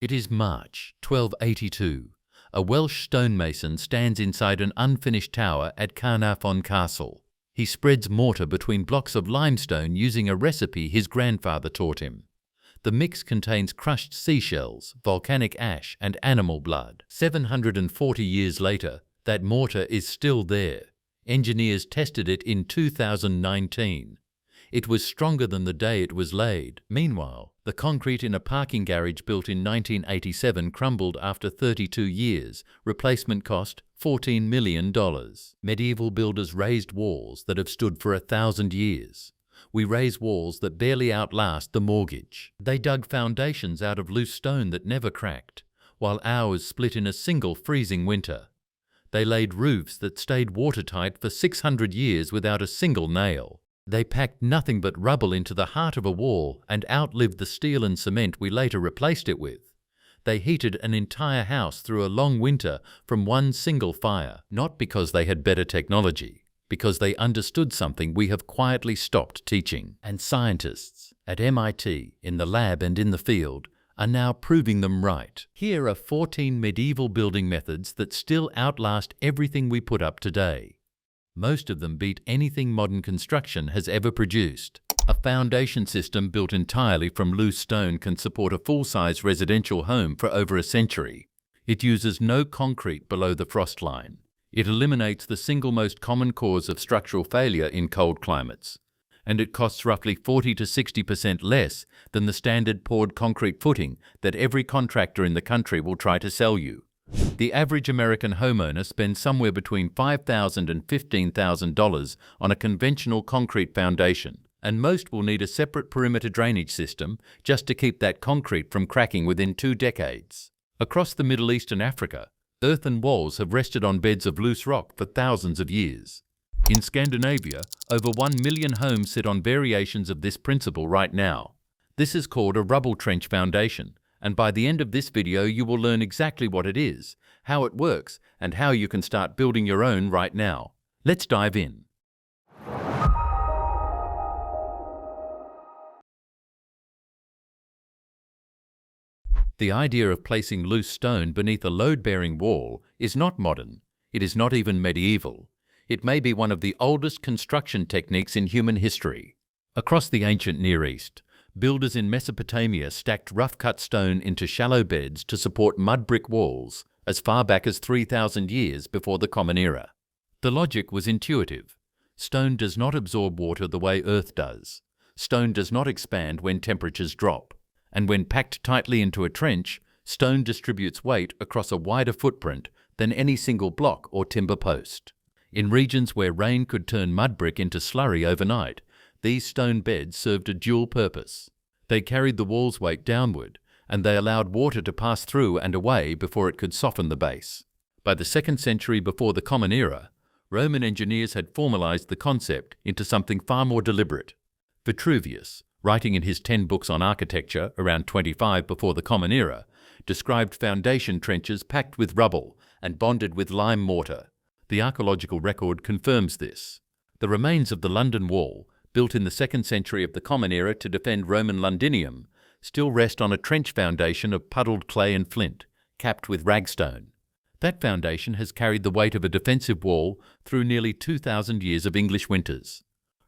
It is March 1282. A Welsh stonemason stands inside an unfinished tower at Caernarfon Castle. He spreads mortar between blocks of limestone using a recipe his grandfather taught him. The mix contains crushed seashells, volcanic ash, and animal blood. 740 years later, that mortar is still there. Engineers tested it in 2019. It was stronger than the day it was laid. Meanwhile, the concrete in a parking garage built in 1987 crumbled after 32 years. Replacement cost $14 million. Medieval builders raised walls that have stood for 1,000 years. We raise walls that barely outlast the mortgage. They dug foundations out of loose stone that never cracked, while ours split in a single freezing winter. They laid roofs that stayed watertight for 600 years without a single nail. They packed nothing but rubble into the heart of a wall and outlived the steel and cement we later replaced it with. They heated an entire house through a long winter from one single fire, not because they had better technology, because they understood something we have quietly stopped teaching. And scientists at MIT, in the lab and in the field, are now proving them right. Here are 14 medieval building methods that still outlast everything we put up today. Most of them beat anything modern construction has ever produced. A foundation system built entirely from loose stone can support a full-size residential home for over a century. It uses no concrete below the frost line. It eliminates the single most common cause of structural failure in cold climates. And it costs roughly 40 to 60% less than the standard poured concrete footing that every contractor in the country will try to sell you. The average American homeowner spends somewhere between $5,000 and $15,000 on a conventional concrete foundation, and most will need a separate perimeter drainage system just to keep that concrete from cracking within 2 decades. Across the Middle East and Africa, earthen walls have rested on beds of loose rock for thousands of years. In Scandinavia, over 1 million homes sit on variations of this principle right now. This is called a rubble trench foundation, and by the end of this video you will learn exactly what it is, how it works, and how you can start building your own right now. Let's dive in. The idea of placing loose stone beneath a load-bearing wall is not modern. It is not even medieval. It may be one of the oldest construction techniques in human history. Across the ancient Near East, builders in Mesopotamia stacked rough-cut stone into shallow beds to support mud brick walls as far back as 3,000 years before the Common Era. The logic was intuitive. Stone does not absorb water the way earth does. Stone does not expand when temperatures drop. And when packed tightly into a trench, stone distributes weight across a wider footprint than any single block or timber post. In regions where rain could turn mud brick into slurry overnight, these stone beds served a dual purpose. They carried the wall's weight downward, and they allowed water to pass through and away before it could soften the base. By the 2nd century before the Common Era, Roman engineers had formalized the concept into something far more deliberate. Vitruvius, writing in his 10 books on architecture around 25 before the Common Era, described foundation trenches packed with rubble and bonded with lime mortar. The archaeological record confirms this. The remains of the London Wall, built in the 2nd century of the Common Era to defend Roman Londinium, still rest on a trench foundation of puddled clay and flint, capped with ragstone. That foundation has carried the weight of a defensive wall through nearly 2,000 years of English winters.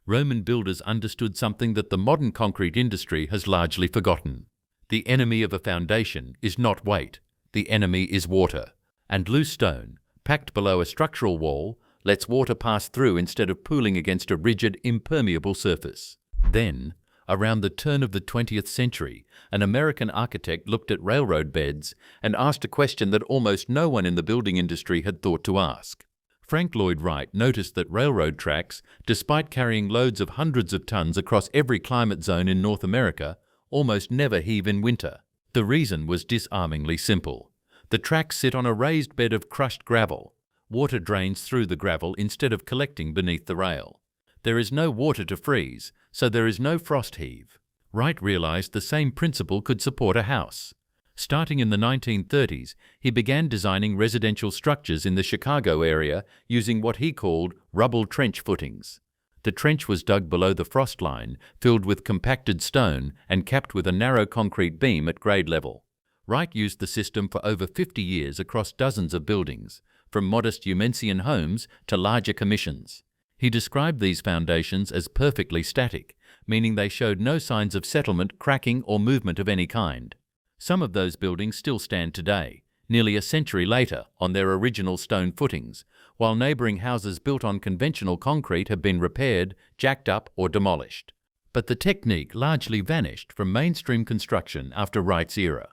Roman builders understood something that the modern concrete industry has largely forgotten. The enemy of a foundation is not weight. The enemy is water. And loose stone, packed below a structural wall, lets water pass through instead of pooling against a rigid, impermeable surface. Then, around the turn of the 20th century, an American architect looked at railroad beds and asked a question that almost no one in the building industry had thought to ask. Frank Lloyd Wright noticed that railroad tracks, despite carrying loads of hundreds of tons across every climate zone in North America, almost never heave in winter. The reason was disarmingly simple. The tracks sit on a raised bed of crushed gravel. Water drains through the gravel instead of collecting beneath the rail. There is no water to freeze, so there is no frost heave. Wright realized the same principle could support a house. Starting in the 1930s, he began designing residential structures in the Chicago area using what he called rubble trench footings. The trench was dug below the frost line, filled with compacted stone and capped with a narrow concrete beam at grade level. Wright used the system for over 50 years across dozens of buildings, from modest Umensian homes to larger commissions. He described these foundations as perfectly static, meaning they showed no signs of settlement, cracking, or movement of any kind. Some of those buildings still stand today, nearly a century later, on their original stone footings, while neighbouring houses built on conventional concrete have been repaired, jacked up, or demolished. But the technique largely vanished from mainstream construction after Wright's era.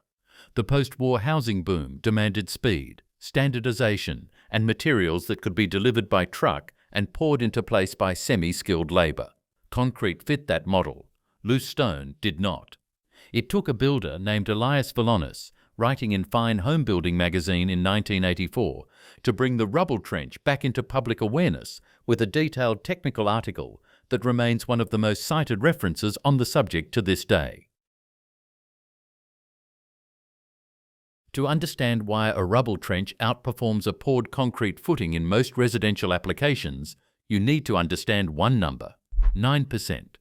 The post-war housing boom demanded speed, standardization, and materials that could be delivered by truck and poured into place by semi-skilled labour. Concrete fit that model. Loose stone did not. It took a builder named Elias Vilonis, writing in Fine Home Building magazine in 1984, to bring the rubble trench back into public awareness with a detailed technical article that remains one of the most cited references on the subject to this day. To understand why a rubble trench outperforms a poured concrete footing in most residential applications, you need to understand one number: 9%.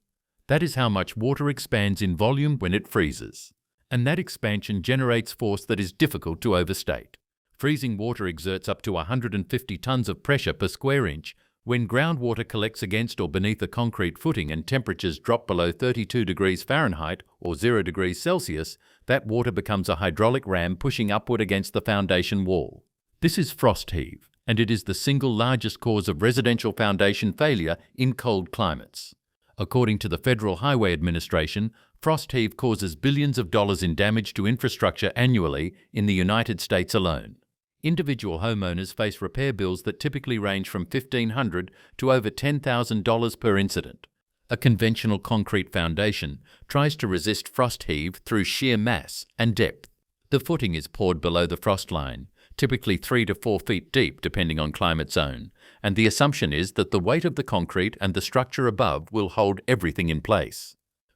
That is how much water expands in volume when it freezes. And that expansion generates force that is difficult to overstate. Freezing water exerts up to 150 tons of pressure per square inch. When groundwater collects against or beneath a concrete footing and temperatures drop below 32 degrees Fahrenheit or 0 degrees Celsius, that water becomes a hydraulic ram pushing upward against the foundation wall. This is frost heave, and it is the single largest cause of residential foundation failure in cold climates. According to the Federal Highway Administration, frost heave causes billions of dollars in damage to infrastructure annually in the United States alone. Individual homeowners face repair bills that typically range from $1,500 to over $10,000 per incident. A conventional concrete foundation tries to resist frost heave through sheer mass and depth. The footing is poured below the frost line, typically 3 to 4 feet deep depending on climate zone, and the assumption is that the weight of the concrete and the structure above will hold everything in place.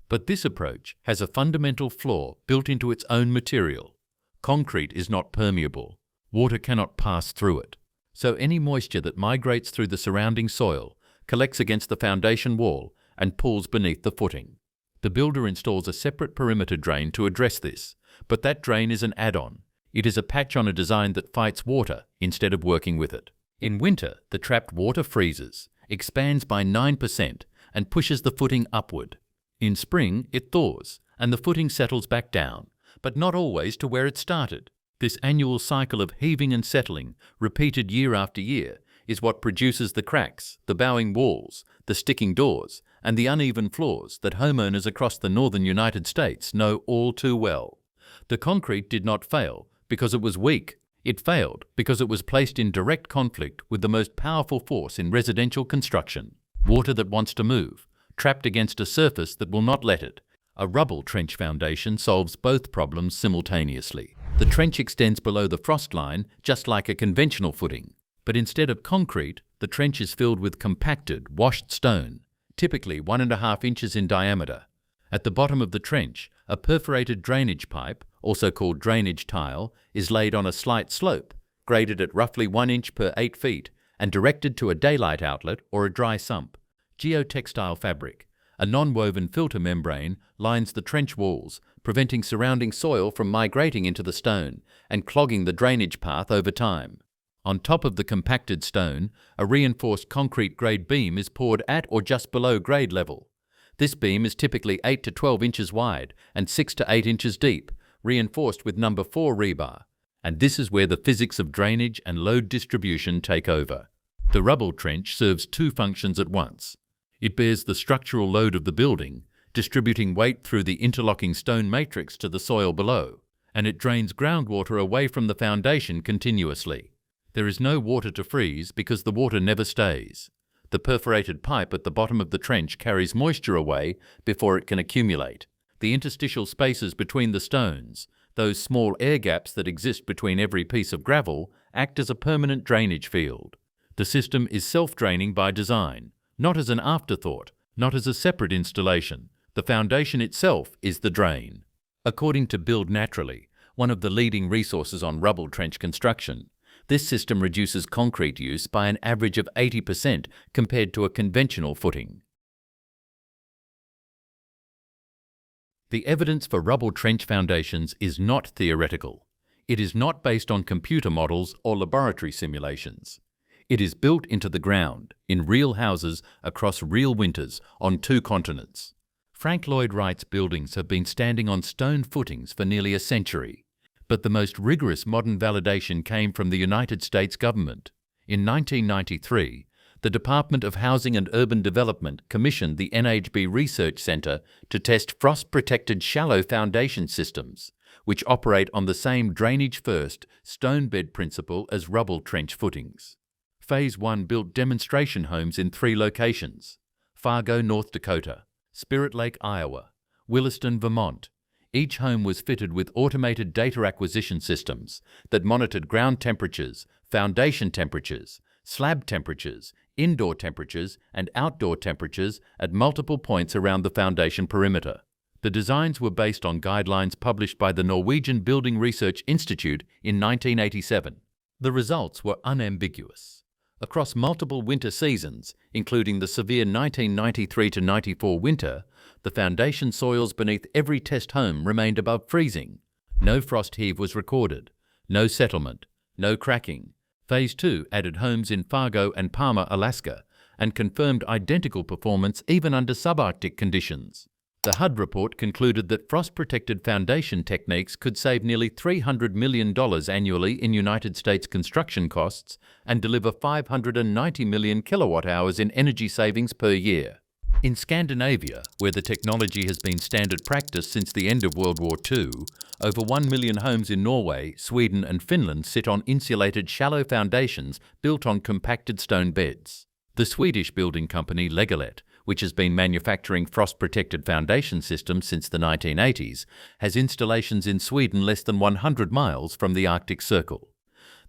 But this approach has a fundamental flaw built into its own material. Concrete is not permeable. Water cannot pass through it. So any moisture that migrates through the surrounding soil collects against the foundation wall and pools beneath the footing. The builder installs a separate perimeter drain to address this, but that drain is an add-on. It is a patch on a design that fights water instead of working with it. In winter, the trapped water freezes, expands by 9%, and pushes the footing upward. In spring, it thaws, and the footing settles back down, but not always to where it started. This annual cycle of heaving and settling, repeated year after year, is what produces the cracks, the bowing walls, the sticking doors, and the uneven floors that homeowners across the northern United States know all too well. The concrete did not fail because it was weak. It failed because it was placed in direct conflict with the most powerful force in residential construction: water that wants to move, trapped against a surface that will not let it. A rubble trench foundation solves both problems simultaneously. The trench extends below the frost line just like a conventional footing, but instead of concrete, the trench is filled with compacted, washed stone, typically 1.5 inches in diameter. At the bottom of the trench, a perforated drainage pipe, also called drainage tile, is laid on a slight slope, graded at roughly 1 inch per 8 feet, and directed to a daylight outlet or a dry sump. Geotextile fabric, a non-woven filter membrane, lines the trench walls, preventing surrounding soil from migrating into the stone and clogging the drainage path over time. On top of the compacted stone, a reinforced concrete grade beam is poured at or just below grade level. This beam is typically 8 to 12 inches wide and 6 to 8 inches deep, reinforced with number 4 rebar. And this is where the physics of drainage and load distribution take over. The rubble trench serves two functions at once. It bears the structural load of the building, distributing weight through the interlocking stone matrix to the soil below, and it drains groundwater away from the foundation continuously. There is no water to freeze because the water never stays. The perforated pipe at the bottom of the trench carries moisture away before it can accumulate. The interstitial spaces between the stones, those small air gaps that exist between every piece of gravel, act as a permanent drainage field. The system is self-draining by design, not as an afterthought, not as a separate installation. The foundation itself is the drain. According to Build Naturally, one of the leading resources on rubble trench construction, this system reduces concrete use by an average of 80% compared to a conventional footing. The evidence for rubble trench foundations is not theoretical. It is not based on computer models or laboratory simulations. It is built into the ground, in real houses, across real winters, on 2 continents. Frank Lloyd Wright's buildings have been standing on stone footings for nearly a century. But the most rigorous modern validation came from the United States government. In 1993, the Department of Housing and Urban Development commissioned the NHB Research Center to test frost-protected shallow foundation systems, which operate on the same drainage-first, stone bed principle as rubble trench footings. Phase 1 built demonstration homes in 3 locations: Fargo, North Dakota; Spirit Lake, Iowa; Williston, Vermont. Each home was fitted with automated data acquisition systems that monitored ground temperatures, foundation temperatures, slab temperatures, indoor temperatures, and outdoor temperatures at multiple points around the foundation perimeter. The designs were based on guidelines published by the Norwegian Building Research Institute in 1987. The results were unambiguous. Across multiple winter seasons, including the severe 1993-94 winter, the foundation soils beneath every test home remained above freezing. No frost heave was recorded, no settlement, no cracking. Phase 2 added homes in Fargo and Palmer, Alaska, and confirmed identical performance even under subarctic conditions. The HUD report concluded that frost-protected foundation techniques could save nearly $300 million annually in United States construction costs and deliver 590 million kilowatt-hours in energy savings per year. In Scandinavia, where the technology has been standard practice since the end of World War II, over 1 million homes in Norway, Sweden and Finland sit on insulated shallow foundations built on compacted stone beds. The Swedish building company Legalet, which has been manufacturing frost-protected foundation systems since the 1980s, has installations in Sweden less than 100 miles from the Arctic Circle.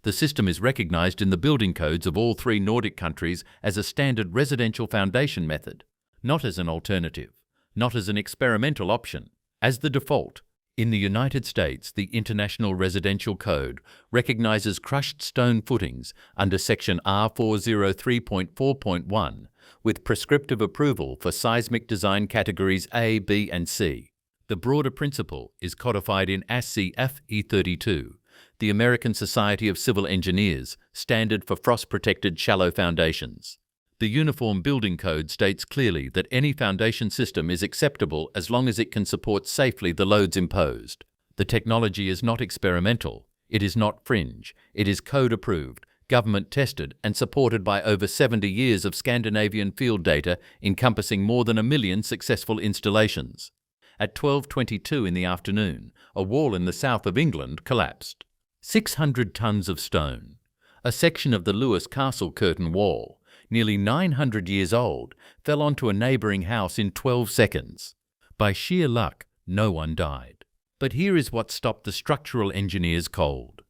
The system is recognized in the building codes of all 3 Nordic countries as a standard residential foundation method, not as an alternative, not as an experimental option, as the default. In the United States, the International Residential Code recognizes crushed stone footings under Section R403.4.1 with prescriptive approval for seismic design categories A, B, and C. The broader principle is codified in ASCE FE32, the American Society of Civil Engineers standard for frost-protected shallow foundations. The Uniform Building Code states clearly that any foundation system is acceptable as long as it can support safely the loads imposed. The technology is not experimental, it is not fringe, it is code-approved, government-tested and supported by over 70 years of Scandinavian field data encompassing more than 1 million successful installations. At 12:22 in the afternoon, a wall in the south of England collapsed. 600 tons of stone. A section of the Lewis Castle curtain wall, nearly 900 years old, fell onto a neighbouring house in 12 seconds. By sheer luck, no one died. But here is what stopped the structural engineers cold.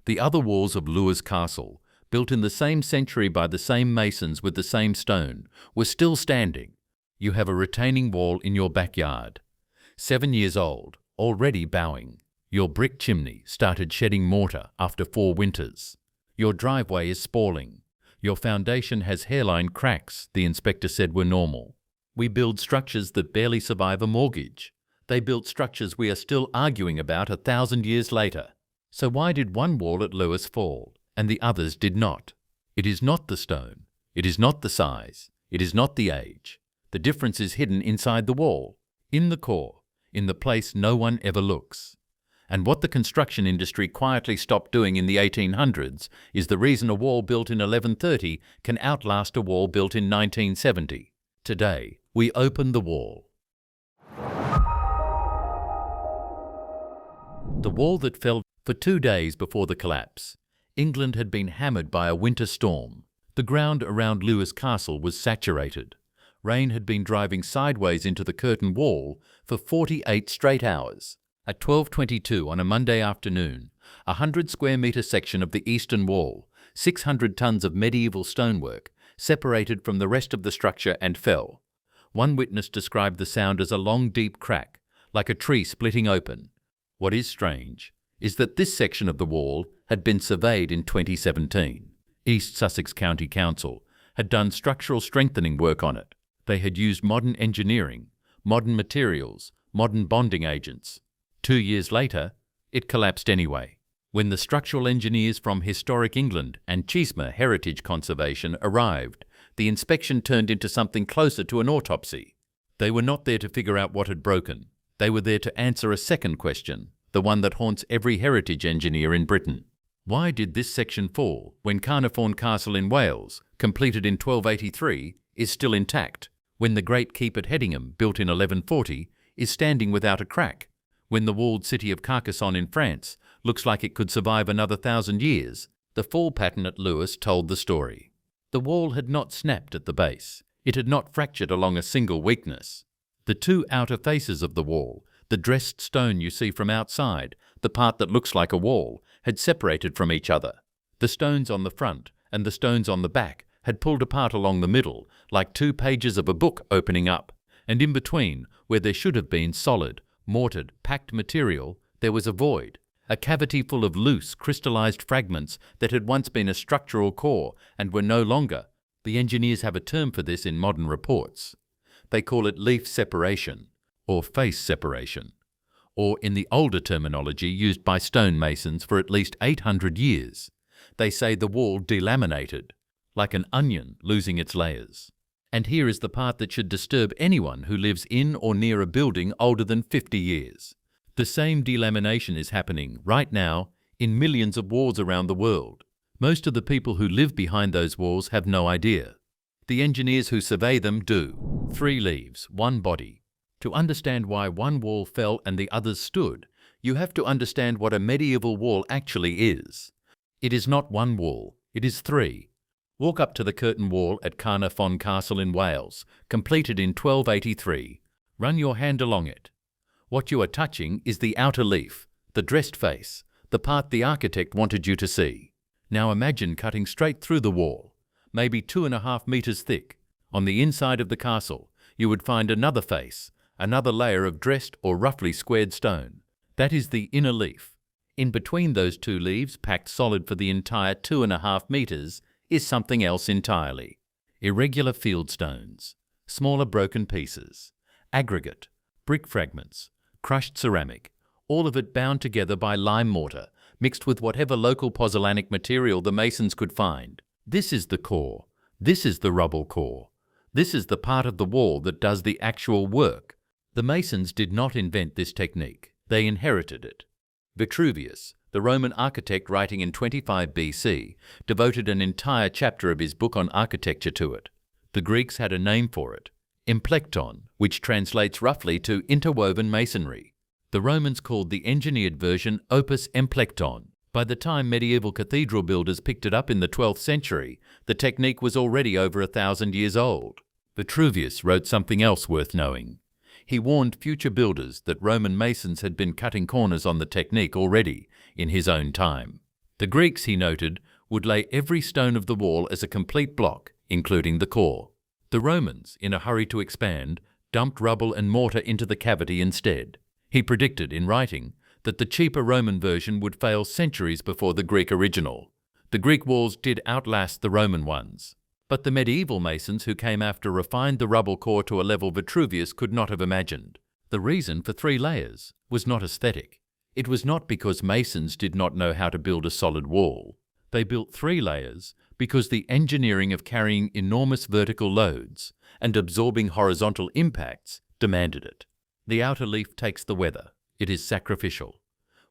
The other walls of Lewis Castle, built in the same century by the same masons with the same stone, were still standing. You have a retaining wall in your backyard. 7 years old, already bowing. Your brick chimney started shedding mortar after 4 winters. Your driveway is spalling. Your foundation has hairline cracks, the inspector said were normal. We build structures that barely survive a mortgage. They built structures we are still arguing about 1,000 years later. So why did one wall at Lewis fall, and the others did not? It is not the stone. It is not the size. It is not the age. The difference is hidden inside the wall, in the core, in the place no one ever looks. And what the construction industry quietly stopped doing in the 1800s is the reason a wall built in 1130 can outlast a wall built in 1970. Today, we open the wall. The wall that fell for 2 days before the collapse. England had been hammered by a winter storm. The ground around Lewis Castle was saturated. Rain had been driving sideways into the curtain wall for 48 straight hours. At 12:22 on a Monday afternoon, a 100-square-metre section of the eastern wall, 600 tons of medieval stonework, separated from the rest of the structure and fell. One witness described the sound as a long, deep crack, like a tree splitting open. What is strange is that this section of the wall had been surveyed in 2017. East Sussex County Council had done structural strengthening work on it. They had used modern engineering, modern materials, modern bonding agents. 2 years later, it collapsed anyway. When the structural engineers from Historic England and Chisma Heritage Conservation arrived, the inspection turned into something closer to an autopsy. They were not there to figure out what had broken. They were there to answer a second question, the one that haunts every heritage engineer in Britain. Why did this section fall when Carnarvon Castle in Wales, completed in 1283, is still intact, when the Great Keep at Hedingham, built in 1140, is standing without a crack, when the walled city of Carcassonne in France looks like it could survive another 1,000 years? The fall pattern at Lewes told the story. The wall had not snapped at the base. It had not fractured along a single weakness. The two outer faces of the wall, the dressed stone you see from outside, the part that looks like a wall, had separated from each other. The stones on the front and the stones on the back had pulled apart along the middle, like 2 pages of a book opening up, and in between, where there should have been solid, mortared, packed material, there was a void, a cavity full of loose, crystallized fragments that had once been a structural core and were no longer. The engineers have a term for this in modern reports. They call it leaf separation, or face separation, or in the older terminology used by stonemasons for at least 800 years, they say the wall delaminated, like an onion losing its layers. And here is the part that should disturb anyone who lives in or near a building older than 50 years. The same delamination is happening right now in millions of walls around the world. Most of the people who live behind those walls have no idea. The engineers who survey them do. 3 leaves, 1 body. To understand why one wall fell and the others stood, you have to understand what a medieval wall actually is. It is not 1 wall, it is 3. Walk up to the curtain wall at Carnarvon Castle in Wales, completed in 1283. Run your hand along it. What you are touching is the outer leaf, the dressed face, the part the architect wanted you to see. Now imagine cutting straight through the wall, maybe 2.5 meters thick. On the inside of the castle, you would find another face, another layer of dressed or roughly squared stone. That is the inner leaf. In between those 2 leaves, packed solid for the entire 2.5 meters, is something else entirely. Irregular field stones, smaller broken pieces, aggregate, brick fragments, crushed ceramic, all of it bound together by lime mortar, mixed with whatever local pozzolanic material the masons could find. This is the core. This is the rubble core. This is the part of the wall that does the actual work. The masons did not invent this technique. They inherited it. Vitruvius, the Roman architect writing in 25 BC, devoted an entire chapter of his book on architecture to it. The Greeks had a name for it, emplekton, which translates roughly to interwoven masonry. The Romans called the engineered version opus emplekton. By the time medieval cathedral builders picked it up in the 12th century, the technique was already over 1,000 years old. Vitruvius wrote something else worth knowing. He warned future builders that Roman masons had been cutting corners on the technique already in his own time. The Greeks, he noted, would lay every stone of the wall as a complete block, including the core. The Romans, in a hurry to expand, dumped rubble and mortar into the cavity instead. He predicted, in writing, that the cheaper Roman version would fail centuries before the Greek original. The Greek walls did outlast the Roman ones. But the medieval masons who came after refined the rubble core to a level Vitruvius could not have imagined. The reason for 3 layers was not aesthetic. It was not because masons did not know how to build a solid wall. They built 3 layers because the engineering of carrying enormous vertical loads and absorbing horizontal impacts demanded it. The outer leaf takes the weather. It is sacrificial.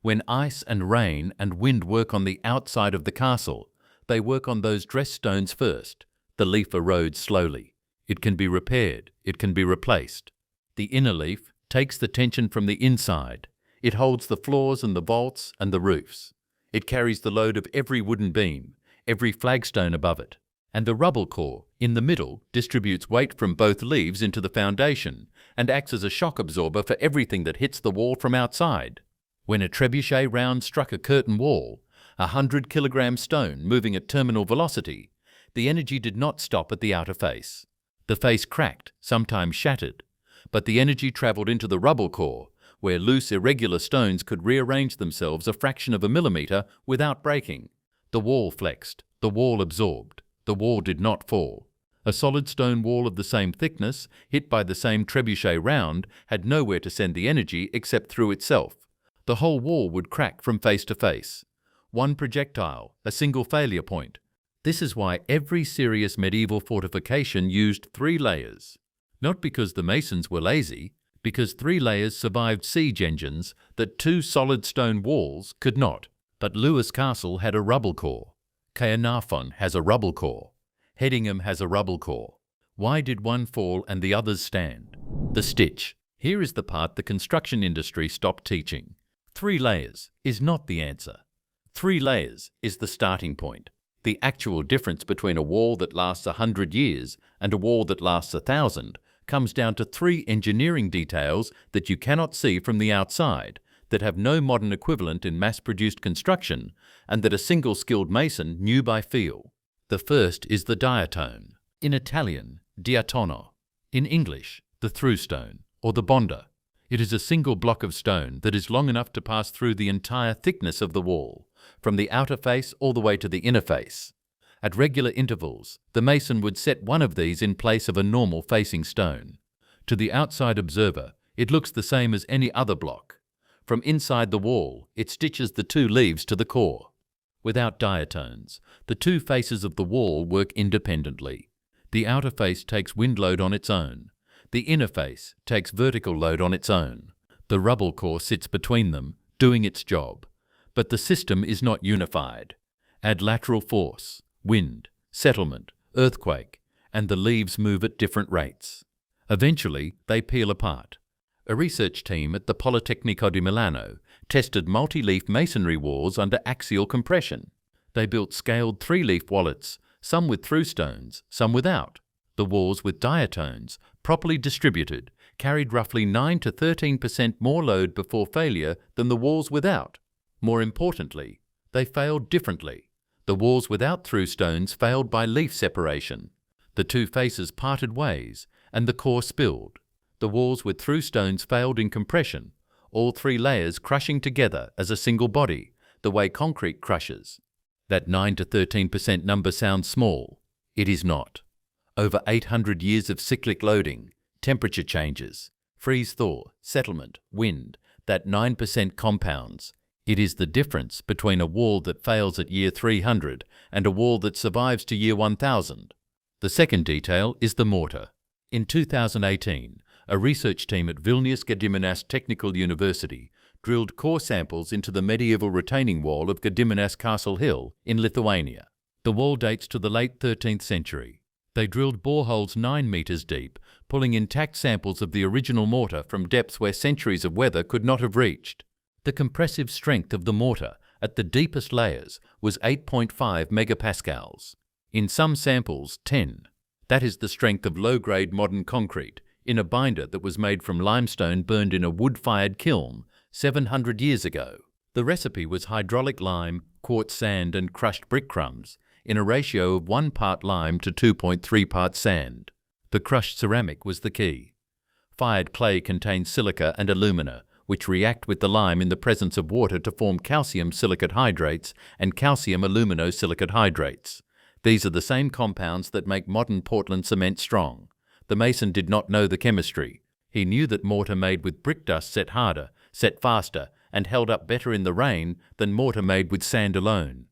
When ice and rain and wind work on the outside of the castle, they work on those dressed stones first. The leaf erodes slowly. It can be repaired. It can be replaced. The inner leaf takes the tension from the inside. It holds the floors and the vaults and the roofs. It carries the load of every wooden beam, every flagstone above it. And the rubble core, in the middle, distributes weight from both leaves into the foundation and acts as a shock absorber for everything that hits the wall from outside. When a trebuchet round struck a curtain wall, a 100-kilogram stone moving at terminal velocity, the energy did not stop at the outer face. The face cracked, sometimes shattered, but the energy travelled into the rubble core, where loose, irregular stones could rearrange themselves a fraction of a millimetre without breaking. The wall flexed, the wall absorbed, the wall did not fall. A solid stone wall of the same thickness, hit by the same trebuchet round, had nowhere to send the energy except through itself. The whole wall would crack from face to face. One projectile, a single failure point. This is why every serious medieval fortification used 3 layers. Not because the masons were lazy, because 3 layers survived siege engines that 2 solid stone walls could not. But Lewis Castle had a rubble core. Caernarfon has a rubble core. Hedingham has a rubble core. Why did one fall and the others stand? The stitch. Here is the part the construction industry stopped teaching. 3 layers is not the answer. 3 layers is the starting point. The actual difference between a wall that lasts 100 years and a wall that lasts 1,000 comes down to 3 engineering details that you cannot see from the outside, that have no modern equivalent in mass-produced construction, and that a single skilled mason knew by feel. The first is the diatone. In Italian, diatono. In English, the throughstone, or the bonda. It is a single block of stone that is long enough to pass through the entire thickness of the wall, from the outer face all the way to the inner face. At regular intervals, the mason would set one of these in place of a normal facing stone. To the outside observer, it looks the same as any other block. From inside the wall, it stitches the 2 leaves to the core. Without diatones, the 2 faces of the wall work independently. The outer face takes wind load on its own. The inner face takes vertical load on its own. The rubble core sits between them, doing its job. But the system is not unified. Add lateral force, wind, settlement, earthquake, and the leaves move at different rates. Eventually, they peel apart. A research team at the Politecnico di Milano tested multi-leaf masonry walls under axial compression. They built scaled 3-leaf wallets, some with throughstones, some without. The walls with diatones, properly distributed, carried roughly 9 to 13% more load before failure than the walls without. More importantly, they failed differently. The walls without throughstones failed by leaf separation. The 2 faces parted ways, and the core spilled. The walls with throughstones failed in compression, all 3 layers crushing together as a single body, the way concrete crushes. That 9 to 13% number sounds small. It is not. Over 800 years of cyclic loading, temperature changes, freeze-thaw, settlement, wind, that 9% compounds. It is the difference between a wall that fails at year 300 and a wall that survives to year 1000. The second detail is the mortar. In 2018, a research team at Vilnius Gediminas Technical University drilled core samples into the medieval retaining wall of Gediminas Castle Hill in Lithuania. The wall dates to the late 13th century. They drilled boreholes 9 meters deep, pulling intact samples of the original mortar from depths where centuries of weather could not have reached. The compressive strength of the mortar at the deepest layers was 8.5 megapascals. In some samples, 10. That is the strength of low-grade modern concrete in a binder that was made from limestone burned in a wood-fired kiln 700 years ago. The recipe was hydraulic lime, quartz sand and crushed brick crumbs in a ratio of 1 part lime to 2.3 parts sand. The crushed ceramic was the key. Fired clay contains silica and alumina, which react with the lime in the presence of water to form calcium silicate hydrates and calcium aluminosilicate hydrates. These are the same compounds that make modern Portland cement strong. The mason did not know the chemistry. He knew that mortar made with brick dust set harder, set faster, and held up better in the rain than mortar made with sand alone.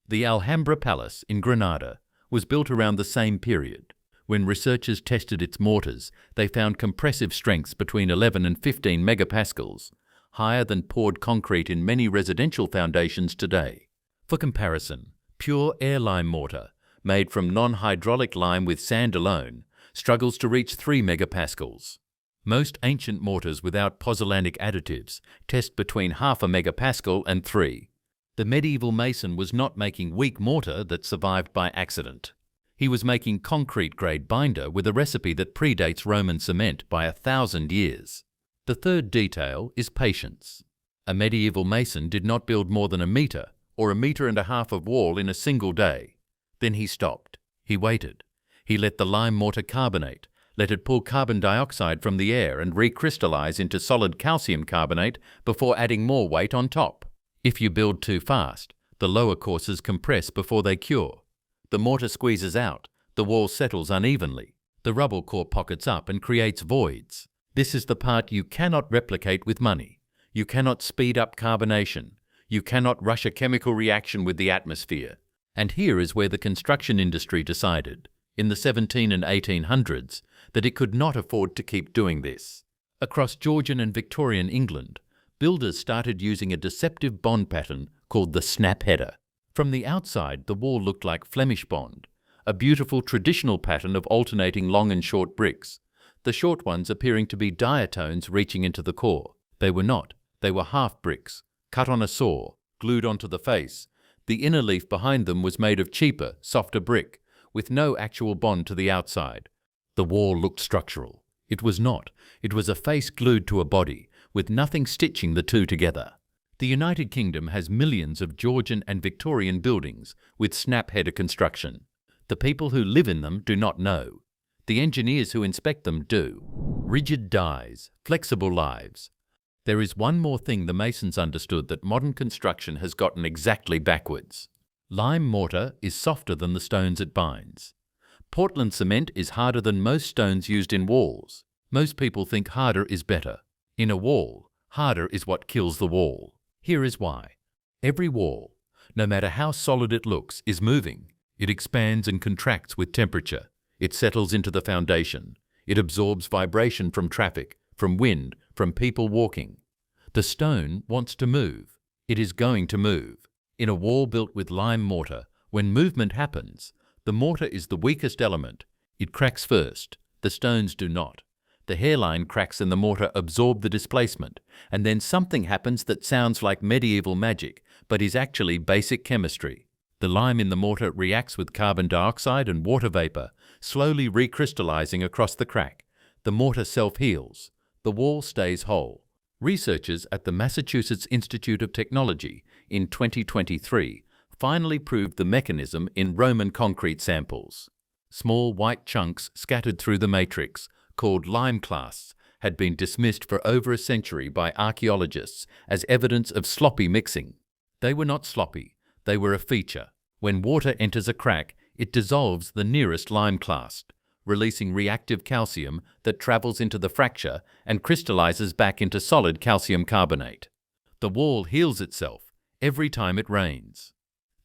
The Alhambra Palace in Granada was built around the same period. When researchers tested its mortars, they found compressive strengths between 11 and 15 megapascals, higher than poured concrete in many residential foundations today. For comparison, pure air lime mortar, made from non-hydraulic lime with sand alone, struggles to reach 3 megapascals. Most ancient mortars without pozzolanic additives test between half a megapascal and 3. The medieval mason was not making weak mortar that survived by accident. He was making concrete-grade binder with a recipe that predates Roman cement by 1,000 years. The third detail is patience. A medieval mason did not build more than a metre or 1.5 meters of wall in a single day. Then he stopped. He waited. He let the lime mortar carbonate, let it pull carbon dioxide from the air and recrystallize into solid calcium carbonate before adding more weight on top. If you build too fast, the lower courses compress before they cure. The mortar squeezes out, The wall settles unevenly. The rubble core pockets up and creates voids. This is the part you cannot replicate with money. You cannot speed up carbonation. You cannot rush a chemical reaction with the atmosphere. And here is where the construction industry decided, in the 17 and 1800s, that it could not afford to keep doing this. Across Georgian and Victorian England, builders started using a deceptive bond pattern called the snap header. From the outside, the wall looked like Flemish bond, a beautiful traditional pattern of alternating long and short bricks, the short ones appearing to be diatones reaching into the core. They were not. They were half bricks, cut on a saw, glued onto the face. The inner leaf behind them was made of cheaper, softer brick, with no actual bond to the outside. The wall looked structural. It was not. It was a face glued to a body, with nothing stitching the two together. The United Kingdom has millions of Georgian and Victorian buildings with snap header construction. The people who live in them do not know. The engineers who inspect them do. Rigid dies, flexible lives. There is one more thing the masons understood that modern construction has gotten exactly backwards. Lime mortar is softer than the stones it binds. Portland cement is harder than most stones used in walls. Most people think harder is better. In a wall, harder is what kills the wall. Here is why. Every wall, no matter how solid it looks, is moving. It expands and contracts with temperature. It settles into the foundation. It absorbs vibration from traffic, from wind, from people walking. The stone wants to move. It is going to move. In a wall built with lime mortar, when movement happens, the mortar is the weakest element. It cracks first. The stones do not. The hairline cracks in the mortar absorb the displacement, and then something happens that sounds like medieval magic, but is actually basic chemistry. The lime in the mortar reacts with carbon dioxide and water vapor, slowly recrystallizing across the crack. The mortar self-heals. The wall stays whole. Researchers at the Massachusetts Institute of Technology in 2023 finally proved the mechanism in Roman concrete samples. Small white chunks scattered through the matrix, called lime clasts, had been dismissed for over a century by archaeologists as evidence of sloppy mixing. They were not sloppy. They were a feature. When water enters a crack, it dissolves the nearest lime clast, releasing reactive calcium that travels into the fracture and crystallizes back into solid calcium carbonate. The wall heals itself every time it rains.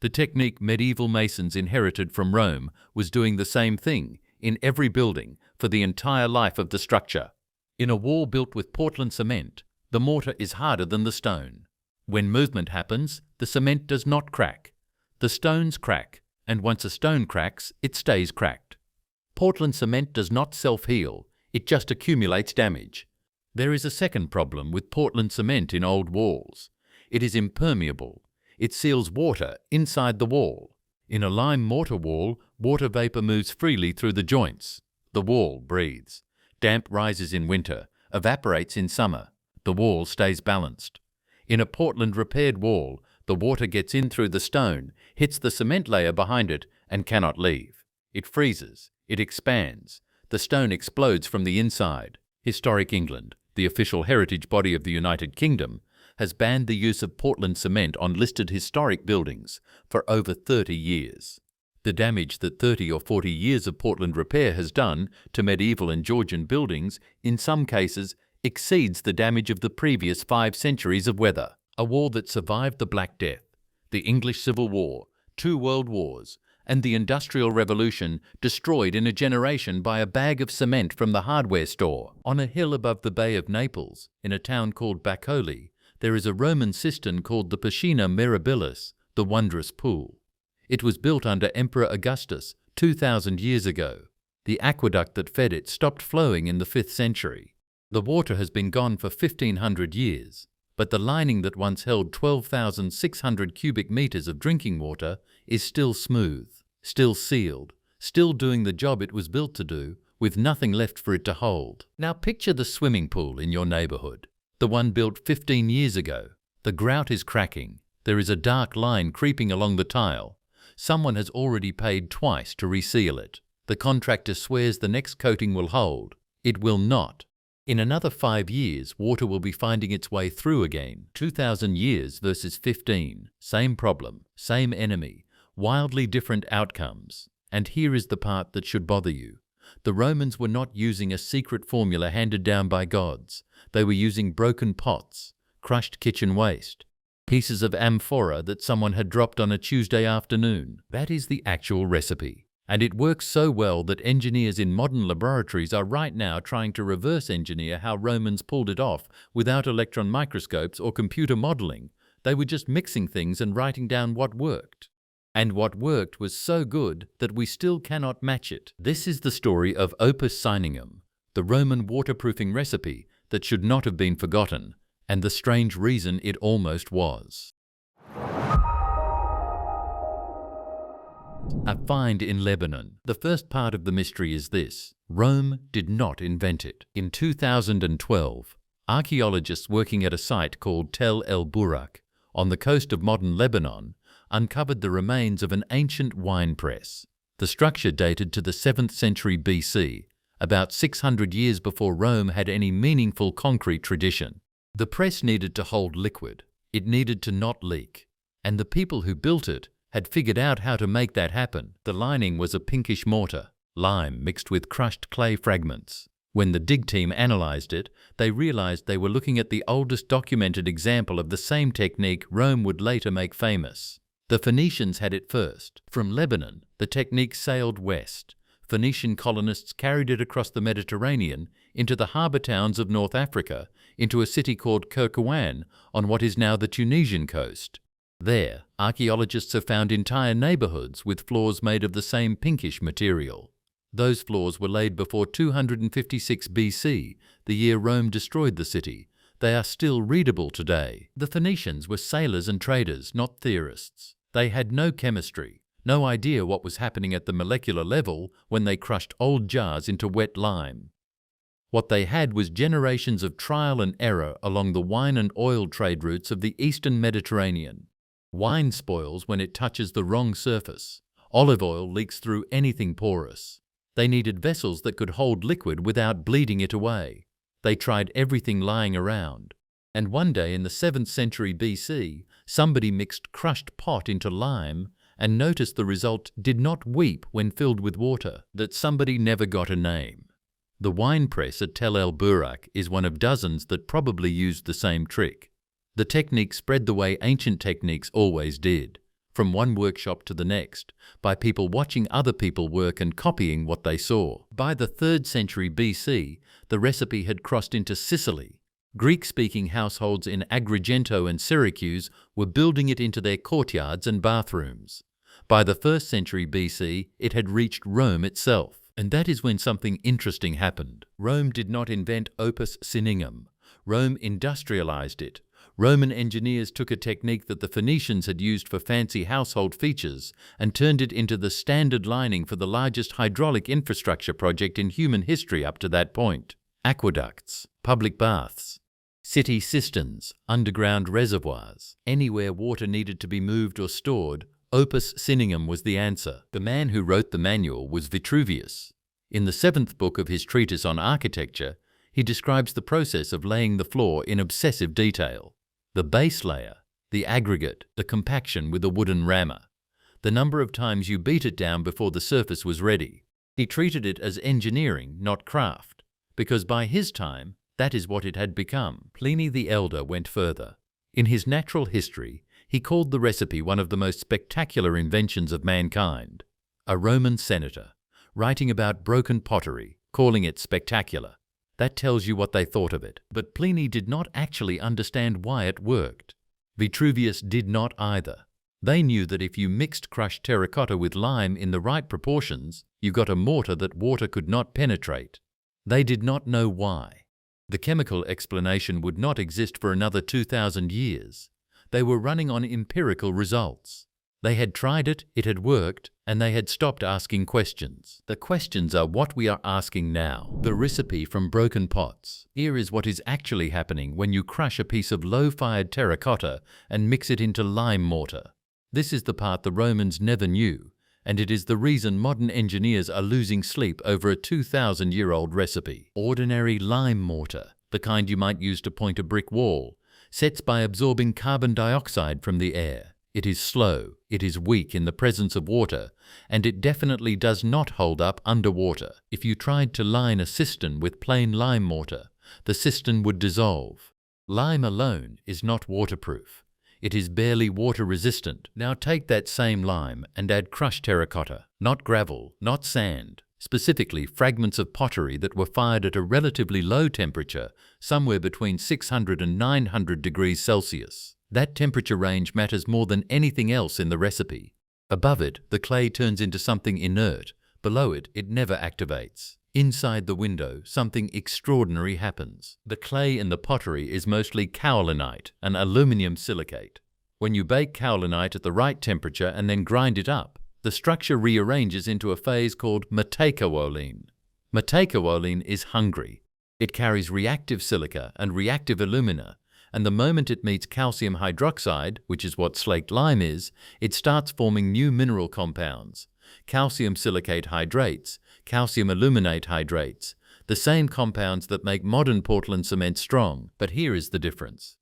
The technique medieval masons inherited from Rome was doing the same thing in every building for the entire life of the structure. In a wall built with Portland cement, the mortar is harder than the stone. When movement happens, the cement does not crack. The stones crack, and once a stone cracks, it stays cracked. Portland cement does not self-heal, it just accumulates damage. There is a second problem with Portland cement in old walls. It is impermeable. It seals water inside the wall. In a lime mortar wall, water vapor moves freely through the joints. The wall breathes. Damp rises in winter, evaporates in summer. The wall stays balanced. In a Portland repaired wall, the water gets in through the stone, hits the cement layer behind it, and cannot leave. It freezes. It expands. The stone explodes from the inside. Historic England, the official heritage body of the United Kingdom, has banned the use of Portland cement on listed historic buildings for over 30 years. The damage that 30 or 40 years of Portland repair has done to medieval and Georgian buildings, in some cases, exceeds the damage of the previous 5 centuries of weather. A wall that survived the Black Death, the English Civil War, 2 World Wars, and the Industrial Revolution, destroyed in a generation by a bag of cement from the hardware store. On a hill above the Bay of Naples, in a town called Bacoli, there is a Roman cistern called the Piscina Mirabilis, the Wondrous Pool. It was built under Emperor Augustus 2,000 years ago. The aqueduct that fed it stopped flowing in the 5th century. The water has been gone for 1,500 years. But the lining that once held 12,600 cubic meters of drinking water is still smooth, still sealed, still doing the job it was built to do, with nothing left for it to hold. Now picture the swimming pool in your neighborhood, the one built 15 years ago. The grout is cracking. There is a dark line creeping along the tile. Someone has already paid twice to reseal it. The contractor swears the next coating will hold. It will not. In another 5 years, water will be finding its way through again. 2,000 years versus 15. Same problem, same enemy, wildly different outcomes. And here is the part that should bother you. The Romans were not using a secret formula handed down by gods. They were using broken pots, crushed kitchen waste, pieces of amphora that someone had dropped on a Tuesday afternoon. That is the actual recipe. And it works so well that engineers in modern laboratories are right now trying to reverse engineer how Romans pulled it off without electron microscopes or computer modeling. They were just mixing things and writing down what worked. And what worked was so good that we still cannot match it. This is the story of opus cyningum, the Roman waterproofing recipe that should not have been forgotten, and the strange reason it almost was. A find in Lebanon. The first part of the mystery is this: Rome did not invent it. In 2012, archaeologists working at a site called Tel El Burak on the coast of modern Lebanon uncovered the remains of an ancient wine press. The structure dated to the 7th century BC, about 600 years before Rome had any meaningful concrete tradition. The press needed to hold liquid. It needed to not leak. And the people who built it had figured out how to make that happen. The lining was a pinkish mortar, lime mixed with crushed clay fragments. When the dig team analyzed it, they realized they were looking at the oldest documented example of the same technique Rome would later make famous. The Phoenicians had it first. From Lebanon, the technique sailed west. Phoenician colonists carried it across the Mediterranean into the harbour towns of North Africa, into a city called Kirkouan on what is now the Tunisian coast. There, archaeologists have found entire neighbourhoods with floors made of the same pinkish material. Those floors were laid before 256 BC, the year Rome destroyed the city. They are still readable today. The Phoenicians were sailors and traders, not theorists. They had no chemistry, no idea what was happening at the molecular level when they crushed old jars into wet lime. What they had was generations of trial and error along the wine and oil trade routes of the eastern Mediterranean. Wine spoils when it touches the wrong surface. Olive oil leaks through anything porous. They needed vessels that could hold liquid without bleeding it away. They tried everything lying around. And one day in the 7th century BC, somebody mixed crushed pot into lime and noticed the result did not weep when filled with water. That somebody never got a name. The wine press at Tel El Burak is one of dozens that probably used the same trick. The technique spread the way ancient techniques always did, from one workshop to the next, by people watching other people work and copying what they saw. By the 3rd century BC, the recipe had crossed into Sicily. Greek-speaking households in Agrigento and Syracuse were building it into their courtyards and bathrooms. By the 1st century BC, it had reached Rome itself. And that is when something interesting happened. Rome did not invent opus cyningum. Rome industrialized it. Roman engineers took a technique that the Phoenicians had used for fancy household features and turned it into the standard lining for the largest hydraulic infrastructure project in human history up to that point. Aqueducts, public baths, city cisterns, underground reservoirs. Anywhere water needed to be moved or stored, opus cyningum was the answer. The man who wrote the manual was Vitruvius. In the 7th book of his treatise on architecture, he describes the process of laying the floor in obsessive detail. The base layer, the aggregate, the compaction with a wooden rammer, the number of times you beat it down before the surface was ready. He treated it as engineering, not craft, because by his time, that is what it had become. Pliny the Elder went further. In his Natural History, he called the recipe one of the most spectacular inventions of mankind. A Roman senator, writing about broken pottery, calling it spectacular. That tells you what they thought of it. But Pliny did not actually understand why it worked. Vitruvius did not either. They knew that if you mixed crushed terracotta with lime in the right proportions, you got a mortar that water could not penetrate. They did not know why. The chemical explanation would not exist for another 2,000 years. They were running on empirical results. They had tried it, it had worked, and they had stopped asking questions. The questions are what we are asking now. The recipe from broken pots. Here is what is actually happening when you crush a piece of low-fired terracotta and mix it into lime mortar. This is the part the Romans never knew, and it is the reason modern engineers are losing sleep over a 2,000-year-old recipe. Ordinary lime mortar, the kind you might use to point a brick wall, sets by absorbing carbon dioxide from the air. It is slow, it is weak in the presence of water, and it definitely does not hold up underwater. If you tried to line a cistern with plain lime mortar, the cistern would dissolve. Lime alone is not waterproof. It is barely water resistant. Now take that same lime and add crushed terracotta, not gravel, not sand, specifically fragments of pottery that were fired at a relatively low temperature, somewhere between 600 and 900 degrees Celsius. That temperature range matters more than anything else in the recipe. Above it, the clay turns into something inert. Below it, it never activates. Inside the window, something extraordinary happens. The clay in the pottery is mostly kaolinite, an aluminum silicate. When you bake kaolinite at the right temperature and then grind it up, the structure rearranges into a phase called metakaolin. Metakaolin is hungry. It carries reactive silica and reactive alumina, and the moment it meets calcium hydroxide, which is what slaked lime is, it starts forming new mineral compounds. Calcium silicate hydrates, calcium aluminate hydrates, the same compounds that make modern Portland cement strong. But here is the difference.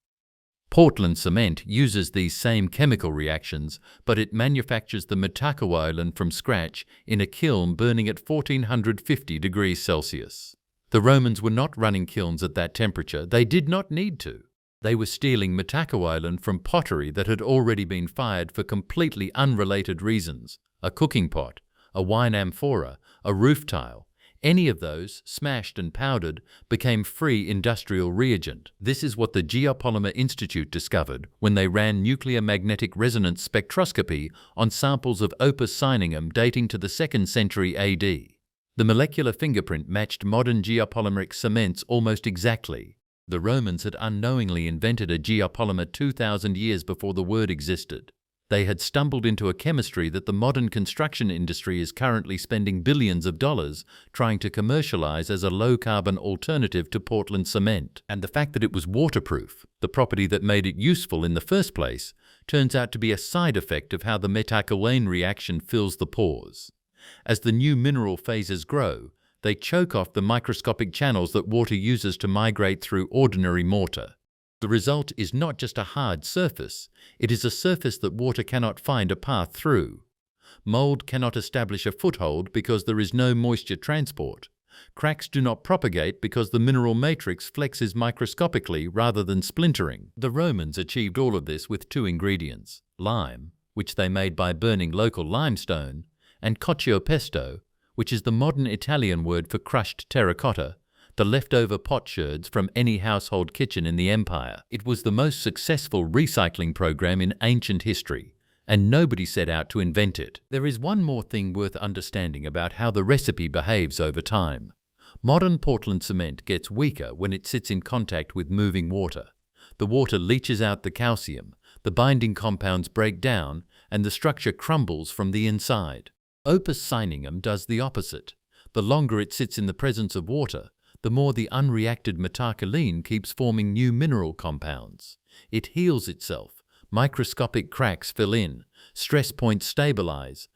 Portland cement uses these same chemical reactions, but it manufactures the metakaolin from scratch in a kiln burning at 1450 degrees Celsius. The Romans were not running kilns at that temperature. They did not need to. They were stealing metakaolin from pottery that had already been fired for completely unrelated reasons. A cooking pot, a wine amphora, a roof tile. Any of those, smashed and powdered, became free industrial reagent. This is what the Geopolymer Institute discovered when they ran nuclear magnetic resonance spectroscopy on samples of Opus cyninum dating to the 2nd century AD. The molecular fingerprint matched modern geopolymeric cements almost exactly. The Romans had unknowingly invented a geopolymer 2,000 years before the word existed. They had stumbled into a chemistry that the modern construction industry is currently spending billions of dollars trying to commercialize as a low-carbon alternative to Portland cement. And the fact that it was waterproof, the property that made it useful in the first place, turns out to be a side effect of how the metakaolin reaction fills the pores. As the new mineral phases grow, they choke off the microscopic channels that water uses to migrate through ordinary mortar. The result is not just a hard surface, it is a surface that water cannot find a path through. Mold cannot establish a foothold because there is no moisture transport. Cracks do not propagate because the mineral matrix flexes microscopically rather than splintering. The Romans achieved all of this with 2 ingredients: lime, which they made by burning local limestone, and cacio pesto, which is the modern Italian word for crushed terracotta, the leftover potsherds from any household kitchen in the empire. It was the most successful recycling program in ancient history, and nobody set out to invent it. There is one more thing worth understanding about how the recipe behaves over time. Modern Portland cement gets weaker when it sits in contact with moving water. The water leaches out the calcium, the binding compounds break down, and the structure crumbles from the inside. Opus cyninum does the opposite. The longer it sits in the presence of water, the more the unreacted metakaolin keeps forming new mineral compounds. It heals itself, microscopic cracks fill in, stress points stabilize.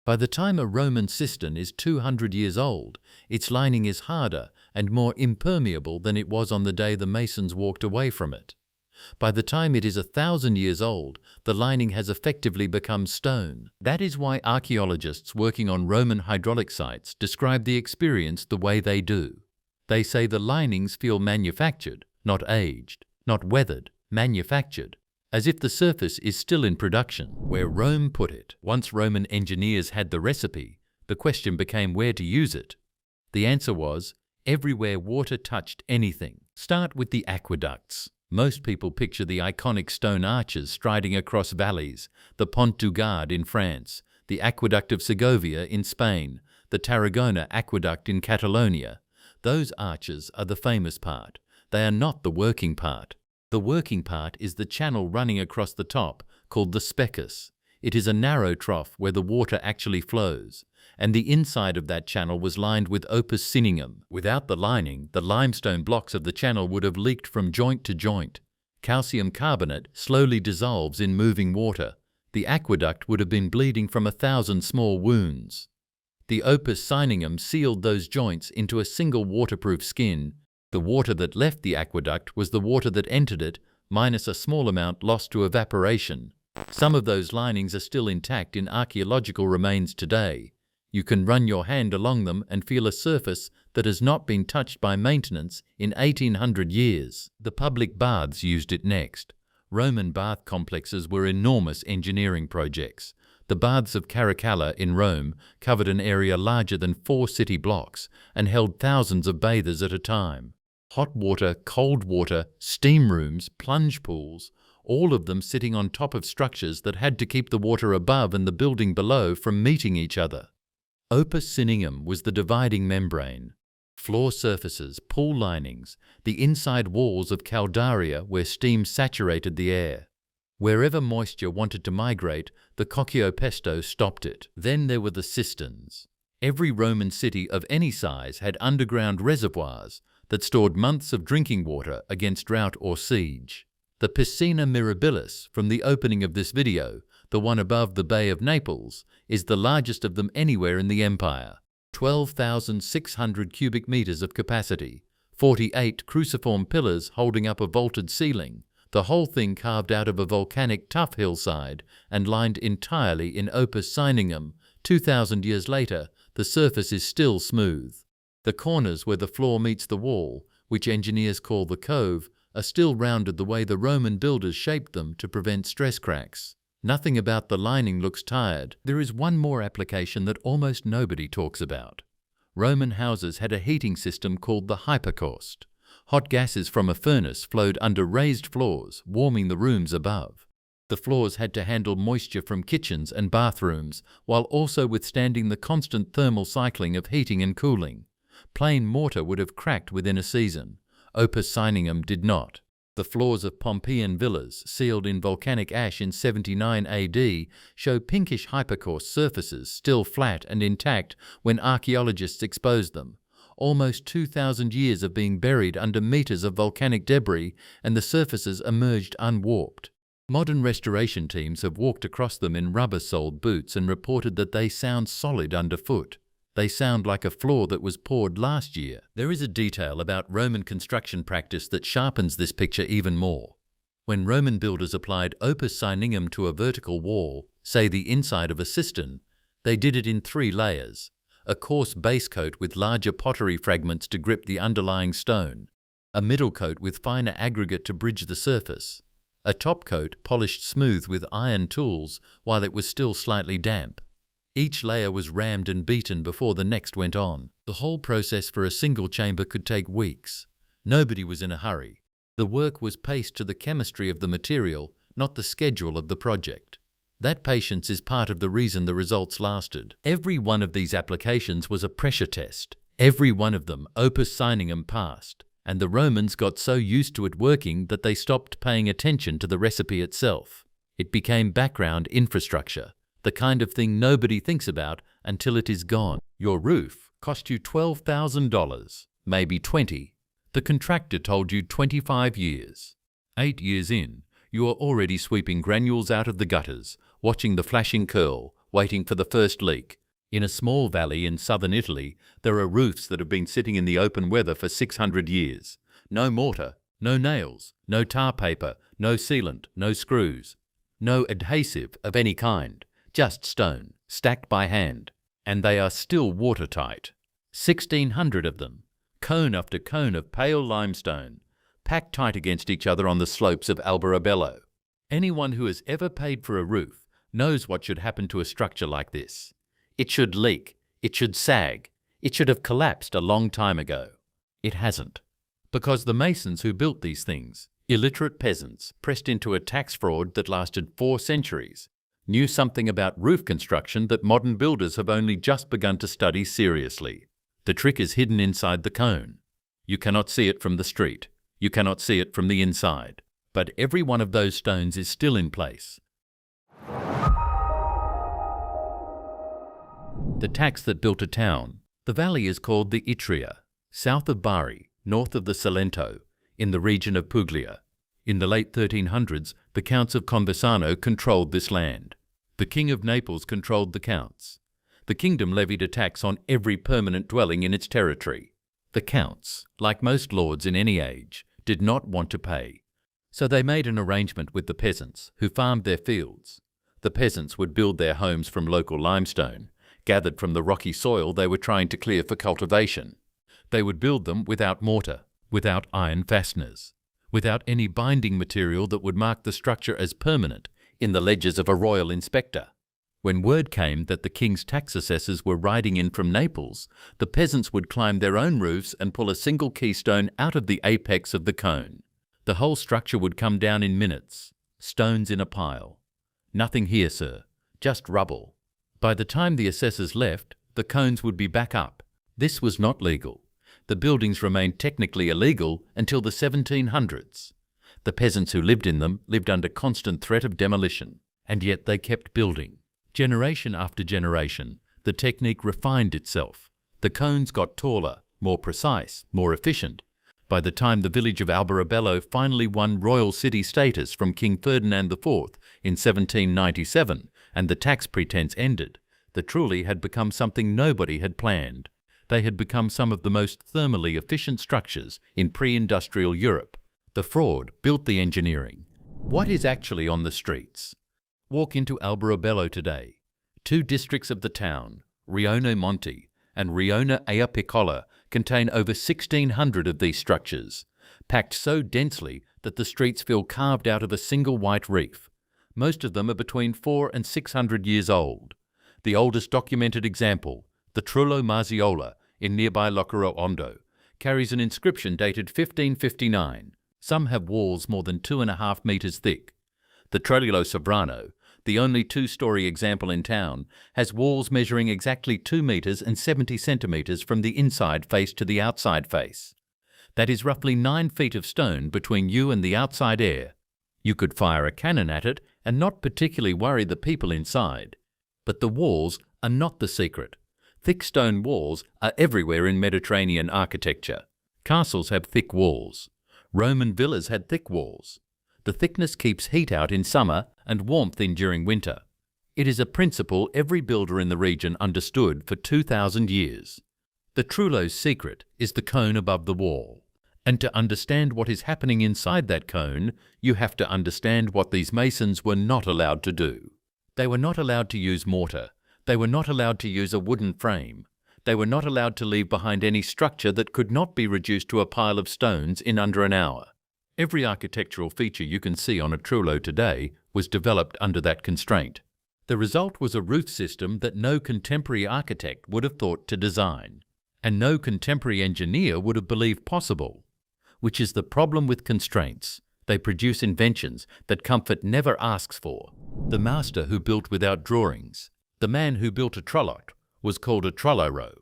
By the time a Roman cistern is 200 years old, its lining is harder and more impermeable than it was on the day the masons walked away from it. By the time it is 1,000 years old, the lining has effectively become stone. That is why archaeologists working on Roman hydraulic sites describe the experience the way they do. They say the linings feel manufactured, not aged, not weathered, manufactured, as if the surface is still in production. Where Rome put it. Once Roman engineers had the recipe, the question became where to use it. The answer was, everywhere water touched anything. Start with the aqueducts. Most people picture the iconic stone arches striding across valleys, the Pont du Gard in France, the Aqueduct of Segovia in Spain, the Tarragona Aqueduct in Catalonia. Those arches are the famous part. They are not the working part. The working part is the channel running across the top, called the specus. It is a narrow trough where the water actually flows, and the inside of that channel was lined with opus cyninum. Without the lining, the limestone blocks of the channel would have leaked from joint to joint. Calcium carbonate slowly dissolves in moving water. The aqueduct would have been bleeding from 1,000 small wounds. The opus cyninum sealed those joints into a single waterproof skin. The water that left the aqueduct was the water that entered it, minus a small amount lost to evaporation. Some of those linings are still intact in archaeological remains today. You can run your hand along them and feel a surface that has not been touched by maintenance in 1800 years. The public baths used it next. Roman bath complexes were enormous engineering projects. The baths of Caracalla in Rome covered an area larger than 4 city blocks and held thousands of bathers at a time. Hot water, cold water, steam rooms, plunge pools, all of them sitting on top of structures that had to keep the water above and the building below from meeting each other. Opus Cinium was the dividing membrane. Floor surfaces, pool linings, the inside walls of caldaria where steam saturated the air. Wherever moisture wanted to migrate, the cocchio pesto stopped it. Then there were the cisterns. Every Roman city of any size had underground reservoirs that stored months of drinking water against drought or siege. The Piscina Mirabilis, from the opening of this video, the one above the Bay of Naples, is the largest of them anywhere in the empire. 12,600 cubic meters of capacity, 48 cruciform pillars holding up a vaulted ceiling, the whole thing carved out of a volcanic tuff hillside and lined entirely in Opus Cinium. 2,000 years later, the surface is still smooth. The corners where the floor meets the wall, which engineers call the cove, are still rounded the way the Roman builders shaped them to prevent stress cracks. Nothing about the lining looks tired. There is one more application that almost nobody talks about. Roman houses had a heating system called the hypercaust. Hot gases from a furnace flowed under raised floors, warming the rooms above. The floors had to handle moisture from kitchens and bathrooms, while also withstanding the constant thermal cycling of heating and cooling. Plain mortar would have cracked within a season. Opus Cinium did not. The floors of Pompeian villas, sealed in volcanic ash in 79 AD, show pinkish hypercaust surfaces still flat and intact when archaeologists exposed them. Almost 2,000 years of being buried under meters of volcanic debris, and the surfaces emerged unwarped. Modern restoration teams have walked across them in rubber-soled boots and reported that they sound solid underfoot. They sound like a floor that was poured last year. There is a detail about Roman construction practice that sharpens this picture even more. When Roman builders applied Opus Cinium to a vertical wall, say the inside of a cistern, they did it in 3 layers. A coarse base coat with larger pottery fragments to grip the underlying stone, a middle coat with finer aggregate to bridge the surface, a top coat polished smooth with iron tools while it was still slightly damp. Each layer was rammed and beaten before the next went on. The whole process for a single chamber could take weeks. Nobody was in a hurry. The work was paced to the chemistry of the material, not the schedule of the project. That patience is part of the reason the results lasted. Every one of these applications was a pressure test. Every one of them Opus Cinium passed, and the Romans got so used to it working that they stopped paying attention to the recipe itself. It became background infrastructure. The kind of thing nobody thinks about until it is gone. Your roof cost you $12,000, maybe 20. The contractor told you 25 years. 8 years in, you are already sweeping granules out of the gutters, watching the flashing curl, waiting for the first leak. In a small valley in southern Italy, there are roofs that have been sitting in the open weather for 600 years. No mortar, no nails, no tar paper, no sealant, no screws, no adhesive of any kind. Just stone, stacked by hand, and they are still watertight. 1,600 of them, cone after cone of pale limestone, packed tight against each other on the slopes of Alberobello. Anyone who has ever paid for a roof knows what should happen to a structure like this. It should leak, it should sag, it should have collapsed a long time ago. It hasn't. Because the masons who built these things, illiterate peasants pressed into a tax fraud that lasted 4 centuries, knew something about roof construction that modern builders have only just begun to study seriously. The trick is hidden inside the cone. You cannot see it from the street. You cannot see it from the inside. But every one of those stones is still in place. The tax that built a town. The valley is called the Itria, south of Bari, north of the Salento, in the region of Puglia. In the late 1300s, the Counts of Conversano controlled this land. The King of Naples controlled the Counts. The kingdom levied a tax on every permanent dwelling in its territory. The Counts, like most lords in any age, did not want to pay. So they made an arrangement with the peasants who farmed their fields. The peasants would build their homes from local limestone, gathered from the rocky soil they were trying to clear for cultivation. They would build them without mortar, without iron fasteners, without any binding material that would mark the structure as permanent in the ledgers of a royal inspector. When word came that the king's tax assessors were riding in from Naples, the peasants would climb their own roofs and pull a single keystone out of the apex of the cone. The whole structure would come down in minutes, stones in a pile. Nothing here, sir, just rubble. By the time the assessors left, the cones would be back up. This was not legal. The buildings remained technically illegal until the 1700s. The peasants who lived in them lived under constant threat of demolition, and yet they kept building. Generation after generation, the technique refined itself. The cones got taller, more precise, more efficient. By the time the village of Alberobello finally won royal city status from King Ferdinand IV in 1797 and the tax pretense ended, the Trulli had become something nobody had planned. They had become some of the most thermally efficient structures in pre-industrial Europe. The fraud built the engineering. What is actually on the streets? Walk into Alberobello today. 2 districts of the town, Rione Monte and Rione Piccola, contain over 1,600 of these structures, packed so densely that the streets feel carved out of a single white reef. Most of them are between 400 and 600 years old. The oldest documented example, the Trullo Marziola in nearby Locoro Ondo, carries an inscription dated 1559. Some have walls more than 2.5 meters thick. The Trullo Sovrano, the only 2-story example in town, has walls measuring exactly 2 meters and 70 centimeters from the inside face to the outside face. That is roughly 9 feet of stone between you and the outside air. You could fire a cannon at it and not particularly worry the people inside. But the walls are not the secret. Thick stone walls are everywhere in Mediterranean architecture. Castles have thick walls. Roman villas had thick walls. The thickness keeps heat out in summer and warmth in during winter. It is a principle every builder in the region understood for 2,000 years. The Trullo's secret is the cone above the wall. And to understand what is happening inside that cone, you have to understand what these masons were not allowed to do. They were not allowed to use mortar. They were not allowed to use a wooden frame. They were not allowed to leave behind any structure that could not be reduced to a pile of stones in under an hour. Every architectural feature you can see on a Trullo today was developed under that constraint. The result was a roof system that no contemporary architect would have thought to design, and no contemporary engineer would have believed possible, which is the problem with constraints. They produce inventions that comfort never asks for. The master who built without drawings, the man who built a trollot, was called a trollaro,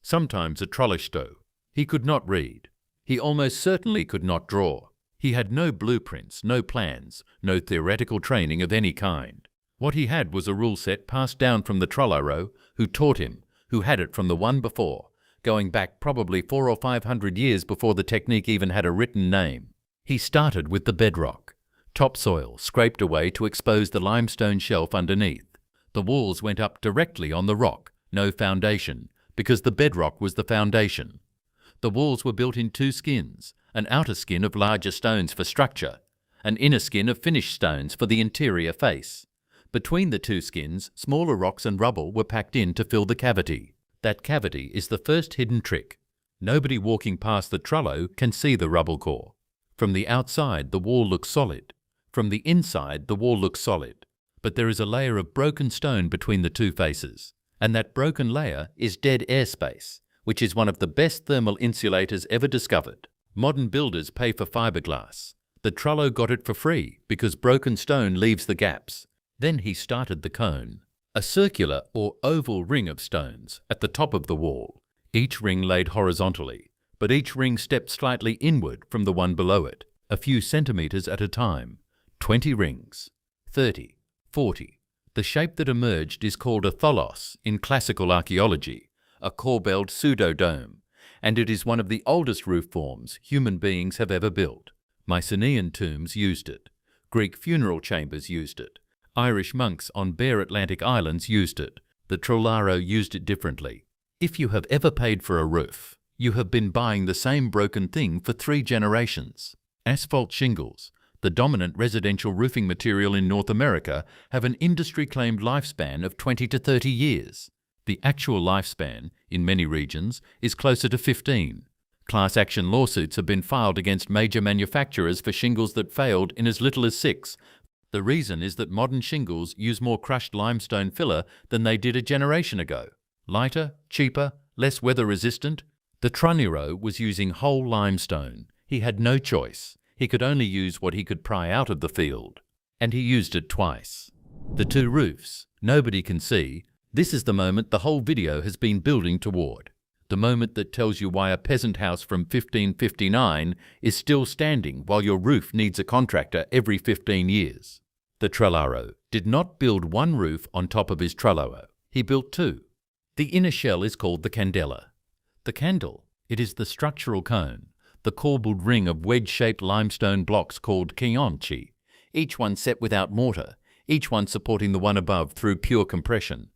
sometimes a trollisto. He could not read. He almost certainly could not draw. He had no blueprints, no plans, no theoretical training of any kind. What he had was a rule set passed down from the trollaro, who taught him, who had it from the one before, going back probably 400 or 500 years before the technique even had a written name. He started with the bedrock, topsoil scraped away to expose the limestone shelf underneath. The walls went up directly on the rock, no foundation, because the bedrock was the foundation. The walls were built in 2 skins, an outer skin of larger stones for structure, an inner skin of finished stones for the interior face. Between the 2 skins, smaller rocks and rubble were packed in to fill the cavity. That cavity is the first hidden trick. Nobody walking past the Trullo can see the rubble core. From the outside, the wall looks solid. From the inside, the wall looks solid. But there is a layer of broken stone between the 2 faces, and that broken layer is dead airspace, which is one of the best thermal insulators ever discovered. Modern builders pay for fiberglass. The Trullo got it for free because broken stone leaves the gaps. Then he started the cone, a circular or oval ring of stones at the top of the wall, each ring laid horizontally, but each ring stepped slightly inward from the one below it, a few centimeters at a time. 20 rings, 30, 40. The shape that emerged is called a tholos in classical archaeology, a corbelled pseudodome, and it is one of the oldest roof forms human beings have ever built. Mycenaean tombs used it. Greek funeral chambers used it. Irish monks on bare Atlantic islands used it. The Trollaro used it differently. If you have ever paid for a roof, you have been buying the same broken thing for 3 generations. Asphalt shingles, the dominant residential roofing material in North America, have an industry-claimed lifespan of 20 to 30 years. The actual lifespan, in many regions, is closer to 15. Class action lawsuits have been filed against major manufacturers for shingles that failed in as little as 6. The reason is that modern shingles use more crushed limestone filler than they did a generation ago. Lighter, cheaper, less weather-resistant. The Trunero was using whole limestone. He had no choice. He could only use what he could pry out of the field. And he used it twice. The two roofs, nobody can see. This is the moment the whole video has been building toward. The moment that tells you why a peasant house from 1559 is still standing while your roof needs a contractor every 15 years. The Tralaro did not build one roof on top of his tralaro. He built two. The inner shell is called the candela. The candle, it is the structural cone, the corbelled ring of wedge-shaped limestone blocks called quionchi, each one set without mortar, each one supporting the one above through pure compression.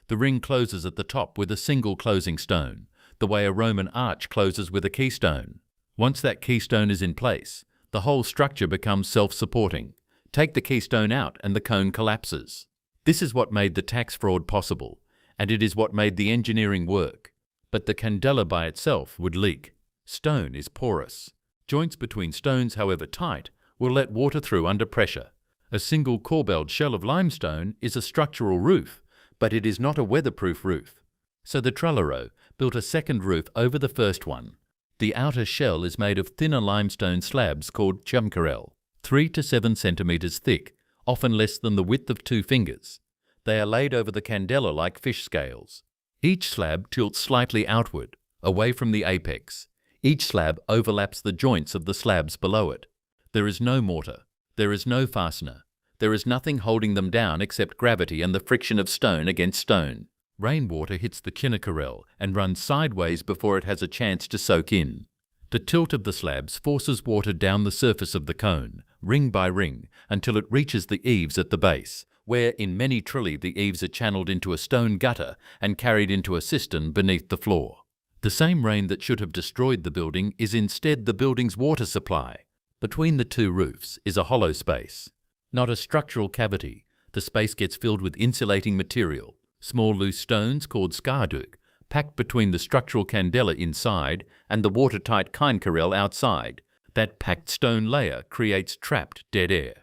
The ring closes at the top with a single closing stone, the way a Roman arch closes with a keystone. Once that keystone is in place, the whole structure becomes self-supporting. Take the keystone out and the cone collapses. This is what made the tax fraud possible, and it is what made the engineering work. But the candela by itself would leak. Stone is porous. Joints between stones, however tight, will let water through under pressure. A single corbelled shell of limestone is a structural roof, but it is not a weatherproof roof. So the Tralaro built a second roof over the first one. The outer shell is made of thinner limestone slabs called chumcarel, 3 to 7 centimeters thick, often less than the width of 2 fingers. They are laid over the candela like fish scales. Each slab tilts slightly outward, away from the apex. Each slab overlaps the joints of the slabs below it. There is no mortar. There is no fastener. There is nothing holding them down except gravity and the friction of stone against stone. Rainwater hits the chinacarel and runs sideways before it has a chance to soak in. The tilt of the slabs forces water down the surface of the cone, ring by ring, until it reaches the eaves at the base, where in many trilli the eaves are channeled into a stone gutter and carried into a cistern beneath the floor. The same rain that should have destroyed the building is instead the building's water supply. Between the two roofs is a hollow space. Not a structural cavity. The space gets filled with insulating material, small loose stones called skarduk, packed between the structural candela inside and the watertight quioncarel outside. That packed stone layer creates trapped dead air.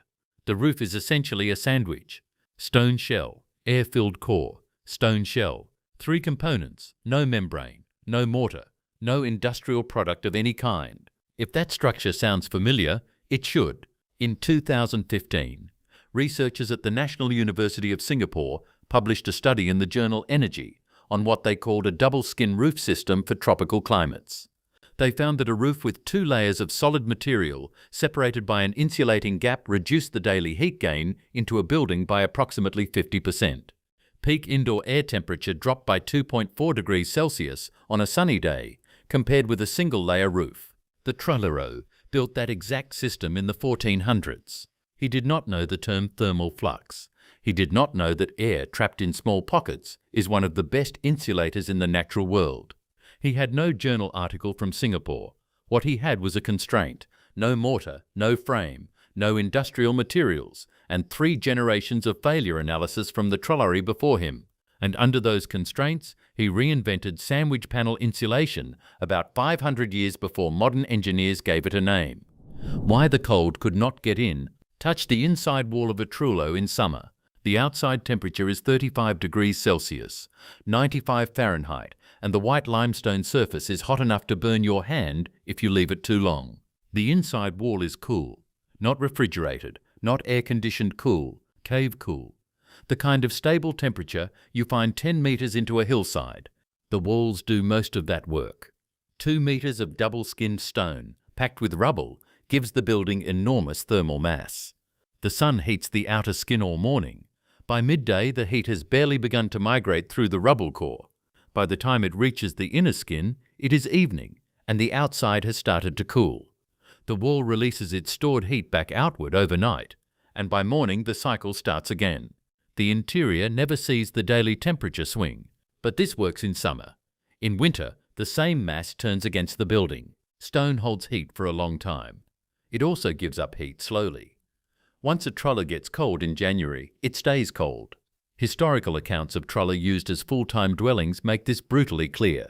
The roof is essentially a sandwich. Stone shell, air-filled core, stone shell, 3 components, no membrane, no mortar, no industrial product of any kind. If that structure sounds familiar, it should. In 2015, researchers at the National University of Singapore published a study in the journal Energy on what they called a double-skin roof system for tropical climates. They found that a roof with 2 layers of solid material separated by an insulating gap reduced the daily heat gain into a building by approximately 50%. Peak indoor air temperature dropped by 2.4 degrees Celsius on a sunny day, compared with a single-layer roof. The Tralaro built that exact system in the 1400s. He did not know the term thermal flux. He did not know that air trapped in small pockets is one of the best insulators in the natural world. He had no journal article from Singapore. What he had was a constraint: no mortar, no frame, no industrial materials, and 3 generations of failure analysis from the trollery before him. And under those constraints, he reinvented sandwich panel insulation about 500 years before modern engineers gave it a name. Why the cold could not get in: touch the inside wall of a trullo in summer. The outside temperature is 35 degrees Celsius, 95 Fahrenheit, and the white limestone surface is hot enough to burn your hand if you leave it too long. The inside wall is cool, not refrigerated, not air-conditioned cool, cave cool. The kind of stable temperature you find 10 meters into a hillside. The walls do most of that work. 2 meters of double-skinned stone, packed with rubble, gives the building enormous thermal mass. The sun heats the outer skin all morning. By midday, the heat has barely begun to migrate through the rubble core. By the time it reaches the inner skin, it is evening, and the outside has started to cool. The wall releases its stored heat back outward overnight, and by morning the cycle starts again. The interior never sees the daily temperature swing, but this works in summer. In winter, the same mass turns against the building. Stone holds heat for a long time. It also gives up heat slowly. Once a truller gets cold in January, it stays cold. Historical accounts of truller used as full-time dwellings make this brutally clear.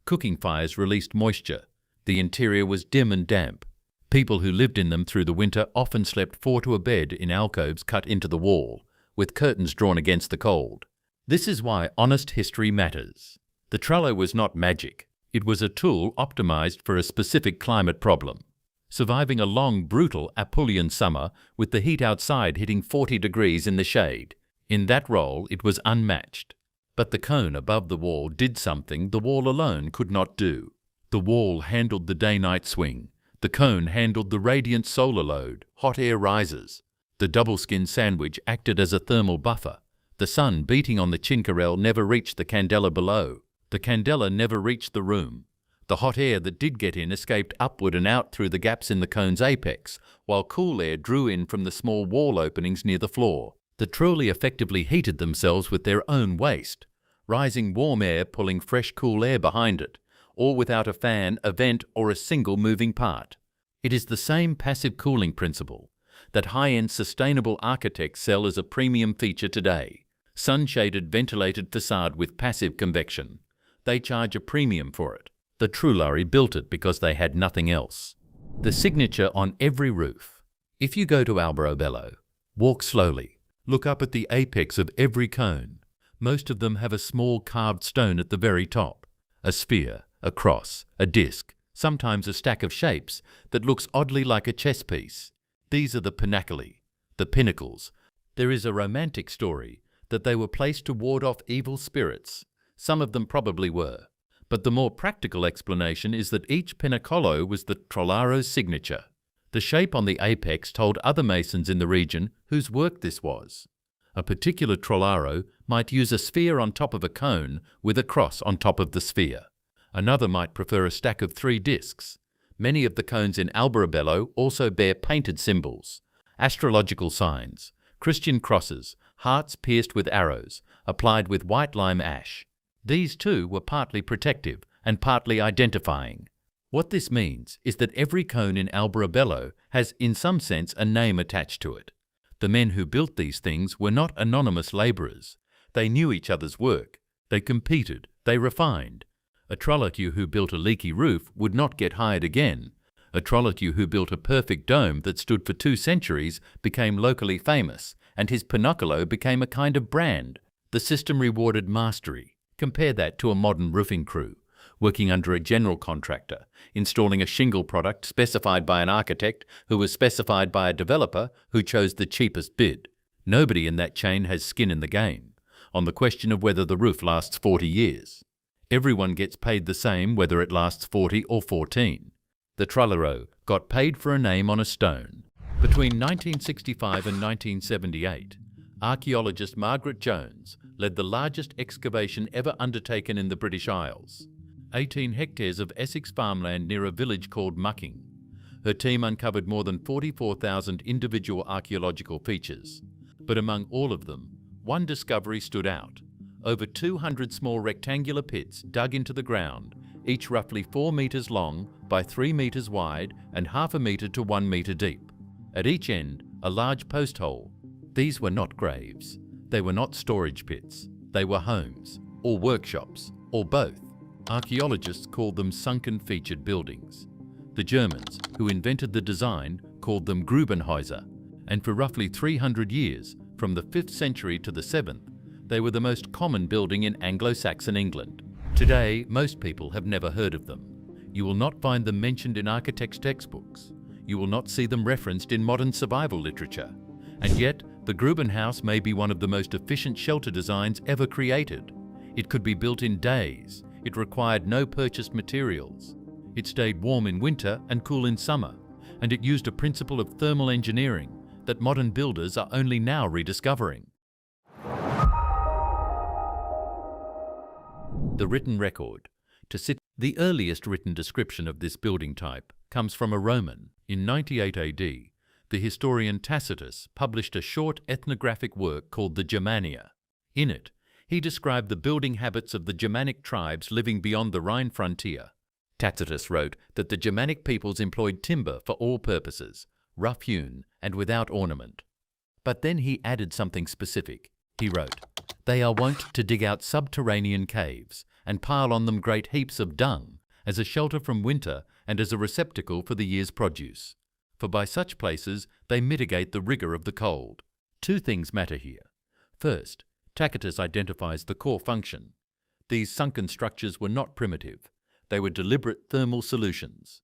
Cooking fires released moisture. The interior was dim and damp. People who lived in them through the winter often slept four to a bed in alcoves cut into the wall, with curtains drawn against the cold. This is why honest history matters. The truller was not magic. It was a tool optimized for a specific climate problem. Surviving a long, brutal Apulian summer with the heat outside hitting 40 degrees in the shade. In that role, it was unmatched. But the cone above the wall did something the wall alone could not do. The wall handled the day-night swing. The cone handled the radiant solar load, hot air rises. The double-skin sandwich acted as a thermal buffer. The sun beating on the chinkarel never reached the candela below. The candela never reached the room. The hot air that did get in escaped upward and out through the gaps in the cone's apex, while cool air drew in from the small wall openings near the floor. The truly effectively heated themselves with their own waste, rising warm air pulling fresh cool air behind it, all without a fan, a vent, or a single moving part. It is the same passive cooling principle that high-end sustainable architects sell as a premium feature today. Sun-shaded ventilated facade with passive convection. They charge a premium for it. The Trulari built it because they had nothing else. The signature on every roof. If you go to Alberobello, walk slowly, look up at the apex of every cone. Most of them have a small carved stone at the very top. A sphere, a cross, a disc, sometimes a stack of shapes that looks oddly like a chess piece. These are the pinnacoli, the pinnacles. There is a romantic story that they were placed to ward off evil spirits. Some of them probably were. But the more practical explanation is that each pinnacolo was the trollaro's signature. The shape on the apex told other masons in the region whose work this was. A particular trollaro might use a sphere on top of a cone with a cross on top of the sphere. Another might prefer a stack of 3 discs. Many of the cones in Alberobello also bear painted symbols, astrological signs, Christian crosses, hearts pierced with arrows, applied with white lime ash. These too were partly protective and partly identifying. What this means is that every cone in Alberobello has in some sense a name attached to it. The men who built these things were not anonymous labourers. They knew each other's work. They competed. They refined. A trollocu who built a leaky roof would not get hired again. A trollocu who built a perfect dome that stood for 2 centuries became locally famous, and his pinnacolo became a kind of brand. The system rewarded mastery. Compare that to a modern roofing crew, working under a general contractor, installing a shingle product specified by an architect who was specified by a developer who chose the cheapest bid. Nobody in that chain has skin in the game, on the question of whether the roof lasts 40 years. Everyone gets paid the same whether it lasts 40 or 14. The Trollero got paid for a name on a stone. Between 1965 and 1978, archaeologist Margaret Jones led the largest excavation ever undertaken in the British Isles. 18 hectares of Essex farmland near a village called Mucking. Her team uncovered more than 44,000 individual archaeological features. But among all of them, one discovery stood out. Over 200 small rectangular pits dug into the ground, each roughly 4 metres long by 3 metres wide and half a metre to 1 metre deep. At each end, a large post hole. These were not graves. They were not storage pits. They were homes, or workshops, or both. Archaeologists called them sunken featured buildings. The Germans, who invented the design, called them Grubenhäuser, and for roughly 300 years, from the 5th century to the 7th, they were the most common building in Anglo-Saxon England. Today, most people have never heard of them. You will not find them mentioned in architects' textbooks. You will not see them referenced in modern survival literature. And yet, the Grubenhaus may be one of the most efficient shelter designs ever created. It could be built in days. It required no purchased materials. It stayed warm in winter and cool in summer, and it used a principle of thermal engineering that modern builders are only now rediscovering. The written record. The earliest written description of this building type comes from a Roman. In 98 AD, the historian Tacitus published a short ethnographic work called the Germania. In it, he described the building habits of the Germanic tribes living beyond the Rhine frontier. Tacitus wrote that the Germanic peoples employed timber for all purposes, rough-hewn and without ornament. But then he added something specific. He wrote, "They are wont to dig out subterranean caves and pile on them great heaps of dung as a shelter from winter and as a receptacle for the year's produce. For by such places they mitigate the rigour of the cold." Two things matter here. First, Tacitus identifies the core function. These sunken structures were not primitive. They were deliberate thermal solutions.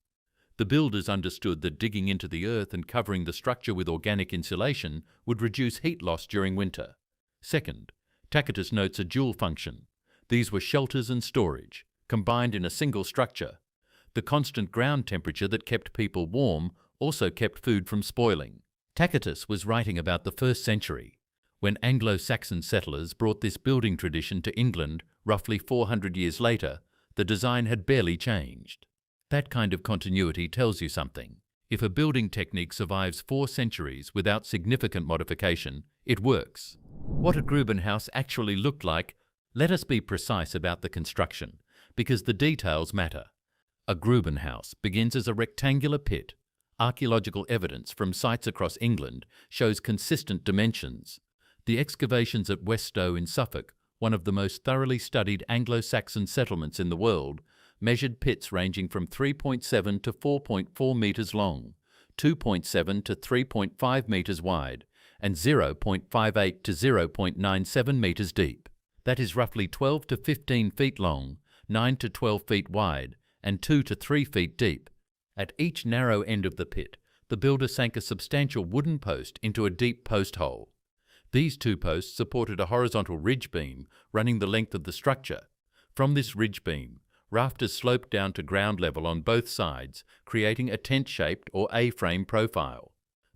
The builders understood that digging into the earth and covering the structure with organic insulation would reduce heat loss during winter. Second, Tacitus notes a dual function. These were shelters and storage, combined in a single structure. The constant ground temperature that kept people warm also kept food from spoiling. Tacitus was writing about the 1st century, when Anglo-Saxon settlers brought this building tradition to England roughly 400 years later. The design had barely changed. That kind of continuity tells you something. If a building technique survives 4 centuries without significant modification, it works. What a Grubenhaus actually looked like, let us be precise about the construction, because the details matter. A Grubenhaus begins as a rectangular pit. Archaeological evidence from sites across England shows consistent dimensions. The excavations at Weststow in Suffolk, one of the most thoroughly studied Anglo-Saxon settlements in the world, measured pits ranging from 3.7 to 4.4 metres long, 2.7 to 3.5 metres wide, and 0.58 to 0.97 metres deep. That is roughly 12 to 15 feet long, 9 to 12 feet wide, and 2 to 3 feet deep. At each narrow end of the pit, the builder sank a substantial wooden post into a deep post hole. These 2 posts supported a horizontal ridge beam running the length of the structure. From this ridge beam, rafters sloped down to ground level on both sides, creating a tent-shaped or A-frame profile.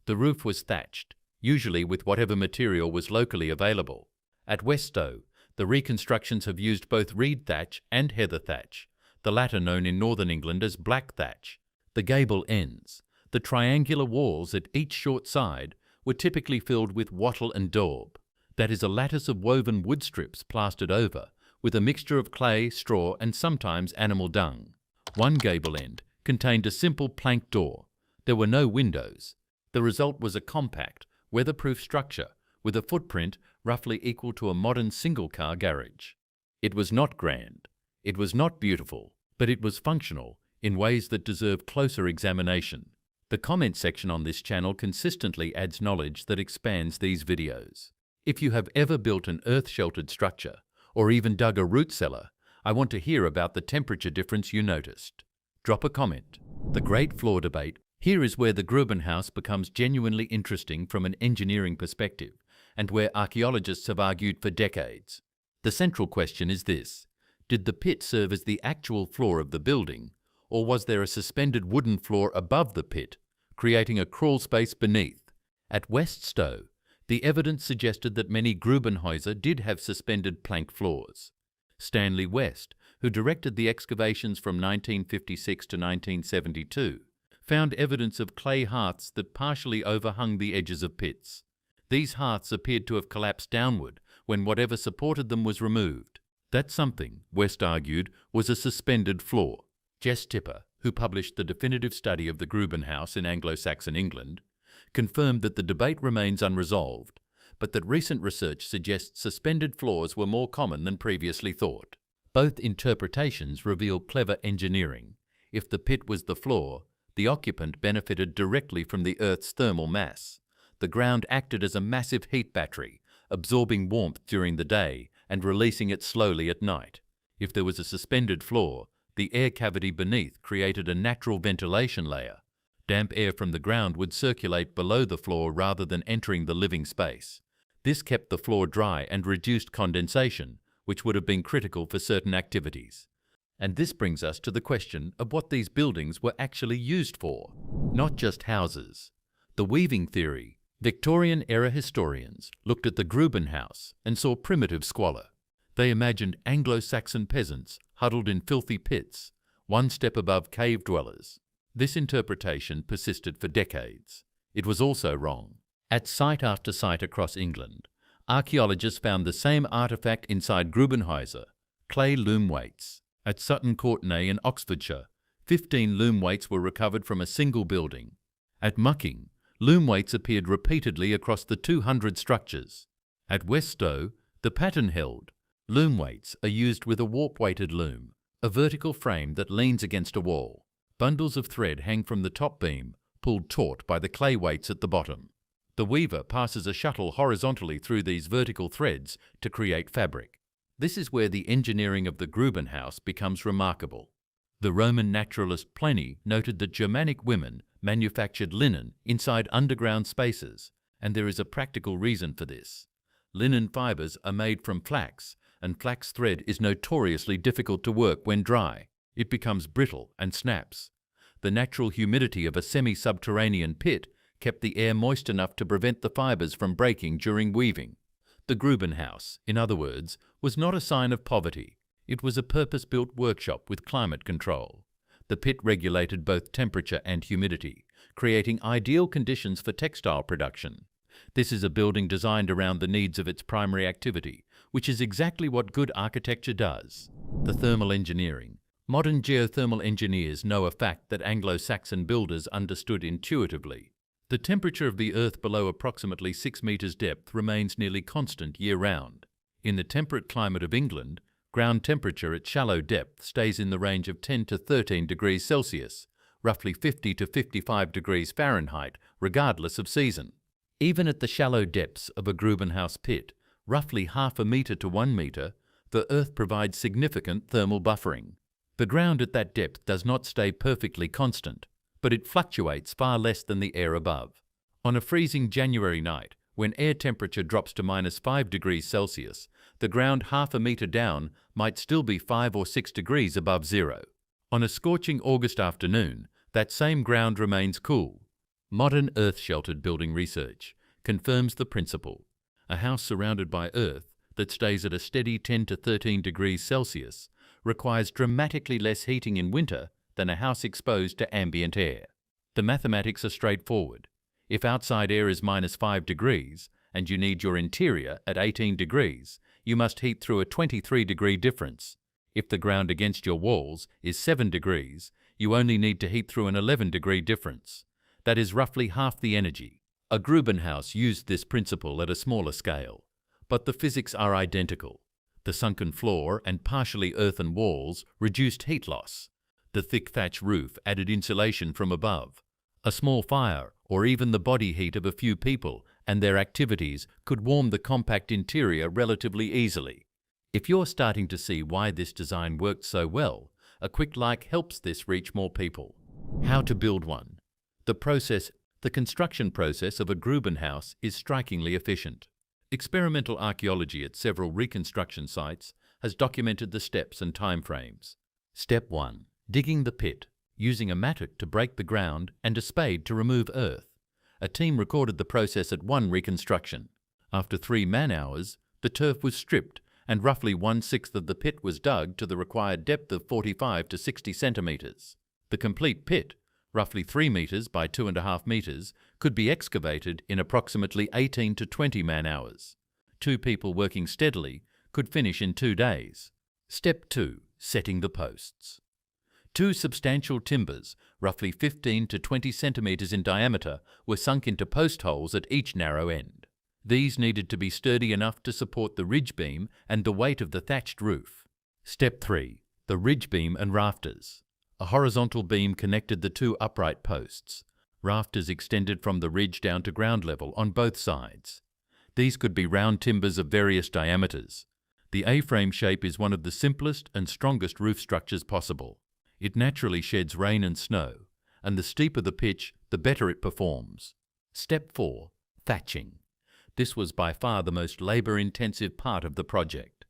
The roof was thatched, usually with whatever material was locally available. At Weststow, the reconstructions have used both reed thatch and heather thatch, the latter known in northern England as black thatch. The gable ends, the triangular walls at each short side, were typically filled with wattle and daub. That is a lattice of woven wood strips plastered over, with a mixture of clay, straw, and sometimes animal dung. One gable end contained a simple plank door. There were no windows. The result was a compact, weatherproof structure with a footprint roughly equal to a modern single-car garage. It was not grand. It was not beautiful, but it was functional in ways that deserve closer examination. The comment section on this channel consistently adds knowledge that expands these videos. If you have ever built an earth-sheltered structure, or even dug a root cellar, I want to hear about the temperature difference you noticed. Drop a comment. The great floor debate. Here is where the Grubenhaus becomes genuinely interesting from an engineering perspective, and where archaeologists have argued for decades. The central question is this: did the pit serve as the actual floor of the building, or was there a suspended wooden floor above the pit, creating a crawl space beneath? At Weststow, the evidence suggested that many Grubenhäuser did have suspended plank floors. Stanley West, who directed the excavations from 1956 to 1972, found evidence of clay hearths that partially overhung the edges of pits. These hearths appeared to have collapsed downward when whatever supported them was removed. That something, West argued, was a suspended floor. Jess Tipper, who published the definitive study of the Grubenhaus in Anglo-Saxon England, confirmed that the debate remains unresolved, but that recent research suggests suspended floors were more common than previously thought. Both interpretations reveal clever engineering. If the pit was the floor, the occupant benefited directly from the Earth's thermal mass. The ground acted as a massive heat battery, absorbing warmth during the day and releasing it slowly at night. If there was a suspended floor, the air cavity beneath created a natural ventilation layer. Damp air from the ground would circulate below the floor rather than entering the living space. This kept the floor dry and reduced condensation, which would have been critical for certain activities. And this brings us to the question of what these buildings were actually used for, not just houses. The weaving theory. Victorian-era historians looked at the Grubenhaus and saw primitive squalor. They imagined Anglo-Saxon peasants huddled in filthy pits, one step above cave dwellers. This interpretation persisted for decades. It was also wrong. At site after site across England, archaeologists found the same artefact inside Grubenhäuser, clay loom weights. At Sutton Courtenay in Oxfordshire, 15 loom weights were recovered from a single building. At Mucking, loom weights appeared repeatedly across the 200 structures. At Weststow, the pattern held. Loom weights are used with a warp-weighted loom, a vertical frame that leans against a wall. Bundles of thread hang from the top beam, pulled taut by the clay weights at the bottom. The weaver passes a shuttle horizontally through these vertical threads to create fabric. This is where the engineering of the Grubenhaus becomes remarkable. The Roman naturalist Pliny noted that Germanic women manufactured linen inside underground spaces, and there is a practical reason for this. Linen fibers are made from flax, and flax thread is notoriously difficult to work when dry. It becomes brittle and snaps. The natural humidity of a semi-subterranean pit kept the air moist enough to prevent the fibers from breaking during weaving. The Grubenhaus, in other words, was not a sign of poverty. It was a purpose-built workshop with climate control. The pit regulated both temperature and humidity, creating ideal conditions for textile production. This is a building designed around the needs of its primary activity, which is exactly what good architecture does. The thermal engineering. Modern geothermal engineers know a fact that Anglo-Saxon builders understood intuitively. The temperature of the Earth below approximately 6 meters depth remains nearly constant year-round. In the temperate climate of England, ground temperature at shallow depth stays in the range of 10 to 13 degrees Celsius, roughly 50 to 55 degrees Fahrenheit, regardless of season. Even at the shallow depths of a Grubenhaus pit, roughly half a meter to 1 meter, the Earth provides significant thermal buffering. The ground at that depth does not stay perfectly constant, but it fluctuates far less than the air above. On a freezing January night, when air temperature drops to -5 degrees Celsius, the ground half a meter down might still be 5 or 6 degrees above zero. On a scorching August afternoon, that same ground remains cool. Modern earth-sheltered building research confirms the principle. A house surrounded by earth that stays at a steady 10 to 13 degrees Celsius requires dramatically less heating in winter than a house exposed to ambient air. The mathematics are straightforward. If outside air is -5 degrees and you need your interior at 18 degrees, you must heat through a 23-degree difference. If the ground against your walls is 7 degrees, you only need to heat through an 11-degree difference. That is roughly half the energy. A Grubenhaus used this principle at a smaller scale, but the physics are identical. The sunken floor and partially earthen walls reduced heat loss. The thick thatch roof added insulation from above. A small fire, or even the body heat of a few people and their activities, could warm the compact interior relatively easily. If you're starting to see why this design worked so well, a quick like helps this reach more people. How to build one. The construction process of a Grubenhaus is strikingly efficient. Experimental archaeology at several reconstruction sites has documented the steps and timeframes. Step 1. Digging the pit, using a mattock to break the ground and a spade to remove earth. A team recorded the process at one reconstruction. After 3 man-hours, the turf was stripped and roughly 1/6 of the pit was dug to the required depth of 45 to 60 centimeters. The complete pit, roughly 3 meters by 2.5 meters, could be excavated in approximately 18 to 20 man-hours. 2 people working steadily could finish in 2 days. Step 2. Setting the posts. 2 substantial timbers, roughly 15 to 20 centimeters in diameter, were sunk into post holes at each narrow end. These needed to be sturdy enough to support the ridge beam and the weight of the thatched roof. Step 3. The ridge beam and rafters. A horizontal beam connected the 2 upright posts. Rafters extended from the ridge down to ground level on both sides. These could be round timbers of various diameters. The A-frame shape is one of the simplest and strongest roof structures possible. It naturally sheds rain and snow, and the steeper the pitch, the better it performs. Step 4. Thatching. This was by far the most labor-intensive part of the project.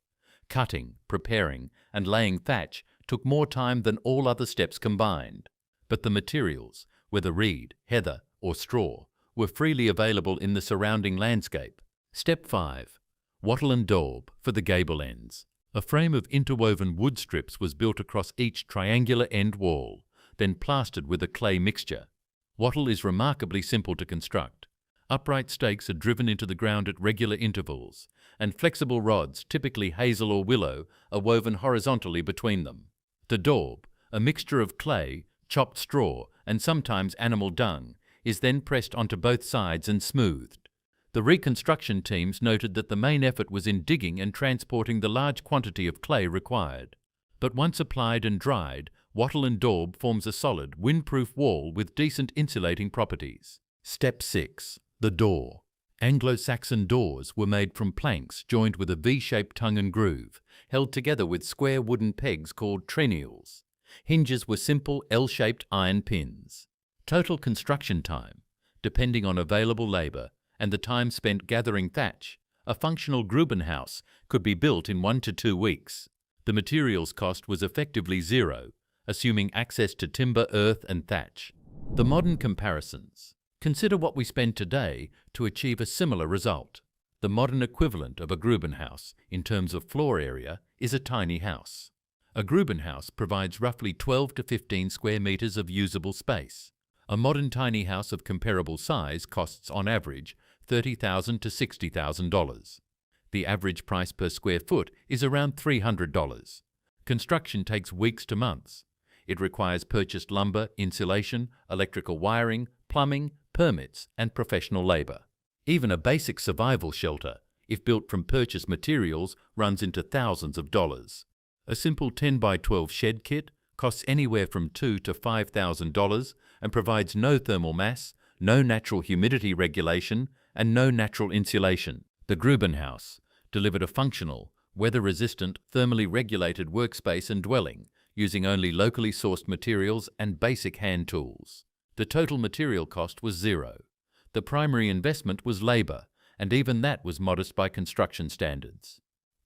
Cutting, preparing, and laying thatch took more time than all other steps combined. But the materials, whether reed, heather, or straw, were freely available in the surrounding landscape. Step 5. Wattle and daub for the gable ends. A frame of interwoven wood strips was built across each triangular end wall, then plastered with a clay mixture. Wattle is remarkably simple to construct. Upright stakes are driven into the ground at regular intervals, and flexible rods, typically hazel or willow, are woven horizontally between them. The daub, a mixture of clay, chopped straw, and sometimes animal dung, is then pressed onto both sides and smoothed. The reconstruction teams noted that the main effort was in digging and transporting the large quantity of clay required. But once applied and dried, wattle and daub forms a solid, windproof wall with decent insulating properties. Step 6. The door. Anglo-Saxon doors were made from planks joined with a V-shaped tongue and groove, held together with square wooden pegs called trennials. Hinges were simple L-shaped iron pins. Total construction time, depending on available labour and the time spent gathering thatch, a functional Grubenhaus could be built in 1 to 2 weeks. The materials cost was effectively zero, assuming access to timber, earth and thatch. The modern comparisons. Consider what we spend today to achieve a similar result. The modern equivalent of a Grubenhaus in terms of floor area is a tiny house. A Grubenhaus provides roughly 12 to 15 square meters of usable space. A modern tiny house of comparable size costs on average $30,000 to $60,000. The average price per square foot is around $300. Construction takes weeks to months. It requires purchased lumber, insulation, electrical wiring, plumbing, permits, and professional labor. Even a basic survival shelter, if built from purchased materials, runs into thousands of dollars. A simple 10 by 12 shed kit costs anywhere from $2,000 to $5,000 and provides no thermal mass, no natural humidity regulation, and no natural insulation. The Grubenhaus delivered a functional, weather-resistant, thermally regulated workspace and dwelling using only locally sourced materials and basic hand tools. The total material cost was zero. The primary investment was labor, and even that was modest by construction standards.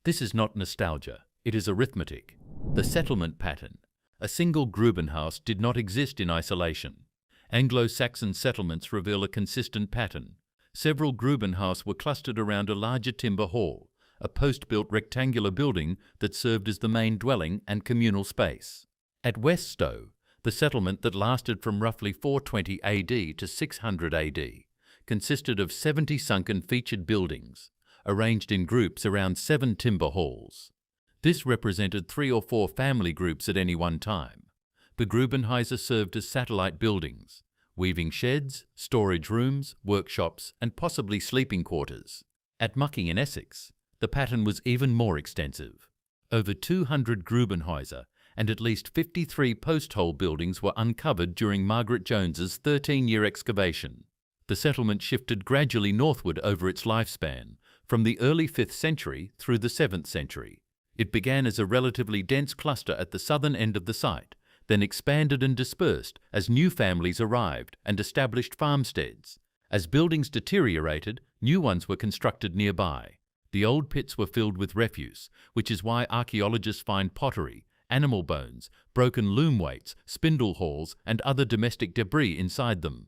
This is not nostalgia, it is arithmetic. The settlement pattern. A single Grubenhaus did not exist in isolation. Anglo-Saxon settlements reveal a consistent pattern. Several Grubenhaus were clustered around a larger timber hall, a post-built rectangular building that served as the main dwelling and communal space. At West Stowe, the settlement that lasted from roughly 420 AD to 600 AD, consisted of 70 sunken featured buildings, arranged in groups around 7 timber halls. This represented 3 or 4 family groups at any one time. The Grubenhäuser served as satellite buildings, weaving sheds, storage rooms, workshops, and possibly sleeping quarters. At Mucking in Essex, the pattern was even more extensive. Over 200 Grubenhäuser and at least 53 post-hole buildings were uncovered during Margaret Jones's 13-year excavation. The settlement shifted gradually northward over its lifespan, from the early 5th century through the 7th century. It began as a relatively dense cluster at the southern end of the site, then expanded and dispersed as new families arrived and established farmsteads. As buildings deteriorated, new ones were constructed nearby. The old pits were filled with refuse, which is why archaeologists find pottery, animal bones, broken loom weights, spindle hauls, and other domestic debris inside them.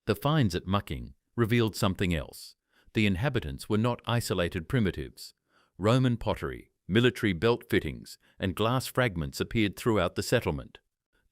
The finds at Mucking revealed something else. The inhabitants were not isolated primitives. Roman pottery, military belt fittings, and glass fragments appeared throughout the settlement.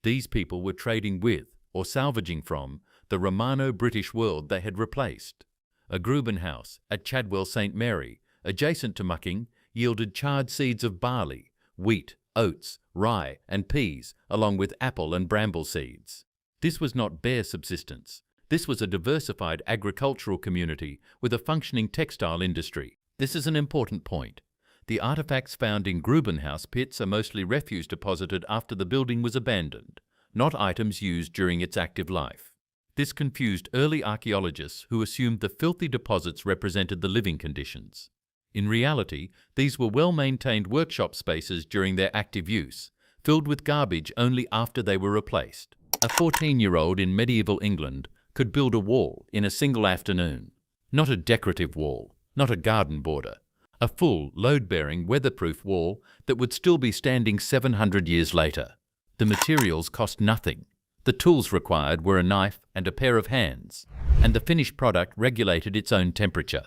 These people were trading with, or salvaging from, the Romano-British world they had replaced. A Grubenhaus at Chadwell St. Mary, adjacent to Mucking, yielded charred seeds of barley, wheat, oats, rye, and peas, along with apple and bramble seeds. This was not bare subsistence. This was a diversified agricultural community with a functioning textile industry. This is an important point. The artifacts found in Grubenhaus pits are mostly refuse deposited after the building was abandoned, not items used during its active life. This confused early archaeologists who assumed the filthy deposits represented the living conditions. In reality, these were well-maintained workshop spaces during their active use, filled with garbage only after they were replaced. A 14-year-old in medieval England could build a wall in a single afternoon. Not a decorative wall, not a garden border. A full, load-bearing, weatherproof wall that would still be standing 700 years later. The materials cost nothing. The tools required were a knife and a pair of hands, and the finished product regulated its own temperature,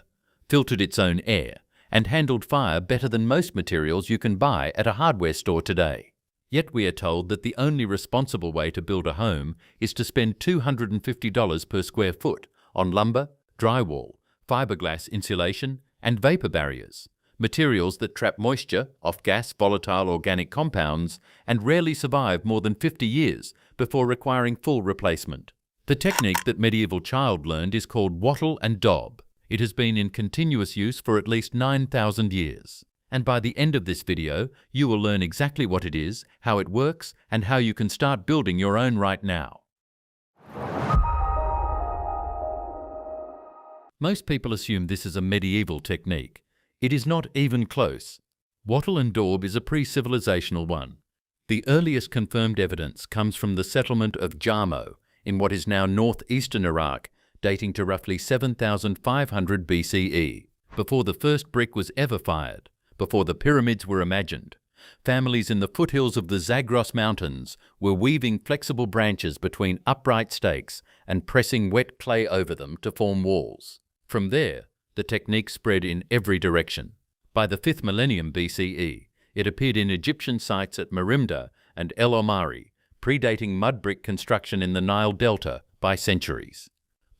filtered its own air, and handled fire better than most materials you can buy at a hardware store today. Yet we are told that the only responsible way to build a home is to spend $250 per square foot on lumber, drywall, fiberglass insulation, and vapor barriers, materials that trap moisture, off-gas, volatile organic compounds, and rarely survive more than 50 years before requiring full replacement. The technique that medieval child learned is called wattle and daub. It has been in continuous use for at least 9,000 years. And by the end of this video, you will learn exactly what it is, how it works, and how you can start building your own right now. Most people assume this is a medieval technique. It is not even close. Wattle and daub is a pre-civilizational one. The earliest confirmed evidence comes from the settlement of Jarmo in what is now northeastern Iraq, dating to roughly 7,500 BCE, before the first brick was ever fired, before the pyramids were imagined. Families in the foothills of the Zagros Mountains were weaving flexible branches between upright stakes and pressing wet clay over them to form walls. From there, the technique spread in every direction. By the 5th millennium BCE, it appeared in Egyptian sites at Merimda and El Omari, predating mud brick construction in the Nile Delta by centuries.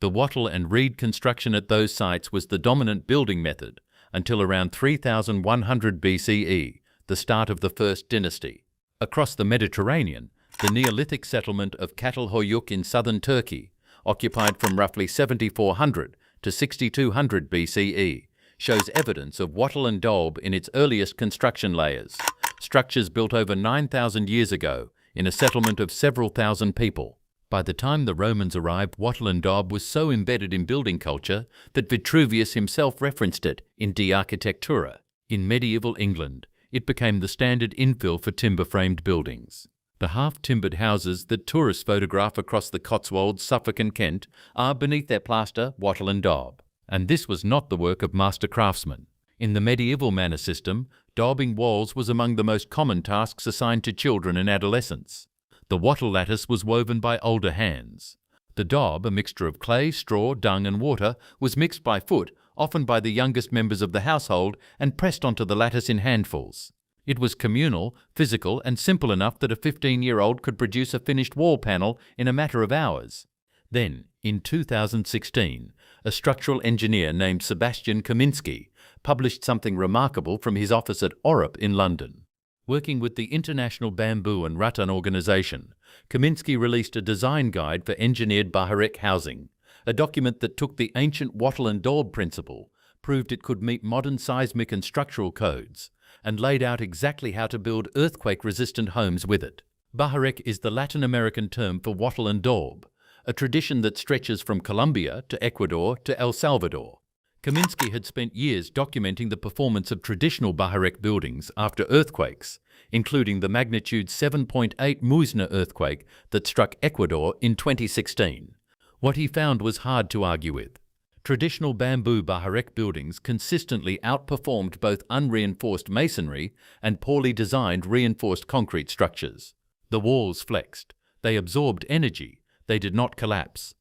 The wattle and reed construction at those sites was the dominant building method until around 3100 BCE, the start of the First Dynasty. Across the Mediterranean, the Neolithic settlement of Çatalhöyük in southern Turkey, occupied from roughly 7400 to 6200 BCE, shows evidence of wattle and daub in its earliest construction layers, structures built over 9,000 years ago in a settlement of several thousand people. By the time the Romans arrived, wattle and daub was so embedded in building culture that Vitruvius himself referenced it in De Architectura. In medieval England, it became the standard infill for timber-framed buildings. The half-timbered houses that tourists photograph across the Cotswolds, Suffolk and Kent are, beneath their plaster, wattle and daub. And this was not the work of master craftsmen. In the medieval manor system, daubing walls was among the most common tasks assigned to children and adolescents. The wattle lattice was woven by older hands. The daub, a mixture of clay, straw, dung and water, was mixed by foot, often by the youngest members of the household, and pressed onto the lattice in handfuls. It was communal, physical and simple enough that a 15-year-old could produce a finished wall panel in a matter of hours. Then, in 2016, a structural engineer named Sebastian Kaminski published something remarkable from his office at Orup in London. Working with the International Bamboo and Rattan Organization, Kaminski released a design guide for engineered Baharek housing, a document that took the ancient wattle and daub principle, proved it could meet modern seismic and structural codes, and laid out exactly how to build earthquake-resistant homes with it. Baharek is the Latin American term for wattle and daub, a tradition that stretches from Colombia to Ecuador to El Salvador. Kaminski had spent years documenting the performance of traditional Baharek buildings after earthquakes, including the magnitude 7.8 Muisna earthquake that struck Ecuador in 2016. What he found was hard to argue with. Traditional bamboo Baharek buildings consistently outperformed both unreinforced masonry and poorly designed reinforced concrete structures. The walls flexed. They absorbed energy. They did not collapse.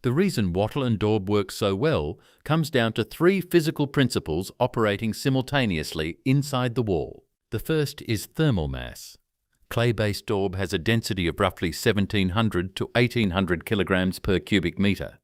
The reason wattle and daub work so well comes down to three physical principles operating simultaneously inside the wall. The first is thermal mass. Clay-based daub has a density of roughly 1,700 to 1,800 kilograms per cubic meter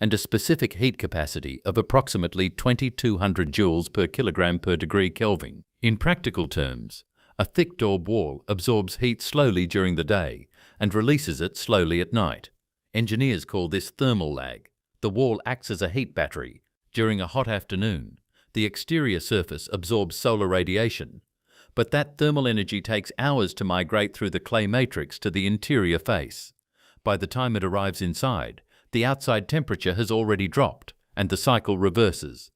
and a specific heat capacity of approximately 2,200 joules per kilogram per degree Kelvin. In practical terms, a thick daub wall absorbs heat slowly during the day and releases it slowly at night. Engineers call this thermal lag. The wall acts as a heat battery. During a hot afternoon, the exterior surface absorbs solar radiation, but that thermal energy takes hours to migrate through the clay matrix to the interior face. By the time it arrives inside, the outside temperature has already dropped, and the cycle reverses.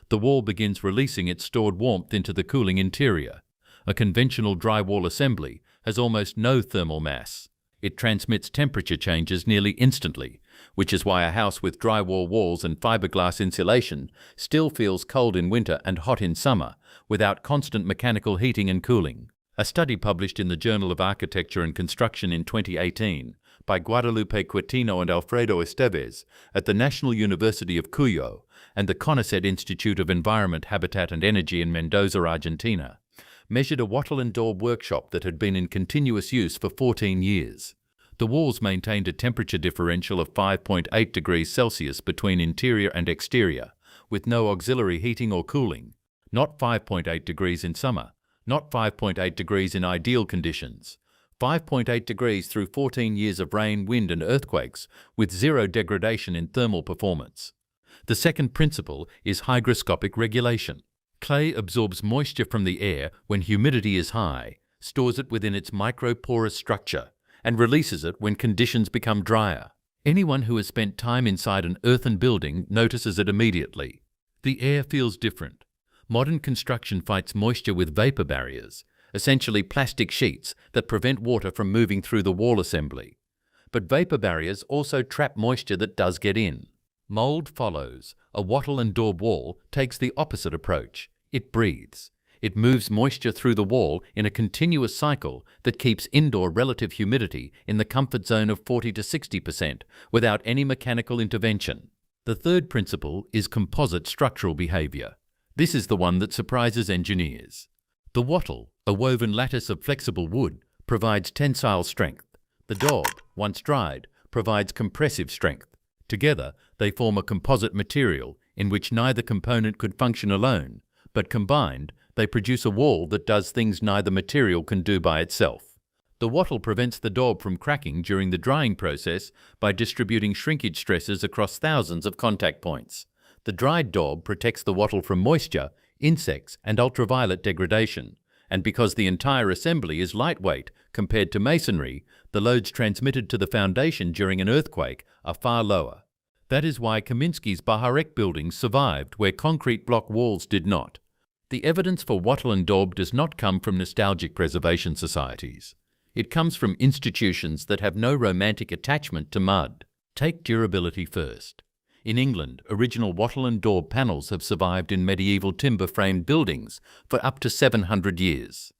The wall begins releasing its stored warmth into the cooling interior. A conventional drywall assembly has almost no thermal mass. It transmits temperature changes nearly instantly, which is why a house with drywall walls and fiberglass insulation still feels cold in winter and hot in summer, without constant mechanical heating and cooling. A study published in the Journal of Architecture and Construction in 2018 by Guadalupe Quetino and Alfredo Esteves at the National University of Cuyo and the CONICET Institute of Environment, Habitat and Energy in Mendoza, Argentina, measured a wattle and daub workshop that had been in continuous use for 14 years. The walls maintained a temperature differential of 5.8 degrees Celsius between interior and exterior, with no auxiliary heating or cooling. Not 5.8 degrees in summer, not 5.8 degrees in ideal conditions, 5.8 degrees through 14 years of rain, wind and earthquakes, with zero degradation in thermal performance. The second principle is hygroscopic regulation. Clay absorbs moisture from the air when humidity is high, stores it within its microporous structure, and releases it when conditions become drier. Anyone who has spent time inside an earthen building notices it immediately. The air feels different. Modern construction fights moisture with vapor barriers, essentially plastic sheets that prevent water from moving through the wall assembly. But vapor barriers also trap moisture that does get in. Mold follows. A wattle and daub wall takes the opposite approach. It breathes. It moves moisture through the wall in a continuous cycle that keeps indoor relative humidity in the comfort zone of 40 to 60% without any mechanical intervention. The third principle is composite structural behavior. This is the one that surprises engineers. The wattle, a woven lattice of flexible wood, provides tensile strength. The daub, once dried, provides compressive strength. Together, they form a composite material in which neither component could function alone, but combined, they produce a wall that does things neither material can do by itself. The wattle prevents the daub from cracking during the drying process by distributing shrinkage stresses across thousands of contact points. The dried daub protects the wattle from moisture, insects, and ultraviolet degradation, and because the entire assembly is lightweight compared to masonry, the loads transmitted to the foundation during an earthquake are far lower. That is why Kaminsky's Baharek buildings survived where concrete block walls did not. The evidence for wattle and daub does not come from nostalgic preservation societies. It comes from institutions that have no romantic attachment to mud. Take durability first. In England, original wattle and daub panels have survived in medieval timber-framed buildings for up to 700 years.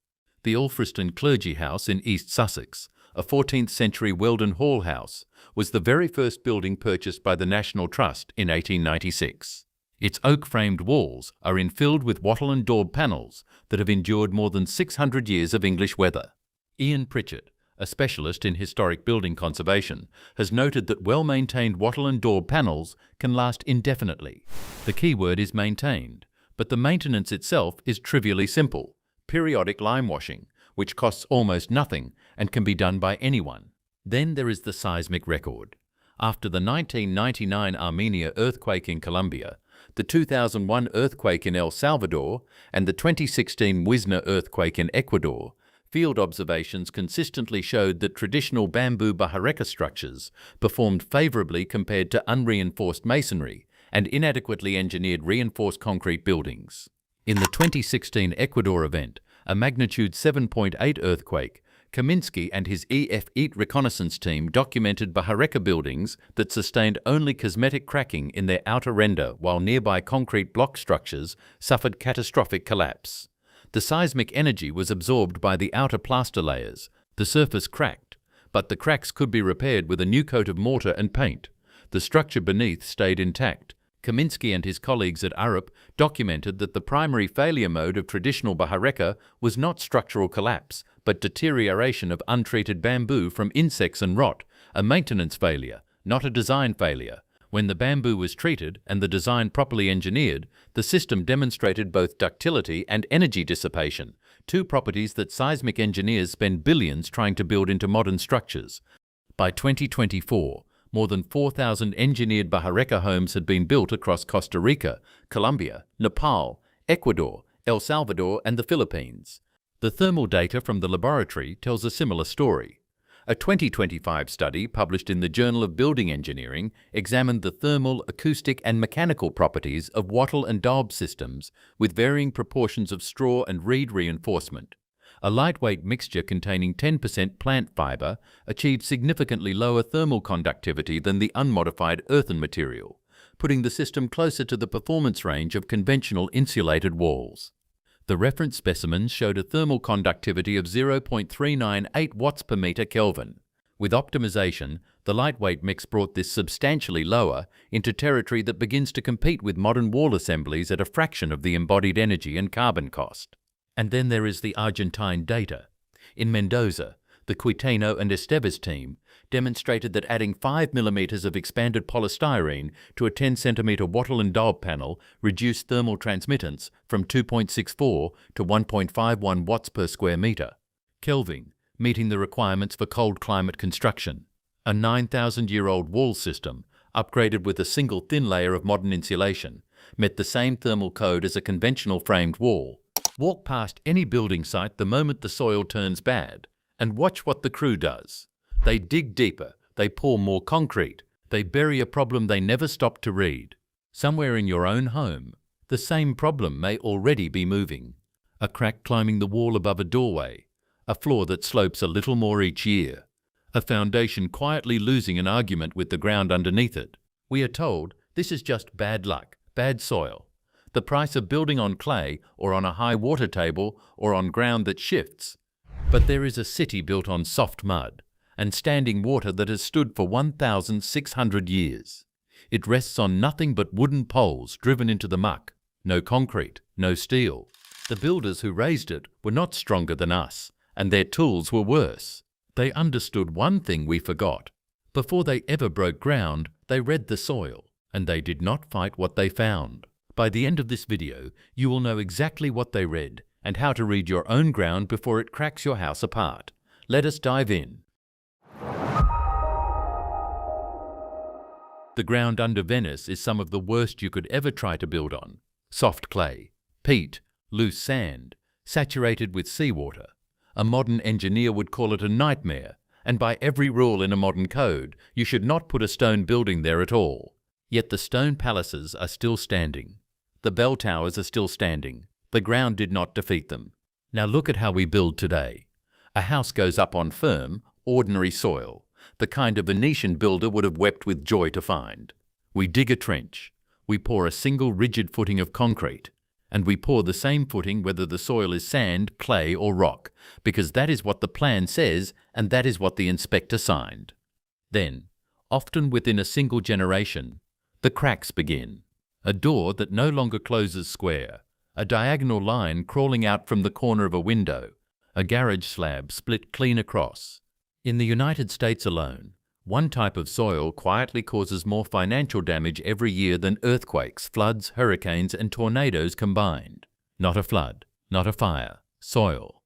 The Alfriston Clergy House in East Sussex, a 14th-century Weldon Hall house, was the very first building purchased by the National Trust in 1896. Its oak-framed walls are infilled with wattle and daub panels that have endured more than 600 years of English weather. Ian Pritchett, a specialist in historic building conservation, has noted that well-maintained wattle and daub panels can last indefinitely. The key word is maintained, but the maintenance itself is trivially simple: periodic lime washing, which costs almost nothing and can be done by anyone. Then there is the seismic record. After the 1999 Armenia earthquake in Colombia, the 2001 earthquake in El Salvador, and the 2016 Wisna earthquake in Ecuador, field observations consistently showed that traditional bamboo bahareka structures performed favorably compared to unreinforced masonry and inadequately engineered reinforced concrete buildings. In the 2016 Ecuador event, a magnitude 7.8 earthquake, Kaminsky and his EF-8 reconnaissance team documented bahareka buildings that sustained only cosmetic cracking in their outer render while nearby concrete block structures suffered catastrophic collapse. The seismic energy was absorbed by the outer plaster layers. The surface cracked, but the cracks could be repaired with a new coat of mortar and paint. The structure beneath stayed intact. Kaminsky and his colleagues at Arup documented that the primary failure mode of traditional bahareka was not structural collapse, but deterioration of untreated bamboo from insects and rot, a maintenance failure, not a design failure. When the bamboo was treated and the design properly engineered, the system demonstrated both ductility and energy dissipation, two properties that seismic engineers spend billions trying to build into modern structures. By 2024, more than 4,000 engineered bahareka homes had been built across Costa Rica, Colombia, Nepal, Ecuador, El Salvador, and the Philippines. The thermal data from the laboratory tells a similar story. A 2025 study published in the Journal of Building Engineering examined the thermal, acoustic, and mechanical properties of wattle and daub systems with varying proportions of straw and reed reinforcement. A lightweight mixture containing 10% plant fiber achieved significantly lower thermal conductivity than the unmodified earthen material, putting the system closer to the performance range of conventional insulated walls. The reference specimens showed a thermal conductivity of 0.398 watts per meter Kelvin. With optimization, the lightweight mix brought this substantially lower into territory that begins to compete with modern wall assemblies at a fraction of the embodied energy and carbon cost. And then there is the Argentine data. In Mendoza, the Quiteno and Esteves team demonstrated that adding 5 mm of expanded polystyrene to a 10 cm wattle and daub panel reduced thermal transmittance from 2.64 to 1.51 watts per square meter. Kelvin, meeting the requirements for cold climate construction. A 9,000-year-old wall system, upgraded with a single thin layer of modern insulation, met the same thermal code as a conventional framed wall. Walk past any building site the moment the soil turns bad, and watch what the crew does. They dig deeper, they pour more concrete, they bury a problem they never stopped to read. Somewhere in your own home, the same problem may already be moving. A crack climbing the wall above a doorway, a floor that slopes a little more each year, a foundation quietly losing an argument with the ground underneath it. We are told this is just bad luck, bad soil, the price of building on clay or on a high water table or on ground that shifts. But there is a city built on soft mud and standing water that has stood for 1,600 years. It rests on nothing but wooden poles driven into the muck, no concrete, no steel. The builders who raised it were not stronger than us, and their tools were worse. They understood one thing we forgot. Before they ever broke ground, they read the soil, and they did not fight what they found. By the end of this video, you will know exactly what they read and how to read your own ground before it cracks your house apart. Let us dive in. The ground under Venice is some of the worst you could ever try to build on. Soft clay, peat, loose sand, saturated with seawater. A modern engineer would call it a nightmare, and by every rule in a modern code, you should not put a stone building there at all. Yet the stone palaces are still standing. The bell towers are still standing. The ground did not defeat them. Now look at how we build today. A house goes up on firm, ordinary soil, the kind a Venetian builder would have wept with joy to find. We dig a trench. We pour a single rigid footing of concrete. And we pour the same footing whether the soil is sand, clay or rock, because that is what the plan says and that is what the inspector signed. Then, often within a single generation, the cracks begin. A door that no longer closes square, a diagonal line crawling out from the corner of a window, a garage slab split clean across. In the United States alone, one type of soil quietly causes more financial damage every year than earthquakes, floods, hurricanes, and tornadoes combined. Not a flood, not a fire, soil.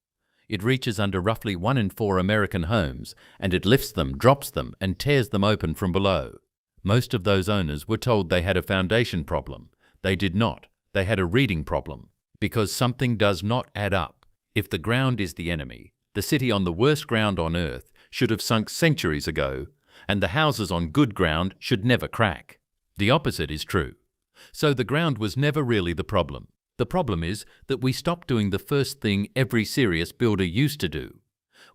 It reaches under roughly 1 in 4 American homes, and it lifts them, drops them, and tears them open from below. Most of those owners were told they had a foundation problem. They did not. They had a reading problem. Because something does not add up. If the ground is the enemy, the city on the worst ground on earth should have sunk centuries ago, and the houses on good ground should never crack. The opposite is true. So the ground was never really the problem. The problem is that we stopped doing the first thing every serious builder used to do.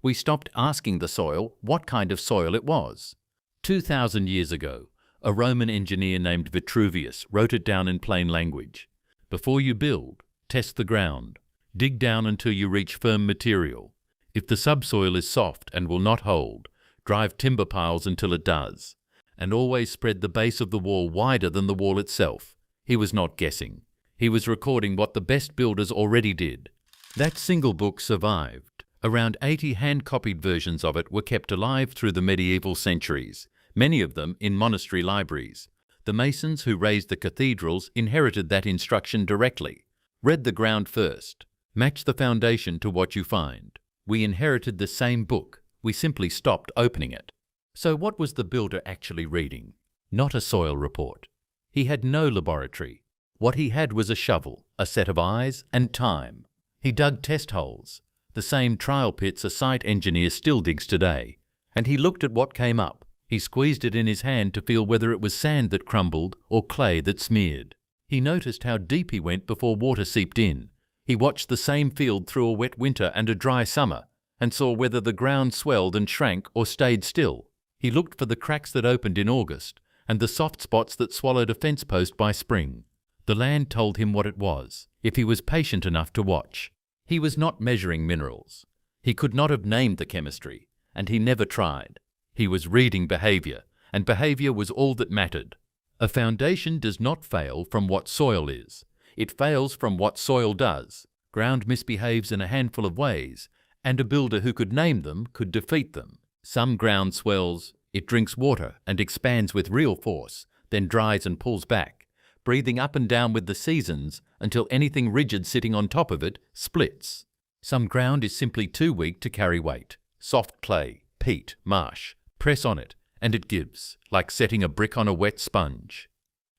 We stopped asking the soil what kind of soil it was. 2,000 years ago, a Roman engineer named Vitruvius wrote it down in plain language. Before you build, test the ground. Dig down until you reach firm material. If the subsoil is soft and will not hold, drive timber piles until it does. And always spread the base of the wall wider than the wall itself. He was not guessing. He was recording what the best builders already did. That single book survived. Around 80 hand-copied versions of it were kept alive through the medieval centuries, many of them in monastery libraries. The masons who raised the cathedrals inherited that instruction directly. Read the ground first. Match the foundation to what you find. We inherited the same book. We simply stopped opening it. So what was the builder actually reading? Not a soil report. He had no laboratory. What he had was a shovel, a set of eyes, and time. He dug test holes, the same trial pits a site engineer still digs today. And he looked at what came up. He squeezed it in his hand to feel whether it was sand that crumbled or clay that smeared. He noticed how deep he went before water seeped in. He watched the same field through a wet winter and a dry summer, and saw whether the ground swelled and shrank or stayed still. He looked for the cracks that opened in August, and the soft spots that swallowed a fence post by spring. The land told him what it was, if he was patient enough to watch. He was not measuring minerals. He could not have named the chemistry, and he never tried. He was reading behavior, and behavior was all that mattered. A foundation does not fail from what soil is. It fails from what soil does. Ground misbehaves in a handful of ways, and a builder who could name them could defeat them. Some ground swells, it drinks water and expands with real force, then dries and pulls back, breathing up and down with the seasons until anything rigid sitting on top of it splits. Some ground is simply too weak to carry weight. Soft clay, peat, marsh. Press on it, and it gives, like setting a brick on a wet sponge.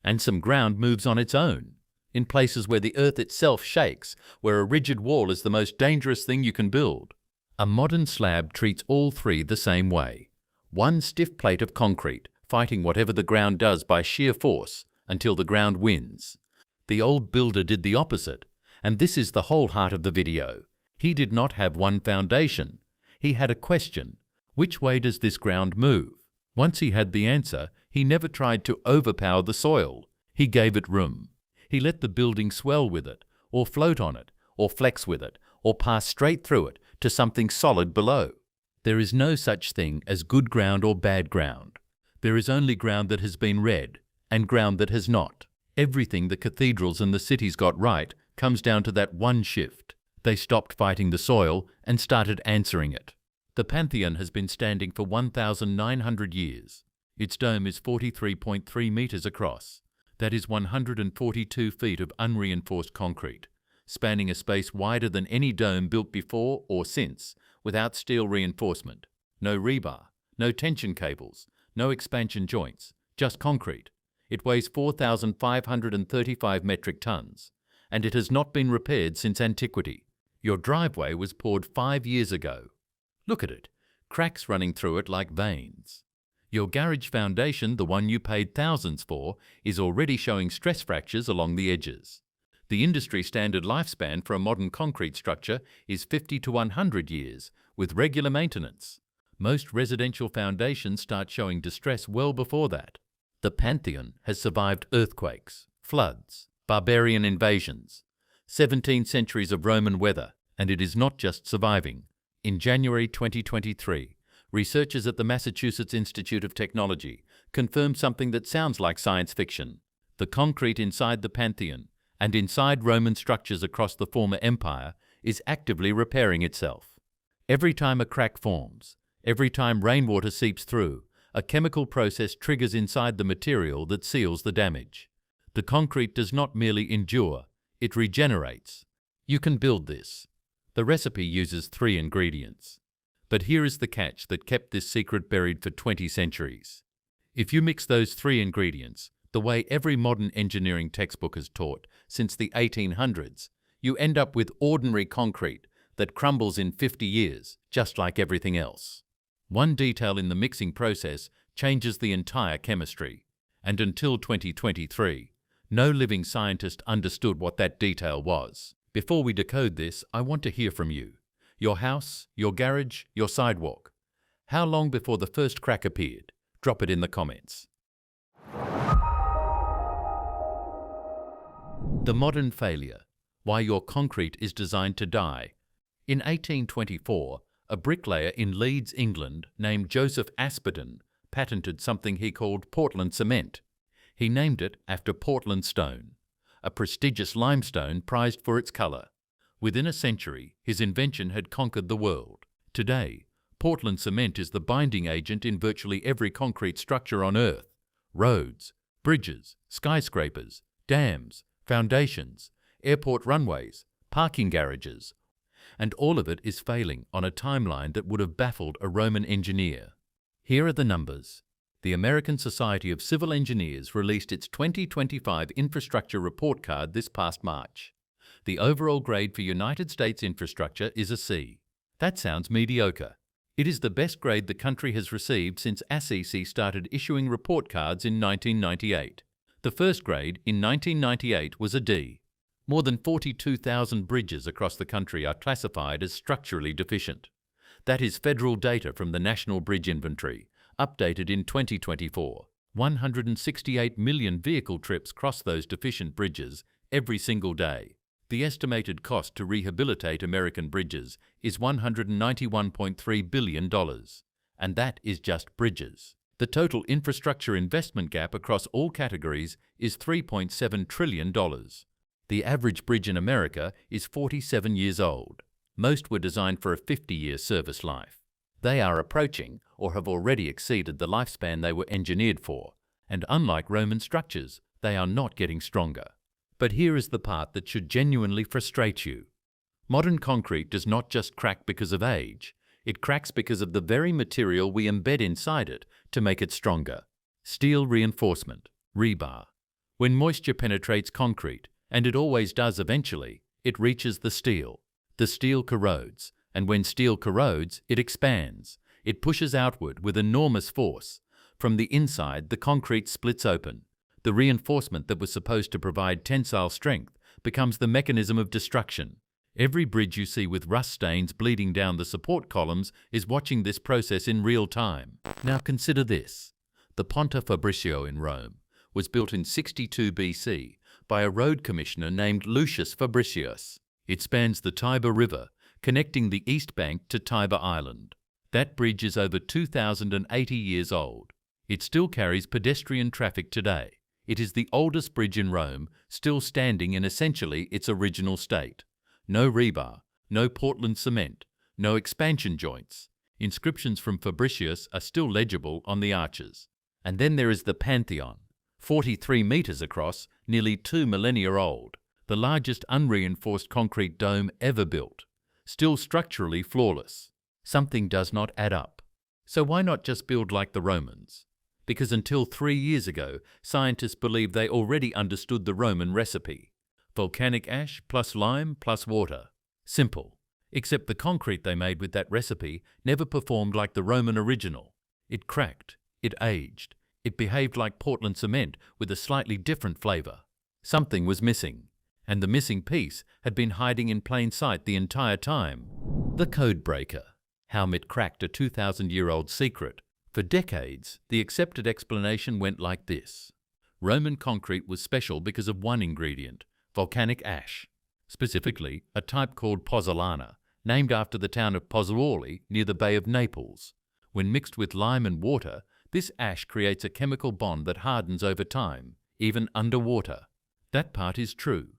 And some ground moves on its own, in places where the earth itself shakes, where a rigid wall is the most dangerous thing you can build. A modern slab treats all three the same way. One stiff plate of concrete, fighting whatever the ground does by sheer force, until the ground wins. The old builder did the opposite, and this is the whole heart of the video. He did not have one foundation. He had a question. Which way does this ground move? Once he had the answer, he never tried to overpower the soil. He gave it room. He let the building swell with it, or float on it, or flex with it, or pass straight through it to something solid below. There is no such thing as good ground or bad ground. There is only ground that has been read, and ground that has not. Everything the cathedrals and the cities got right comes down to that one shift. They stopped fighting the soil and started answering it. The Pantheon has been standing for 1,900 years. Its dome is 43.3 meters across. That is 142 feet of unreinforced concrete, spanning a space wider than any dome built before or since, without steel reinforcement. No rebar, no tension cables, no expansion joints, just concrete. It weighs 4,535 metric tons, and it has not been repaired since antiquity. Your driveway was poured 5 years ago. Look at it, cracks running through it like veins. Your garage foundation, the one you paid thousands for, is already showing stress fractures along the edges. The industry standard lifespan for a modern concrete structure is 50 to 100 years, with regular maintenance. Most residential foundations start showing distress well before that. The Pantheon has survived earthquakes, floods, barbarian invasions, 17 centuries of Roman weather, and it is not just surviving. In January 2023, researchers at the Massachusetts Institute of Technology confirmed something that sounds like science fiction. The concrete inside the Pantheon and inside Roman structures across the former empire is actively repairing itself. Every time a crack forms, every time rainwater seeps through, a chemical process triggers inside the material that seals the damage. The concrete does not merely endure, it regenerates. You can build this. The recipe uses 3 ingredients. But here is the catch that kept this secret buried for 20 centuries. If you mix those 3 ingredients, the way every modern engineering textbook has taught since the 1800s, you end up with ordinary concrete that crumbles in 50 years, just like everything else. One detail in the mixing process changes the entire chemistry, and until 2023, no living scientist understood what that detail was. Before we decode this, I want to hear from you. Your house, your garage, your sidewalk. How long before the first crack appeared? Drop it in the comments. The modern failure. Why your concrete is designed to die. In 1824, a bricklayer in Leeds, England, named Joseph Aspdin, patented something he called Portland cement. He named it after Portland stone, a prestigious limestone prized for its color. Within a century, his invention had conquered the world. Today, Portland cement is the binding agent in virtually every concrete structure on Earth. Roads, bridges, skyscrapers, dams, foundations, airport runways, parking garages, and all of it is failing on a timeline that would have baffled a Roman engineer. Here are the numbers. The American Society of Civil Engineers released its 2025 infrastructure report card this past March. The overall grade for United States infrastructure is a C. That sounds mediocre. It is the best grade the country has received since ASCC started issuing report cards in 1998. The first grade in 1998 was a D. More than 42,000 bridges across the country are classified as structurally deficient. That is federal data from the National Bridge Inventory, updated in 2024. 168 million vehicle trips cross those deficient bridges every single day. The estimated cost to rehabilitate American bridges is $191.3 billion, and that is just bridges. The total infrastructure investment gap across all categories is $3.7 trillion. The average bridge in America is 47 years old. Most were designed for a 50-year service life. They are approaching or have already exceeded the lifespan they were engineered for, and unlike Roman structures, they are not getting stronger. But here is the part that should genuinely frustrate you. Modern concrete does not just crack because of age, It cracks because of the very material we embed inside it to make it stronger. Steel reinforcement, rebar. When moisture penetrates concrete, and it always does eventually, it reaches the steel. The steel corrodes, and when steel corrodes, it expands. It pushes outward with enormous force. From the inside, the concrete splits open. The reinforcement that was supposed to provide tensile strength becomes the mechanism of destruction. Every bridge you see with rust stains bleeding down the support columns is watching this process in real time. Now consider this. The Ponte Fabricio in Rome was built in 62 BC by a road commissioner named Lucius Fabricius. It spans the Tiber River, connecting the east bank to Tiber Island. That bridge is over 2,080 years old. It still carries pedestrian traffic today. It is the oldest bridge in Rome, still standing in essentially its original state. No rebar, no Portland cement, no expansion joints. Inscriptions from Fabricius are still legible on the arches. And then there is the Pantheon, 43 meters across, nearly 2 millennia old, the largest unreinforced concrete dome ever built, still structurally flawless. Something does not add up. So why not just build like the Romans? Because until 3 years ago, scientists believed they already understood the Roman recipe. Volcanic ash plus lime plus water. Simple. Except the concrete they made with that recipe never performed like the Roman original. It cracked. It aged. It behaved like Portland cement with a slightly different flavor. Something was missing. And the missing piece had been hiding in plain sight the entire time. The code breaker. How it cracked a 2,000-year-old secret. For decades, the accepted explanation went like this. Roman concrete was special because of one ingredient, volcanic ash. Specifically, a type called pozzolana, named after the town of Pozzuoli near the Bay of Naples. When mixed with lime and water, this ash creates a chemical bond that hardens over time, even underwater. That part is true.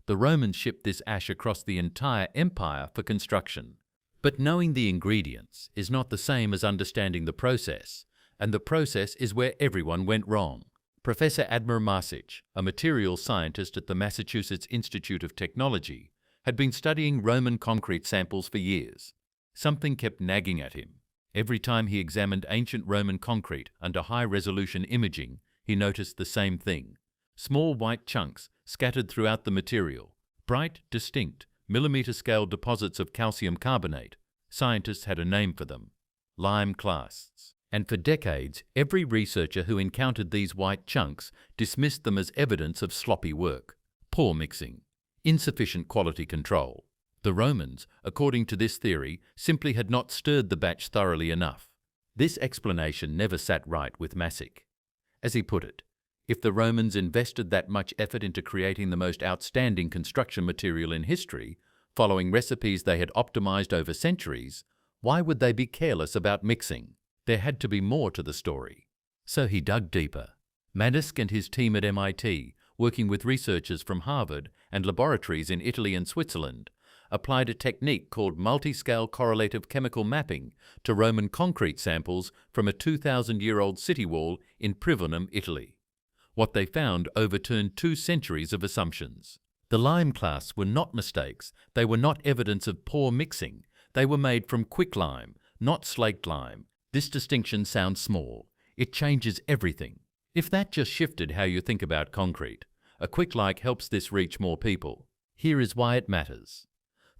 The Romans shipped this ash across the entire empire for construction. But knowing the ingredients is not the same as understanding the process, and the process is where everyone went wrong. Professor Admir Masic, a materials scientist at the Massachusetts Institute of Technology, had been studying Roman concrete samples for years. Something kept nagging at him. Every time he examined ancient Roman concrete under high-resolution imaging, he noticed the same thing. Small white chunks scattered throughout the material, bright, distinct, millimeter-scale deposits of calcium carbonate. Scientists had a name for them, lime clasts. And for decades, every researcher who encountered these white chunks dismissed them as evidence of sloppy work, poor mixing, insufficient quality control. The Romans, according to this theory, simply had not stirred the batch thoroughly enough. This explanation never sat right with Masic. As he put it, if the Romans invested that much effort into creating the most outstanding construction material in history, following recipes they had optimized over centuries, why would they be careless about mixing? There had to be more to the story. So he dug deeper. Masic and his team at MIT, working with researchers from Harvard and laboratories in Italy and Switzerland, applied a technique called multi-scale correlative chemical mapping to Roman concrete samples from a 2,000-year-old city wall in Privonum, Italy. What they found overturned 2 centuries of assumptions. The lime clasts were not mistakes. They were not evidence of poor mixing. They were made from quicklime, not slaked lime. This distinction sounds small. It changes everything. If that just shifted how you think about concrete, a quick like helps this reach more people. Here is why it matters.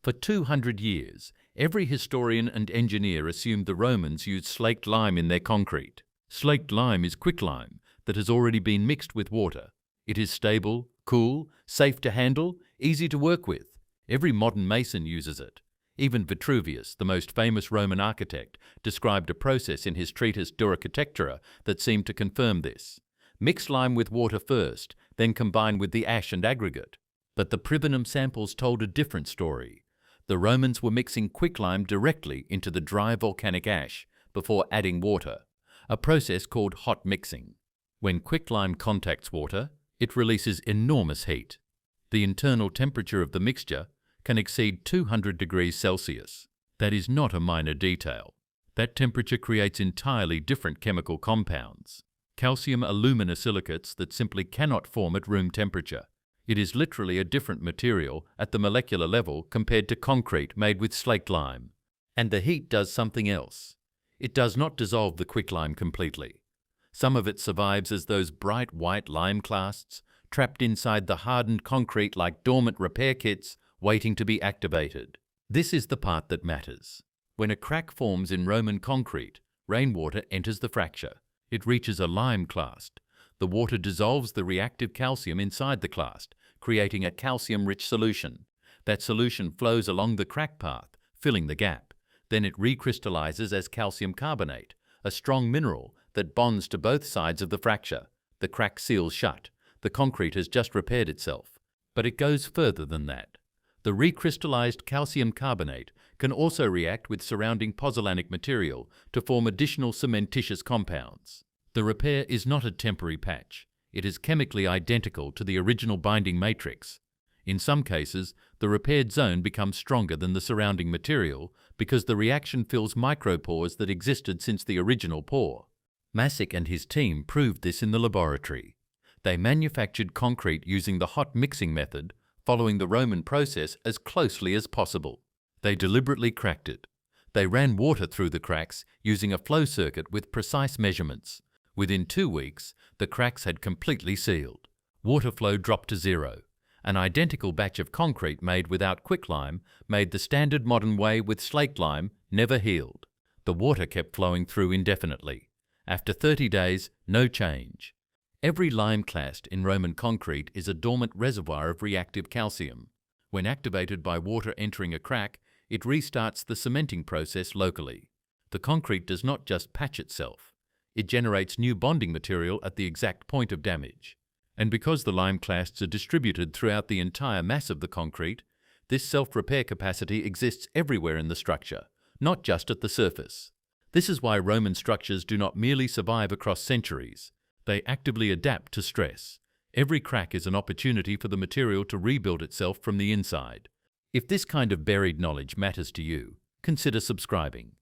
For 200 years, every historian and engineer assumed the Romans used slaked lime in their concrete. Slaked lime is quicklime that has already been mixed with water. It is stable, cool, safe to handle, easy to work with. Every modern mason uses it. Even Vitruvius, the most famous Roman architect, described a process in his treatise De Architectura that seemed to confirm this. Mix lime with water first, then combine with the ash and aggregate. But the Privonum samples told a different story. The Romans were mixing quicklime directly into the dry volcanic ash before adding water, a process called hot mixing. When quicklime contacts water, it releases enormous heat. The internal temperature of the mixture can exceed 200 degrees Celsius. That is not a minor detail. That temperature creates entirely different chemical compounds, calcium alumina silicates that simply cannot form at room temperature. It is literally a different material at the molecular level compared to concrete made with slaked lime. And the heat does something else. It does not dissolve the quicklime completely. Some of it survives as those bright white lime clasts, trapped inside the hardened concrete like dormant repair kits waiting to be activated. This is the part that matters. When a crack forms in Roman concrete, rainwater enters the fracture. It reaches a lime clast. The water dissolves the reactive calcium inside the clast, creating a calcium-rich solution. That solution flows along the crack path, filling the gap. Then it recrystallizes as calcium carbonate, a strong mineral that bonds to both sides of the fracture. The crack seals shut. The concrete has just repaired itself. But it goes further than that. The recrystallized calcium carbonate can also react with surrounding pozzolanic material to form additional cementitious compounds. The repair is not a temporary patch. It is chemically identical to the original binding matrix. In some cases, the repaired zone becomes stronger than the surrounding material because the reaction fills micropores that existed since the original pore. Masick and his team proved this in the laboratory. They manufactured concrete using the hot mixing method, following the Roman process as closely as possible. They deliberately cracked it. They ran water through the cracks using a flow circuit with precise measurements. Within 2 weeks, the cracks had completely sealed. Water flow dropped to zero. An identical batch of concrete made without quicklime, made the standard modern way with slaked lime, never healed. The water kept flowing through indefinitely. After 30 days, no change. Every lime clast in Roman concrete is a dormant reservoir of reactive calcium. When activated by water entering a crack, it restarts the cementing process locally. The concrete does not just patch itself. It generates new bonding material at the exact point of damage. And because the lime clasts are distributed throughout the entire mass of the concrete, this self-repair capacity exists everywhere in the structure, not just at the surface. This is why Roman structures do not merely survive across centuries. They actively adapt to stress. Every crack is an opportunity for the material to rebuild itself from the inside. If this kind of buried knowledge matters to you, consider subscribing.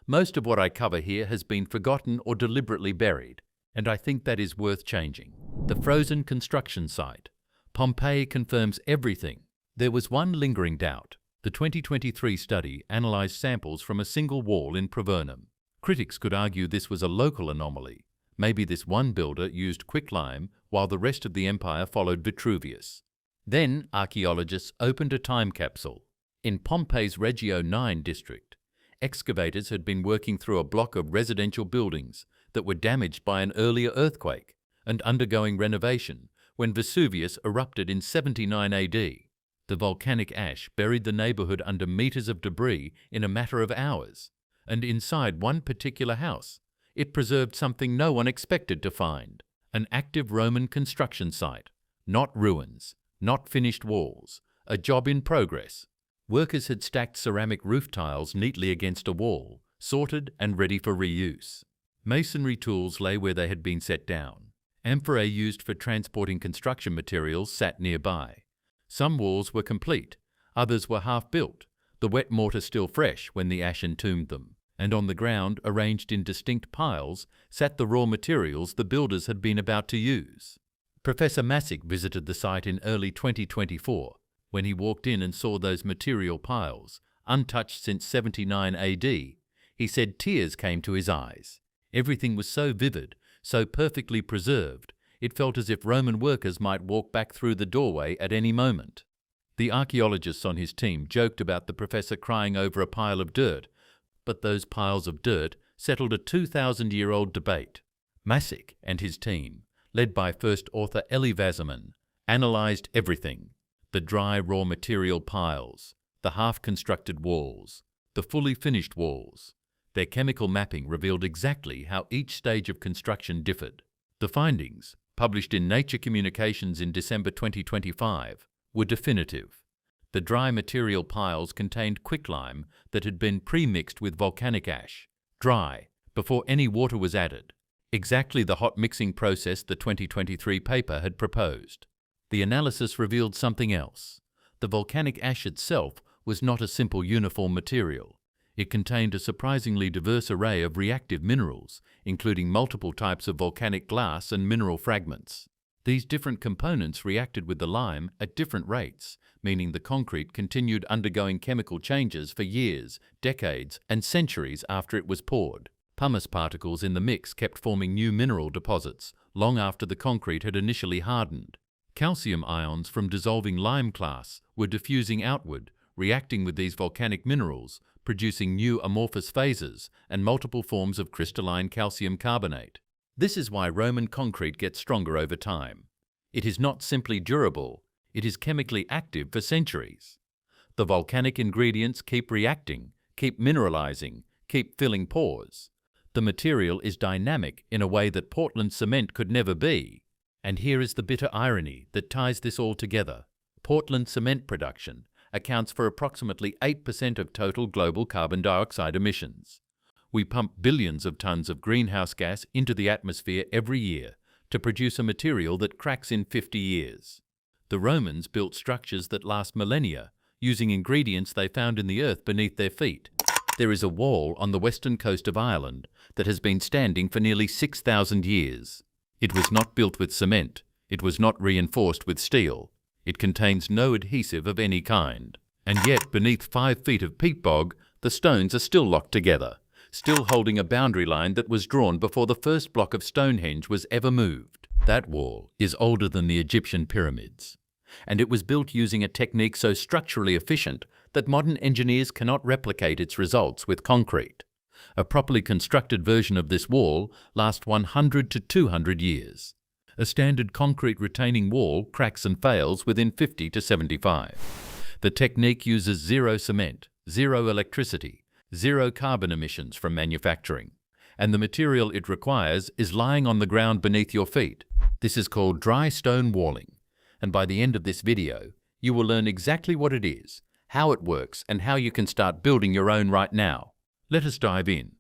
Most of what I cover here has been forgotten or deliberately buried, and I think that is worth changing. The frozen construction site. Pompeii confirms everything. There was one lingering doubt. The 2023 study analyzed samples from a single wall in Privernum. Critics could argue this was a local anomaly. Maybe this one builder used quicklime while the rest of the empire followed Vitruvius. Then archaeologists opened a time capsule. In Pompeii's Reggio 9 district, excavators had been working through a block of residential buildings that were damaged by an earlier earthquake and undergoing renovation when Vesuvius erupted in 79 AD. The volcanic ash buried the neighborhood under meters of debris in a matter of hours, and inside one particular house, it preserved something no one expected to find: an active Roman construction site, not ruins, not finished walls, a job in progress. Workers had stacked ceramic roof tiles neatly against a wall, sorted and ready for reuse. Masonry tools lay where they had been set down. Amphorae used for transporting construction materials sat nearby. Some walls were complete, others were half-built, the wet mortar still fresh when the ash entombed them. And on the ground, arranged in distinct piles, sat the raw materials the builders had been about to use. Professor Masick visited the site in early 2024. When he walked in and saw those material piles, untouched since 79 AD, he said tears came to his eyes. Everything was so vivid, so perfectly preserved, it felt as if Roman workers might walk back through the doorway at any moment. The archaeologists on his team joked about the professor crying over a pile of dirt, but those piles of dirt settled a 2,000-year-old debate. Masick and his team, led by first author Elie Wasserman, analyzed everything: the dry raw material piles, the half-constructed walls, the fully finished walls. Their chemical mapping revealed exactly how each stage of construction differed. The findings, published in Nature Communications in December 2025, were definitive. The dry material piles contained quicklime that had been pre-mixed with volcanic ash, dry, before any water was added, exactly the hot mixing process the 2023 paper had proposed. The analysis revealed something else. The volcanic ash itself was not a simple uniform material. It contained a surprisingly diverse array of reactive minerals, including multiple types of volcanic glass and mineral fragments. These different components reacted with the lime at different rates, meaning the concrete continued undergoing chemical changes for years, decades, and centuries after it was poured. Pumice particles in the mix kept forming new mineral deposits long after the concrete had initially hardened. Calcium ions from dissolving lime clasts were diffusing outward, reacting with these volcanic minerals, producing new amorphous phases and multiple forms of crystalline calcium carbonate. This is why Roman concrete gets stronger over time. It is not simply durable, it is chemically active for centuries. The volcanic ingredients keep reacting, keep mineralizing, keep filling pores. The material is dynamic in a way that Portland cement could never be. And here is the bitter irony that ties this all together. Portland cement production accounts for approximately 8% of total global carbon dioxide emissions. We pump billions of tons of greenhouse gas into the atmosphere every year to produce a material that cracks in 50 years. The Romans built structures that last millennia, using ingredients they found in the earth beneath their feet. There is a wall on the western coast of Ireland that has been standing for nearly 6,000 years. It was not built with cement. It was not reinforced with steel. It contains no adhesive of any kind. And yet, beneath 5 feet of peat bog, the stones are still locked together, still holding a boundary line that was drawn before the first block of Stonehenge was ever moved. That wall is older than the Egyptian pyramids. And it was built using a technique so structurally efficient that modern engineers cannot replicate its results with concrete. A properly constructed version of this wall lasts 100 to 200 years. A standard concrete retaining wall cracks and fails within 50 to 75. The technique uses zero cement, zero electricity, zero carbon emissions from manufacturing, and the material it requires is lying on the ground beneath your feet. This is called dry stone walling, and by the end of this video, you will learn exactly what it is, how it works, and how you can start building your own right now. Let us dive in.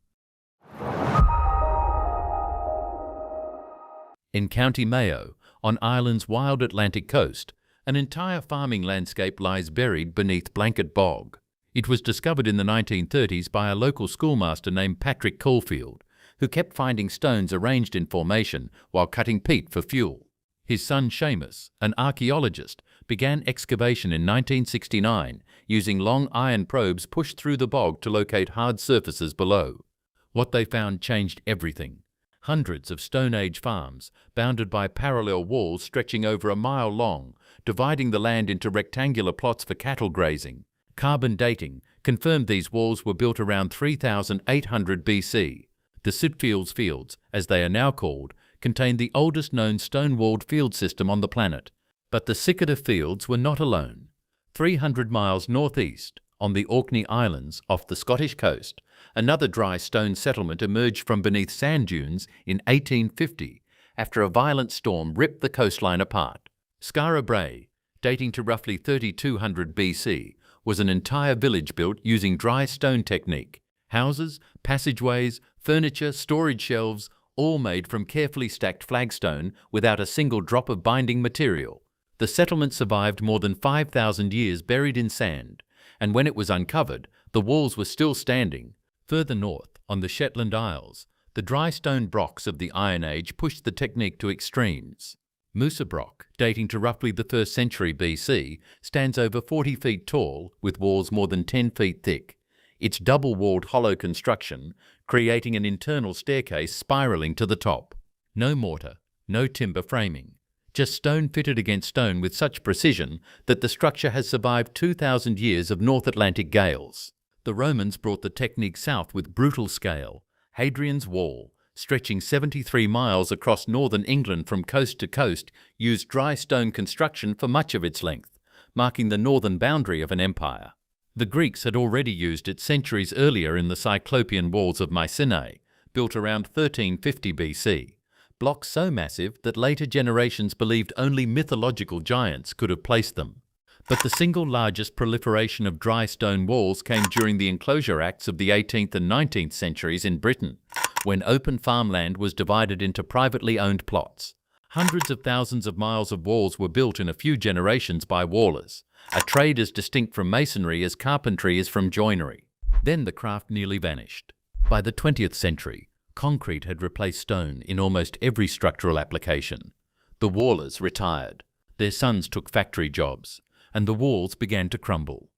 In County Mayo, on Ireland's wild Atlantic coast, an entire farming landscape lies buried beneath blanket bog. It was discovered in the 1930s by a local schoolmaster named Patrick Caulfield, who kept finding stones arranged in formation while cutting peat for fuel. His son Seamus, an archaeologist, began excavation in 1969 using long iron probes pushed through the bog to locate hard surfaces below. What they found changed everything. Hundreds of Stone Age farms, bounded by parallel walls stretching over a mile long, dividing the land into rectangular plots for cattle grazing. Carbon dating confirmed these walls were built around 3,800 BC. The Sitfields Fields, as they are now called, contained the oldest known stone-walled field system on the planet. But the Cicada Fields were not alone. 300 miles northeast, on the Orkney Islands off the Scottish coast, another dry stone settlement emerged from beneath sand dunes in 1850 after a violent storm ripped the coastline apart. Skara Brae, dating to roughly 3200 BC, was an entire village built using dry stone technique. Houses, passageways, furniture, storage shelves, all made from carefully stacked flagstone without a single drop of binding material. The settlement survived more than 5,000 years buried in sand, and when it was uncovered, the walls were still standing. Further north, on the Shetland Isles, the dry stone brocks of the Iron Age pushed the technique to extremes. Musa Brock, dating to roughly the 1st century BC, stands over 40 feet tall with walls more than 10 feet thick. Its double-walled hollow construction, creating an internal staircase spiralling to the top. No mortar, no timber framing. Just stone fitted against stone with such precision that the structure has survived 2,000 years of North Atlantic gales. The Romans brought the technique south with brutal scale. Hadrian's Wall, stretching 73 miles across northern England from coast to coast, used dry stone construction for much of its length, marking the northern boundary of an empire. The Greeks had already used it centuries earlier in the Cyclopean walls of Mycenae, built around 1350 BC. Blocks so massive that later generations believed only mythological giants could have placed them. But the single largest proliferation of dry stone walls came during the enclosure acts of the 18th and 19th centuries in Britain, when open farmland was divided into privately owned plots. Hundreds of thousands of miles of walls were built in a few generations by wallers, a trade as distinct from masonry as carpentry is from joinery. Then the craft nearly vanished. By the 20th century, concrete had replaced stone in almost every structural application. The Wallers retired. Their sons took factory jobs, and the walls began to crumble.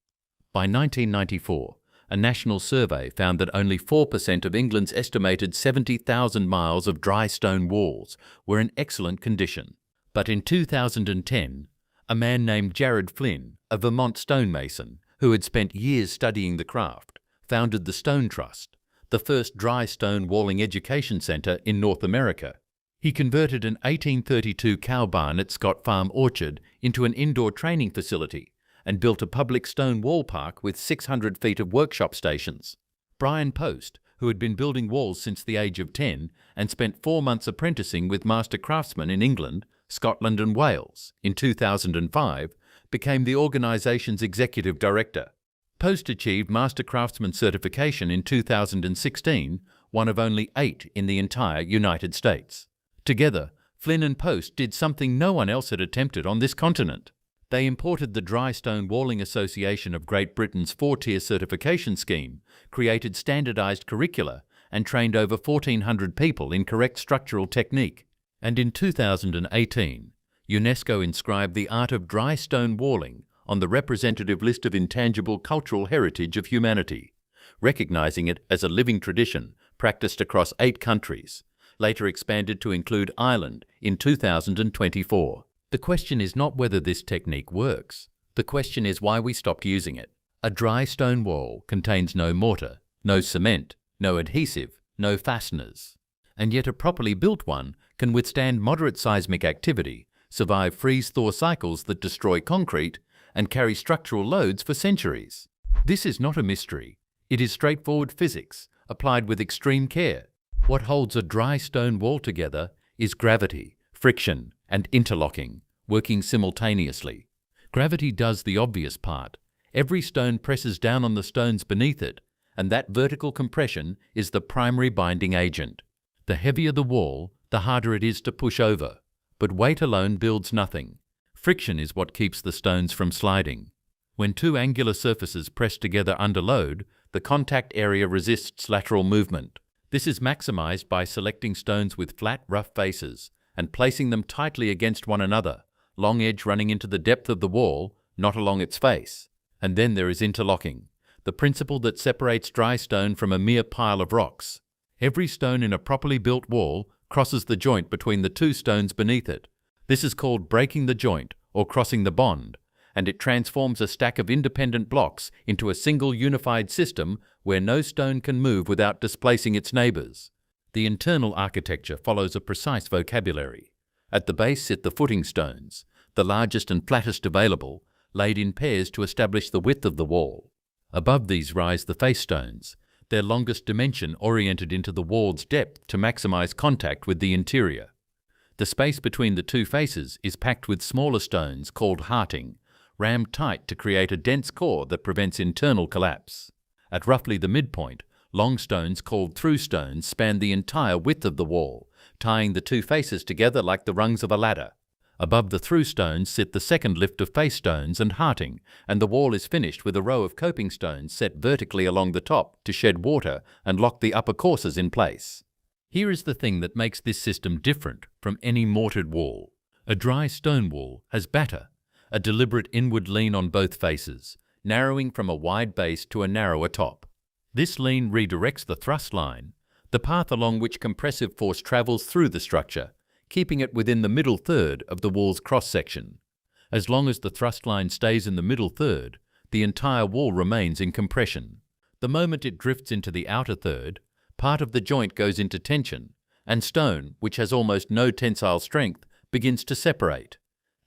By 1994, a national survey found that only 4% of England's estimated 70,000 miles of dry stone walls were in excellent condition. But in 2010, a man named Jared Flynn, a Vermont stonemason who had spent years studying the craft, founded the Stone Trust, the first dry stone walling education centre in North America. He converted an 1832 cow barn at Scott Farm Orchard into an indoor training facility and built a public stone wall park with 600 feet of workshop stations. Brian Post, who had been building walls since the age of 10 and spent 4 months apprenticing with master craftsmen in England, Scotland and Wales in 2005, became the organisation's executive director. Post achieved master craftsman certification in 2016, one of only 8 in the entire United States. Together, Flynn and Post did something no one else had attempted on this continent. They imported the Dry Stone Walling Association of Great Britain's 4-tier certification scheme, created standardised curricula, and trained over 1,400 people in correct structural technique. And in 2018, UNESCO inscribed the art of dry stone walling on the representative list of intangible cultural heritage of humanity, recognising it as a living tradition practised across 8 countries, later expanded to include Ireland in 2024. The question is not whether this technique works. The question is why we stopped using it. A dry stone wall contains no mortar, no cement, no adhesive, no fasteners. And yet a properly built one can withstand moderate seismic activity, survive freeze-thaw cycles that destroy concrete, and carry structural loads for centuries. This is not a mystery. It is straightforward physics, applied with extreme care. What holds a dry stone wall together is gravity, friction, and interlocking, working simultaneously. Gravity does the obvious part. Every stone presses down on the stones beneath it, and that vertical compression is the primary binding agent. The heavier the wall, the harder it is to push over. But weight alone builds nothing. Friction is what keeps the stones from sliding. When 2 angular surfaces press together under load, the contact area resists lateral movement. This is maximised by selecting stones with flat, rough faces and placing them tightly against one another, long edge running into the depth of the wall, not along its face. And then there is interlocking, the principle that separates dry stone from a mere pile of rocks. Every stone in a properly built wall crosses the joint between the 2 stones beneath it. This is called breaking the joint or crossing the bond, and it transforms a stack of independent blocks into a single unified system where no stone can move without displacing its neighbours. The internal architecture follows a precise vocabulary. At the base sit the footing stones, the largest and flattest available, laid in pairs to establish the width of the wall. Above these rise the face stones, their longest dimension oriented into the wall's depth to maximise contact with the interior. The space between the 2 faces is packed with smaller stones called hearting, rammed tight to create a dense core that prevents internal collapse. At roughly the midpoint, long stones called through stones span the entire width of the wall, tying the 2 faces together like the rungs of a ladder. Above the through stones sit the second lift of face stones and hearting, and the wall is finished with a row of coping stones set vertically along the top to shed water and lock the upper courses in place. Here is the thing that makes this system different from any mortared wall. A dry stone wall has batter, a deliberate inward lean on both faces, narrowing from a wide base to a narrower top. This lean redirects the thrust line, the path along which compressive force travels through the structure, keeping it within the middle third of the wall's cross-section. As long as the thrust line stays in the middle third, the entire wall remains in compression. The moment it drifts into the outer third, part of the joint goes into tension, and stone, which has almost no tensile strength, begins to separate.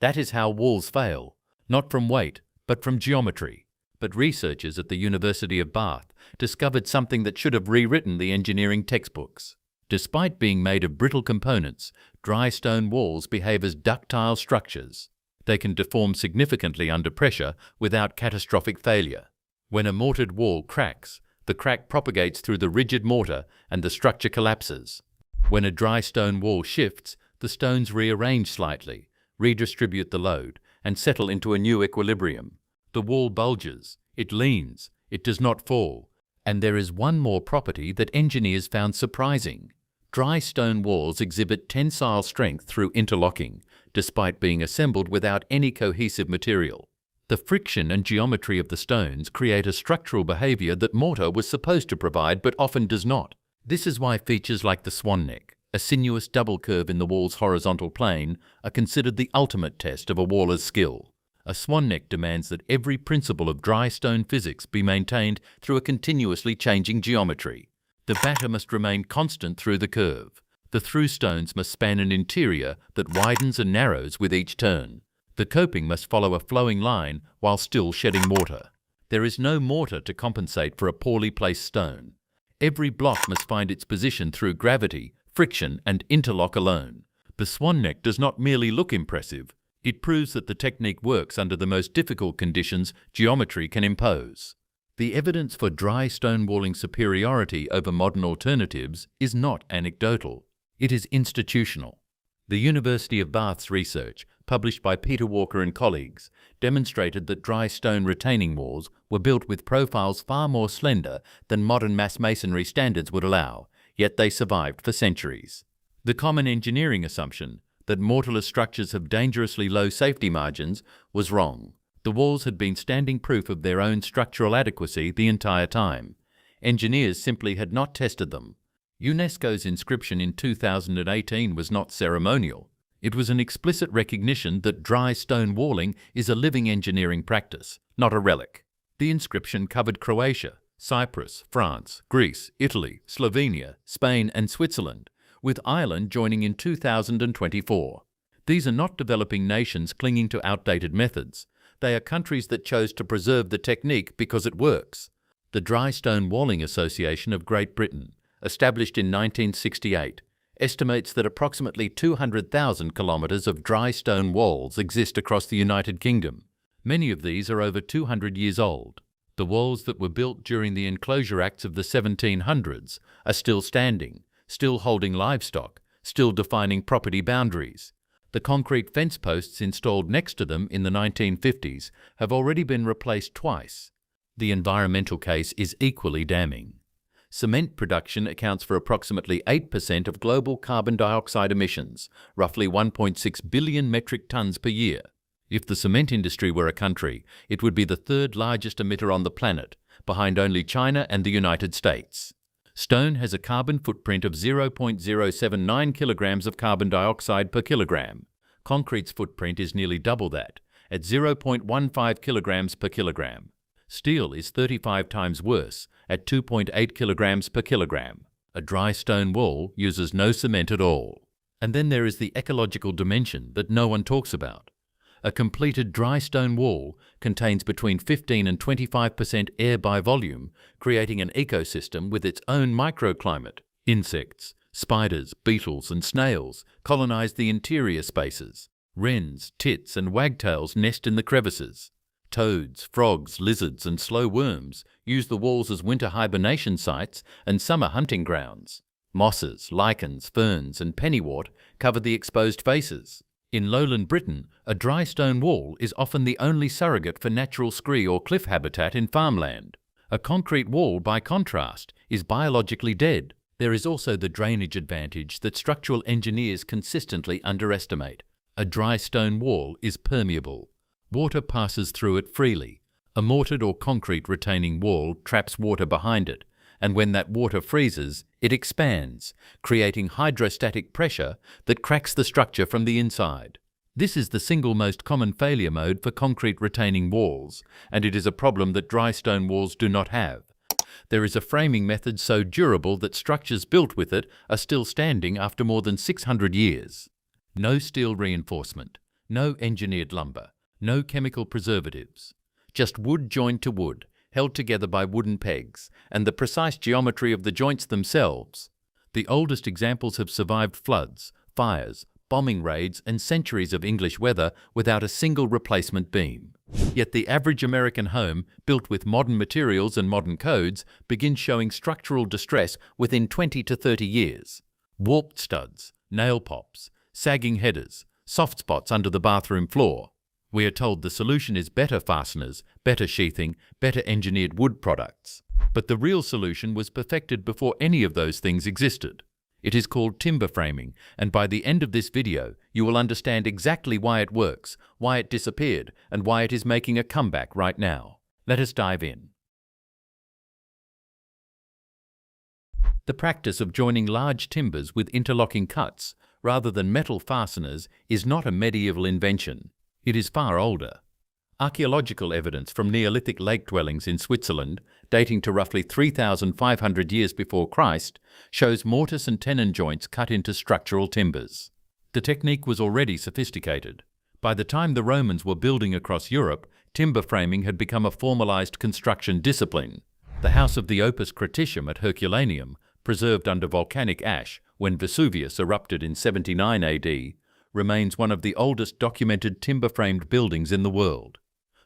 That is how walls fail, not from weight, but from geometry. But researchers at the University of Bath discovered something that should have rewritten the engineering textbooks. Despite being made of brittle components, dry stone walls behave as ductile structures. They can deform significantly under pressure without catastrophic failure. When a mortared wall cracks, the crack propagates through the rigid mortar and the structure collapses. When a dry stone wall shifts, the stones rearrange slightly, redistribute the load, and settle into a new equilibrium. The wall bulges, it leans, it does not fall. And there is one more property that engineers found surprising. Dry stone walls exhibit tensile strength through interlocking, despite being assembled without any cohesive material. The friction and geometry of the stones create a structural behavior that mortar was supposed to provide but often does not. This is why features like the swan neck, a sinuous double curve in the wall's horizontal plane, are considered the ultimate test of a waller's skill. A swan neck demands that every principle of dry stone physics be maintained through a continuously changing geometry. The batter must remain constant through the curve. The through stones must span an interior that widens and narrows with each turn. The coping must follow a flowing line while still shedding mortar. There is no mortar to compensate for a poorly placed stone. Every block must find its position through gravity, friction, and interlock alone. The swan neck does not merely look impressive. It proves that the technique works under the most difficult conditions geometry can impose. The evidence for dry stone walling superiority over modern alternatives is not anecdotal. It is institutional. The University of Bath's research, published by Peter Walker and colleagues, demonstrated that dry stone retaining walls were built with profiles far more slender than modern mass masonry standards would allow, yet they survived for centuries. The common engineering assumption that mortarless structures have dangerously low safety margins was wrong. The walls had been standing proof of their own structural adequacy the entire time. Engineers simply had not tested them. UNESCO's inscription in 2018 was not ceremonial. It was an explicit recognition that dry stone walling is a living engineering practice, not a relic. The inscription covered Croatia, Cyprus, France, Greece, Italy, Slovenia, Spain, and Switzerland, with Ireland joining in 2024. These are not developing nations clinging to outdated methods. They are countries that chose to preserve the technique because it works. The Dry Stone Walling Association of Great Britain, established in 1968, estimates that approximately 200,000 kilometres of dry stone walls exist across the United Kingdom. Many of these are over 200 years old. The walls that were built during the Enclosure Acts of the 1700s are still standing, still holding livestock, still defining property boundaries. The concrete fence posts installed next to them in the 1950s have already been replaced twice. The environmental case is equally damning. Cement production accounts for approximately 8% of global carbon dioxide emissions, roughly 1.6 billion metric tons per year. If the cement industry were a country, it would be the third largest emitter on the planet, behind only China and the United States. Stone has a carbon footprint of 0.079 kilograms of carbon dioxide per kilogram. Concrete's footprint is nearly double that, at 0.15 kilograms per kilogram. Steel is 35 times worse, at 2.8 kilograms per kilogram. A dry stone wall uses no cement at all. And then there is the ecological dimension that no one talks about. A completed dry stone wall contains between 15 and 25% air by volume, creating an ecosystem with its own microclimate. Insects, spiders, beetles, and snails colonize the interior spaces. Wrens, tits, and wagtails nest in the crevices. Toads, frogs, lizards, and slow worms use the walls as winter hibernation sites and summer hunting grounds. Mosses, lichens, ferns, and pennywort cover the exposed faces. In lowland Britain, a dry stone wall is often the only surrogate for natural scree or cliff habitat in farmland. A concrete wall, by contrast, is biologically dead. There is also the drainage advantage that structural engineers consistently underestimate. A dry stone wall is permeable. Water passes through it freely. A mortared or concrete retaining wall traps water behind it, and when that water freezes, it expands, creating hydrostatic pressure that cracks the structure from the inside. This is the single most common failure mode for concrete retaining walls, and it is a problem that dry stone walls do not have. There is a framing method so durable that structures built with it are still standing after more than 600 years. No steel reinforcement, no engineered lumber, no chemical preservatives. Just wood joined to wood, held together by wooden pegs, and the precise geometry of the joints themselves. The oldest examples have survived floods, fires, bombing raids, and centuries of English weather without a single replacement beam. Yet the average American home, built with modern materials and modern codes, begins showing structural distress within 20 to 30 years. Warped studs, nail pops, sagging headers, soft spots under the bathroom floor. We are told the solution is better fasteners, better sheathing, better engineered wood products. But the real solution was perfected before any of those things existed. It is called timber framing, and by the end of this video, you will understand exactly why it works, why it disappeared, and why it is making a comeback right now. Let us dive in. The practice of joining large timbers with interlocking cuts rather than metal fasteners is not a medieval invention. It is far older. Archaeological evidence from Neolithic lake dwellings in Switzerland, dating to roughly 3,500 years before Christ, shows mortise and tenon joints cut into structural timbers. The technique was already sophisticated. By the time the Romans were building across Europe, timber framing had become a formalized construction discipline. The house of the Opus Craticium at Herculaneum, preserved under volcanic ash when Vesuvius erupted in 79 AD, remains one of the oldest documented timber-framed buildings in the world.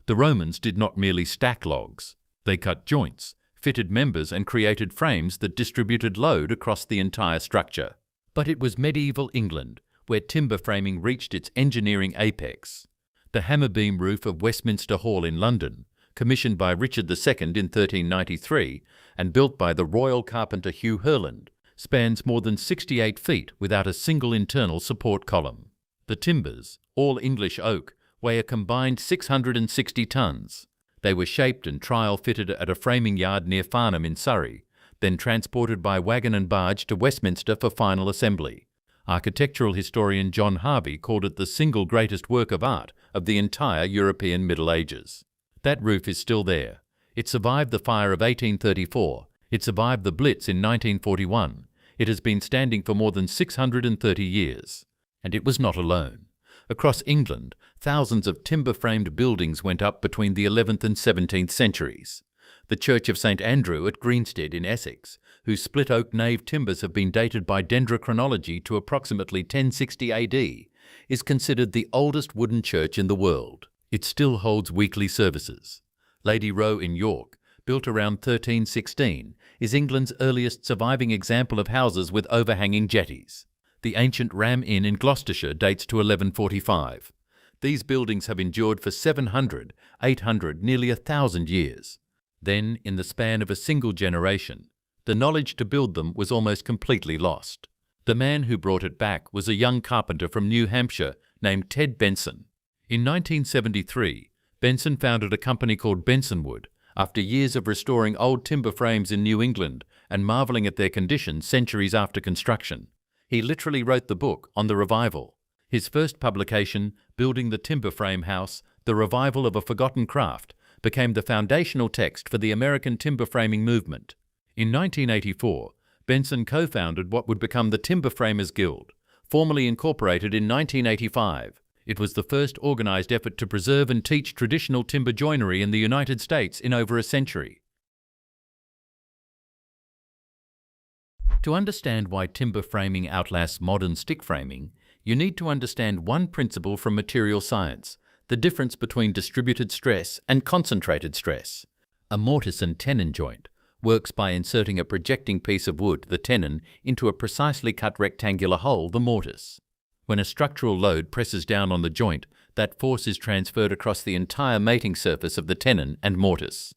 The Romans did not merely stack logs. They cut joints, fitted members and created frames that distributed load across the entire structure. But it was medieval England where timber framing reached its engineering apex. The hammer beam roof of Westminster Hall in London, commissioned by Richard II in 1393 and built by the royal carpenter Hugh Herland, spans more than 68 feet without a single internal support column. The timbers, all English oak, weigh a combined 660 tons. They were shaped and trial-fitted at a framing yard near Farnham in Surrey, then transported by wagon and barge to Westminster for final assembly. Architectural historian John Harvey called it the single greatest work of art of the entire European Middle Ages. That roof is still there. It survived the fire of 1834. It survived the Blitz in 1941. It has been standing for more than 630 years. And it was not alone. Across England, thousands of timber-framed buildings went up between the 11th and 17th centuries. The Church of St Andrew at Greenstead in Essex, whose split oak nave timbers have been dated by dendrochronology to approximately 1060 AD, is considered the oldest wooden church in the world. It still holds weekly services. Lady Row in York, built around 1316, is England's earliest surviving example of houses with overhanging jetties. The ancient Ram Inn in Gloucestershire dates to 1145. These buildings have endured for 700, 800, nearly 1,000 years. Then, in the span of a single generation, the knowledge to build them was almost completely lost. The man who brought it back was a young carpenter from New Hampshire named Ted Benson. In 1973, Benson founded a company called Bensonwood after years of restoring old timber frames in New England and marveling at their condition centuries after construction. He literally wrote the book On the Revival. His first publication, Building the Timber Frame House, The Revival of a Forgotten Craft, became the foundational text for the American timber framing movement. In 1984, Benson co-founded what would become the Timber Framers Guild, formally incorporated in 1985. It was the first organized effort to preserve and teach traditional timber joinery in the United States in over a century. To understand why timber framing outlasts modern stick framing, you need to understand one principle from material science, the difference between distributed stress and concentrated stress. A mortise and tenon joint works by inserting a projecting piece of wood, the tenon, into a precisely cut rectangular hole, the mortise. When a structural load presses down on the joint, that force is transferred across the entire mating surface of the tenon and mortise.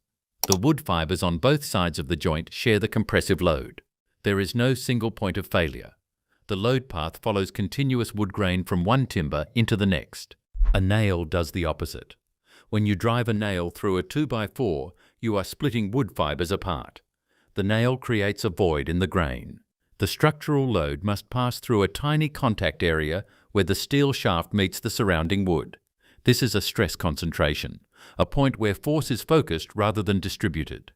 The wood fibers on both sides of the joint share the compressive load. There is no single point of failure. The load path follows continuous wood grain from one timber into the next. A nail does the opposite. When you drive a nail through a 2x4, you are splitting wood fibers apart. The nail creates a void in the grain. The structural load must pass through a tiny contact area where the steel shaft meets the surrounding wood. This is a stress concentration, a point where force is focused rather than distributed.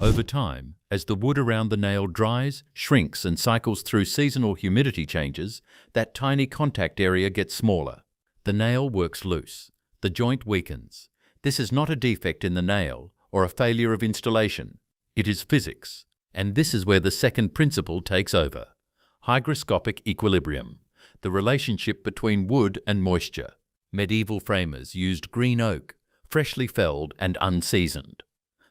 Over time, as the wood around the nail dries, shrinks and cycles through seasonal humidity changes, that tiny contact area gets smaller. The nail works loose. The joint weakens. This is not a defect in the nail or a failure of installation. It is physics. And this is where the second principle takes over. Hygroscopic equilibrium, the relationship between wood and moisture. Medieval framers used green oak, freshly felled and unseasoned.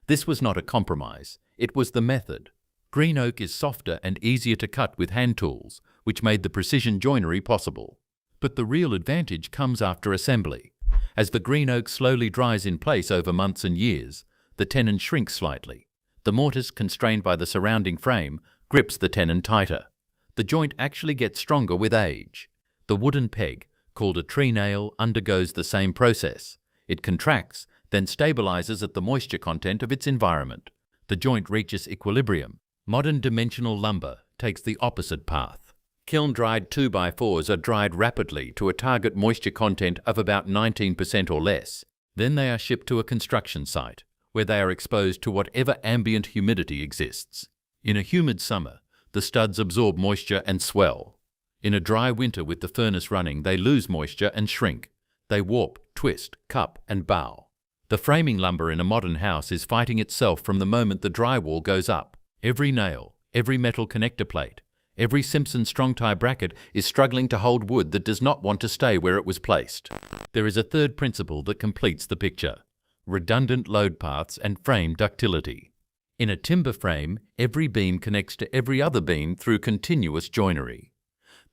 This was not a compromise, it was the method. Green oak is softer and easier to cut with hand tools, which made the precision joinery possible. But the real advantage comes after assembly. As the green oak slowly dries in place over months and years, the tenon shrinks slightly. The mortise, constrained by the surrounding frame, grips the tenon tighter. The joint actually gets stronger with age. The wooden peg, called a tree nail, undergoes the same process. It contracts, then stabilizes at the moisture content of its environment. The joint reaches equilibrium. Modern dimensional lumber takes the opposite path. Kiln-dried 2x4s are dried rapidly to a target moisture content of about 19% or less. Then they are shipped to a construction site, where they are exposed to whatever ambient humidity exists. In a humid summer, the studs absorb moisture and swell. In a dry winter with the furnace running, they lose moisture and shrink. They warp, twist, cup, and bow. The framing lumber in a modern house is fighting itself from the moment the drywall goes up. Every nail, every metal connector plate, every Simpson strong-tie bracket is struggling to hold wood that does not want to stay where it was placed. There is a third principle that completes the picture: redundant load paths and frame ductility. In a timber frame, every beam connects to every other beam through continuous joinery.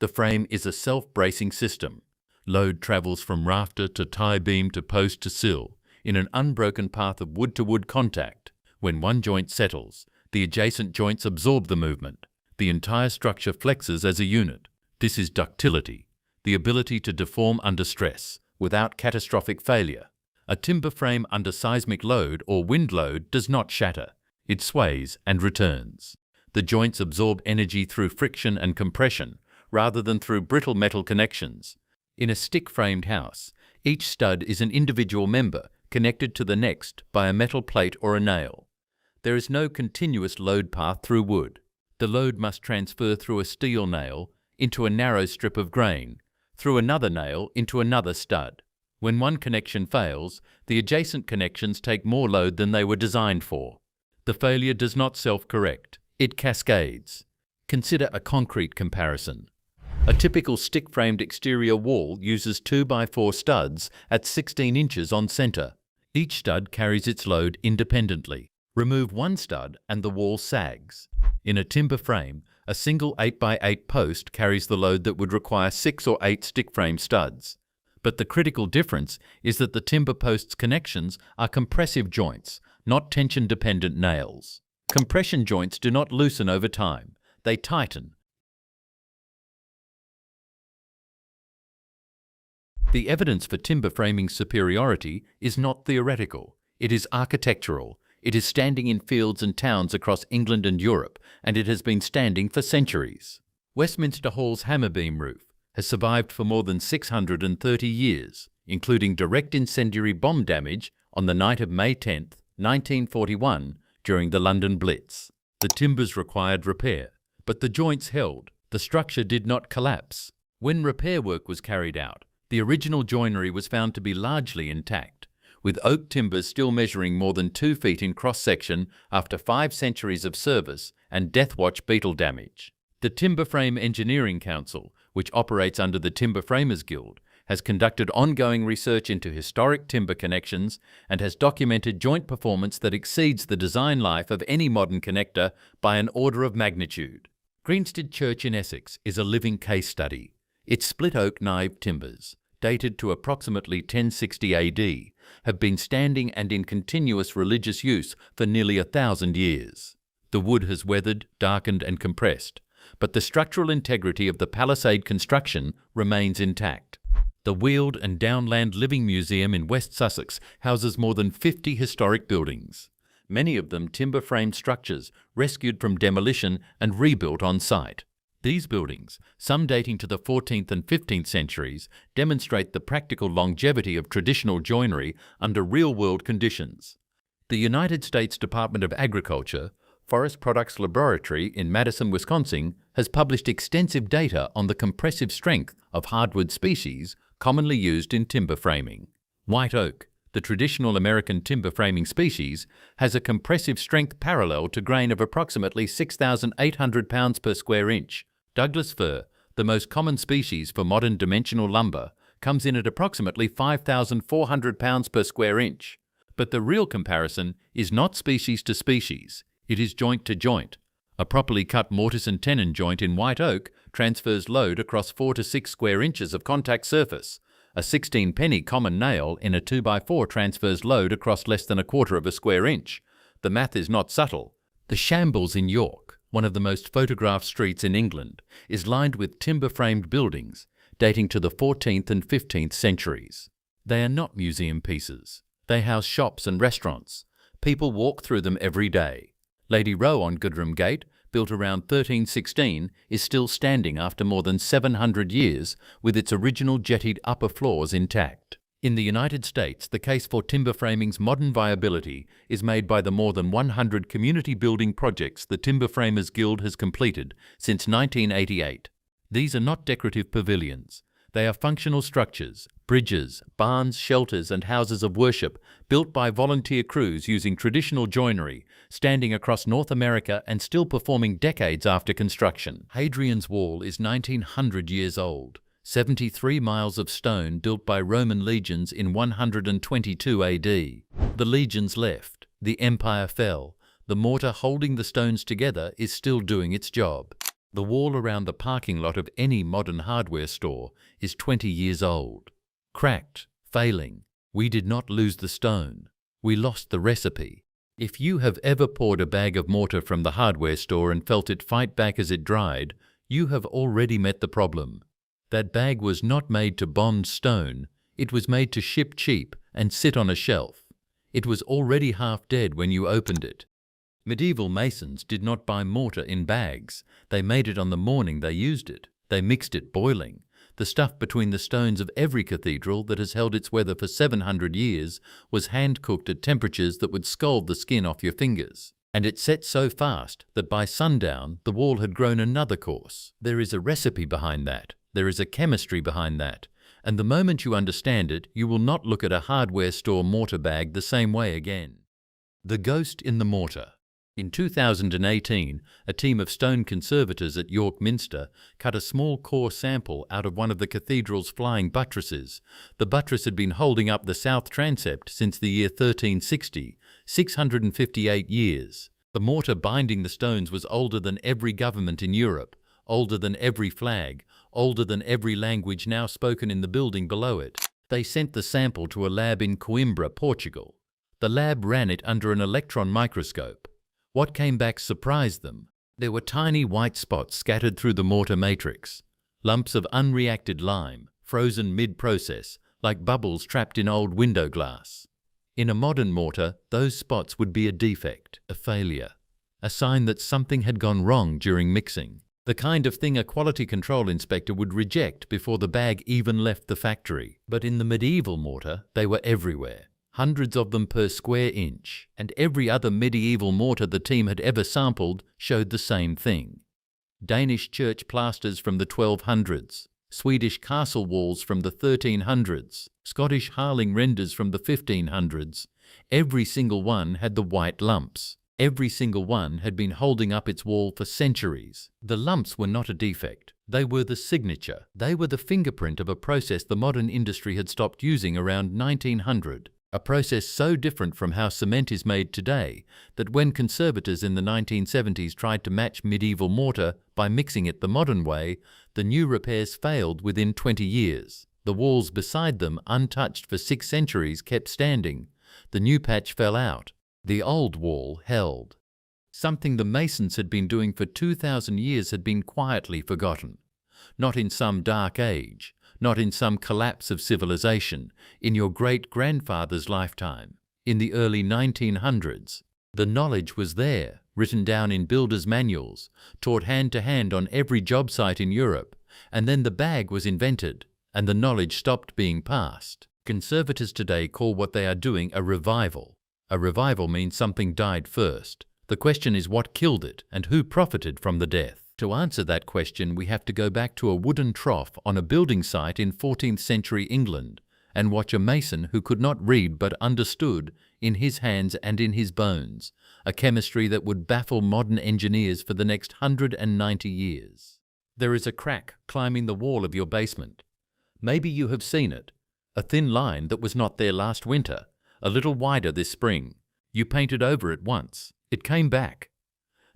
The frame is a self-bracing system. Load travels from rafter to tie beam to post to sill in an unbroken path of wood-to-wood contact. When one joint settles, the adjacent joints absorb the movement. The entire structure flexes as a unit. This is ductility, the ability to deform under stress without catastrophic failure. A timber frame under seismic load or wind load does not shatter. It sways and returns. The joints absorb energy through friction and compression rather than through brittle metal connections. In a stick-framed house, each stud is an individual member connected to the next by a metal plate or a nail. There is no continuous load path through wood. The load must transfer through a steel nail into a narrow strip of grain, through another nail into another stud. When one connection fails, the adjacent connections take more load than they were designed for. The failure does not self-correct. It cascades. Consider a concrete comparison. A typical stick-framed exterior wall uses 2x4 studs at 16 inches on center. Each stud carries its load independently. Remove one stud and the wall sags. In a timber frame, a single 8x8 post carries the load that would require 6 or 8 stick-frame studs. But the critical difference is that the timber post's connections are compressive joints, not tension-dependent nails. Compression joints do not loosen over time. They tighten. The evidence for timber framing's superiority is not theoretical. It is architectural. It is standing in fields and towns across England and Europe, and it has been standing for centuries. Westminster Hall's hammerbeam roof has survived for more than 630 years, including direct incendiary bomb damage on the night of May 10, 1941, during the London Blitz. The timbers required repair, but the joints held. The structure did not collapse. When repair work was carried out, the original joinery was found to be largely intact, with oak timbers still measuring more than 2 feet in cross-section after 5 centuries of service and deathwatch beetle damage. The Timber Frame Engineering Council, which operates under the Timber Framers Guild, has conducted ongoing research into historic timber connections and has documented joint performance that exceeds the design life of any modern connector by an order of magnitude. Greenstead Church in Essex is a living case study. Its split oak nave timbers, dated to approximately 1060 AD, have been standing and in continuous religious use for nearly 1,000 years. The wood has weathered, darkened and compressed, but the structural integrity of the palisade construction remains intact. The Weald and Downland Living Museum in West Sussex houses more than 50 historic buildings, many of them timber-framed structures rescued from demolition and rebuilt on site. These buildings, some dating to the 14th and 15th centuries, demonstrate the practical longevity of traditional joinery under real-world conditions. The United States Department of Agriculture Forest Products Laboratory in Madison, Wisconsin, has published extensive data on the compressive strength of hardwood species commonly used in timber framing. White oak, the traditional American timber framing species, has a compressive strength parallel to grain of approximately 6,800 pounds per square inch. Douglas fir, the most common species for modern dimensional lumber, comes in at approximately 5,400 pounds per square inch. But the real comparison is not species to species. It is joint to joint. A properly cut mortise and tenon joint in white oak transfers load across 4 to 6 square inches of contact surface. A 16-penny common nail in a 2x4 transfers load across less than 1/4 of a square inch. The math is not subtle. The shambles in York, one of the most photographed streets in England, is lined with timber-framed buildings dating to the 14th and 15th centuries. They are not museum pieces. They house shops and restaurants. People walk through them every day. Lady Row on Goodrham Gate, built around 1316, is still standing after more than 700 years with its original jettied upper floors intact. In the United States, the case for timber framing's modern viability is made by the more than 100 community building projects the Timber Framers Guild has completed since 1988. These are not decorative pavilions. They are functional structures, bridges, barns, shelters and houses of worship built by volunteer crews using traditional joinery, standing across North America and still performing decades after construction. Hadrian's Wall is 1900 years old, 73 miles of stone built by Roman legions in 122 AD. The legions left, the empire fell. The mortar holding the stones together is still doing its job. The wall around the parking lot of any modern hardware store is 20 years old. Cracked, failing. We did not lose the stone. We lost the recipe. If you have ever poured a bag of mortar from the hardware store and felt it fight back as it dried, you have already met the problem. That bag was not made to bond stone. It was made to ship cheap and sit on a shelf. It was already half dead when you opened it. Medieval masons did not buy mortar in bags. They made it on the morning they used it. They mixed it boiling. The stuff between the stones of every cathedral that has held its weather for 700 years was hand-cooked at temperatures that would scald the skin off your fingers. And it set so fast that by sundown the wall had grown another course. There is a recipe behind that. There is a chemistry behind that. And the moment you understand it, you will not look at a hardware store mortar bag the same way again. The ghost in the mortar. In 2018, a team of stone conservators at York Minster cut a small core sample out of one of the cathedral's flying buttresses. The buttress had been holding up the south transept since the year 1360, 658 years. The mortar binding the stones was older than every government in Europe, older than every flag, older than every language now spoken in the building below it. They sent the sample to a lab in Coimbra, Portugal. The lab ran it under an electron microscope. What came back surprised them. There were tiny white spots scattered through the mortar matrix, lumps of unreacted lime, frozen mid-process, like bubbles trapped in old window glass. In a modern mortar, those spots would be a defect, a failure, a sign that something had gone wrong during mixing. The kind of thing a quality control inspector would reject before the bag even left the factory. But in the medieval mortar, they were everywhere. Hundreds of them per square inch, and every other medieval mortar the team had ever sampled showed the same thing. Danish church plasters from the 1200s, Swedish castle walls from the 1300s, Scottish Harling renders from the 1500s, every single one had the white lumps. Every single one had been holding up its wall for centuries. The lumps were not a defect. They were the signature. They were the fingerprint of a process the modern industry had stopped using around 1900. A process so different from how cement is made today that when conservators in the 1970s tried to match medieval mortar by mixing it the modern way, the new repairs failed within 20 years. The walls beside them, untouched for 6 centuries, kept standing. The new patch fell out. The old wall held. Something the masons had been doing for 2,000 years had been quietly forgotten. Not in some dark age, not in some collapse of civilization, in your great-grandfather's lifetime, in the early 1900s. The knowledge was there, written down in builders' manuals, taught hand to hand on every job site in Europe, and then the bag was invented, and the knowledge stopped being passed. Conservators today call what they are doing a revival. A revival means something died first. The question is what killed it and who profited from the death. To answer that question, we have to go back to a wooden trough on a building site in 14th century England and watch a mason who could not read but understood, in his hands and in his bones, a chemistry that would baffle modern engineers for the next 190 years. There is a crack climbing the wall of your basement. Maybe you have seen it. A thin line that was not there last winter, a little wider this spring. You painted over it once. It came back.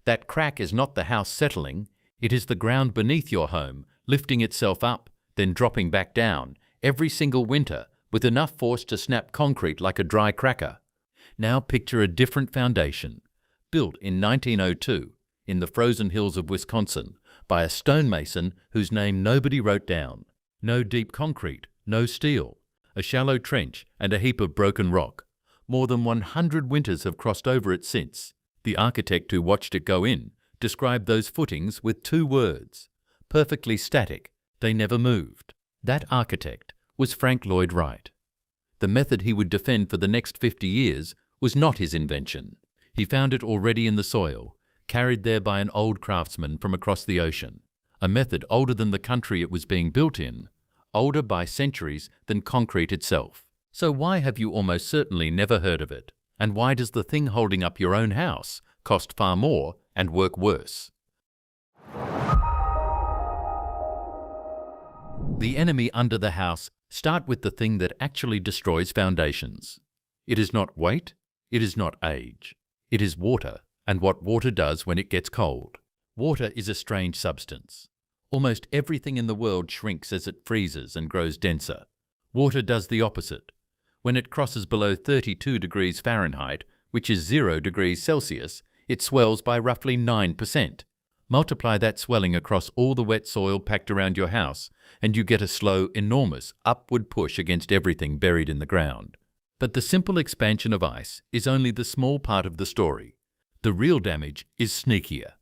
That crack is not the house settling. It is the ground beneath your home, lifting itself up, then dropping back down, every single winter, with enough force to snap concrete like a dry cracker. Now picture a different foundation. Built in 1902, in the frozen hills of Wisconsin by a stonemason whose name nobody wrote down. No deep concrete, no steel, a shallow trench and a heap of broken rock. More than 100 winters have crossed over it since. The architect who watched it go in described those footings with 2 words: perfectly static, they never moved. That architect was Frank Lloyd Wright. The method he would defend for the next 50 years was not his invention. He found it already in the soil, carried there by an old craftsman from across the ocean. A method older than the country it was being built in, older by centuries than concrete itself. So why have you almost certainly never heard of it? And why does the thing holding up your own house cost far more and work worse? The enemy under the house start with the thing that actually destroys foundations. It is not weight, it is not age. It is water, and what water does when it gets cold. Water is a strange substance. Almost everything in the world shrinks as it freezes and grows denser. Water does the opposite. When it crosses below 32 degrees Fahrenheit, which is 0 degrees Celsius, it swells by roughly 9%. Multiply that swelling across all the wet soil packed around your house, and you get a slow, enormous upward push against everything buried in the ground. But the simple expansion of ice is only the small part of the story. The real damage is sneakier.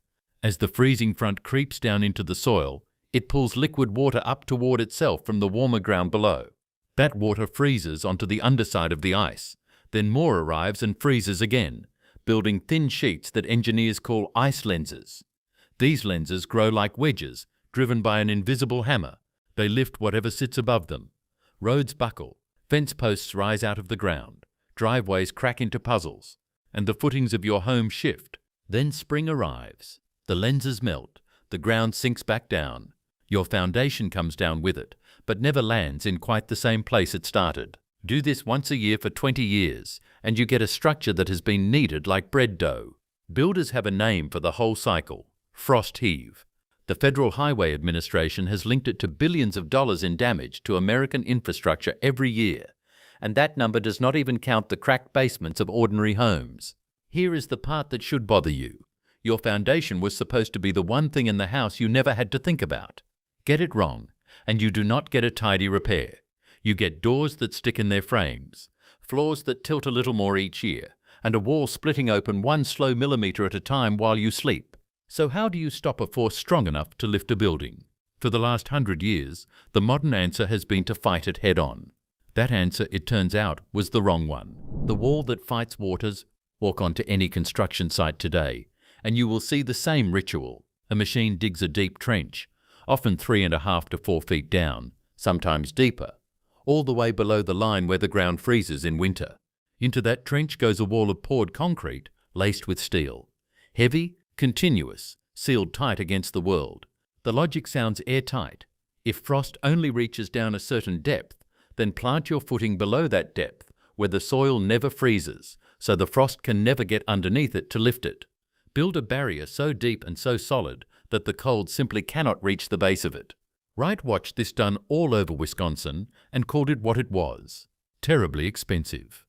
As the freezing front creeps down into the soil, it pulls liquid water up toward itself from the warmer ground below. That water freezes onto the underside of the ice. Then more arrives and freezes again, building thin sheets that engineers call ice lenses. These lenses grow like wedges, driven by an invisible hammer. They lift whatever sits above them. Roads buckle, fence posts rise out of the ground, driveways crack into puzzles, and the footings of your home shift. Then spring arrives. The lenses melt, the ground sinks back down. Your foundation comes down with it, but never lands in quite the same place it started. Do this once a year for 20 years, and you get a structure that has been kneaded like bread dough. Builders have a name for the whole cycle: frost heave. The Federal Highway Administration has linked it to billions of dollars in damage to American infrastructure every year, and that number does not even count the cracked basements of ordinary homes. Here is the part that should bother you. Your foundation was supposed to be the one thing in the house you never had to think about. Get it wrong, and you do not get a tidy repair. You get doors that stick in their frames, floors that tilt a little more each year, and a wall splitting open 1 slow millimeter at a time while you sleep. So how do you stop a force strong enough to lift a building? For the last 100 years, the modern answer has been to fight it head-on. That answer, it turns out, was the wrong one. The wall that fights waters. Walk onto any construction site today, and you will see the same ritual. A machine digs a deep trench, often 3.5 to 4 feet down, sometimes deeper, all the way below the line where the ground freezes in winter. Into that trench goes a wall of poured concrete laced with steel. Heavy, continuous, sealed tight against the world. The logic sounds airtight. If frost only reaches down a certain depth, then plant your footing below that depth where the soil never freezes, so the frost can never get underneath it to lift it. Build a barrier so deep and so solid that the cold simply cannot reach the base of it. Wright watched this done all over Wisconsin and called it what it was: terribly expensive.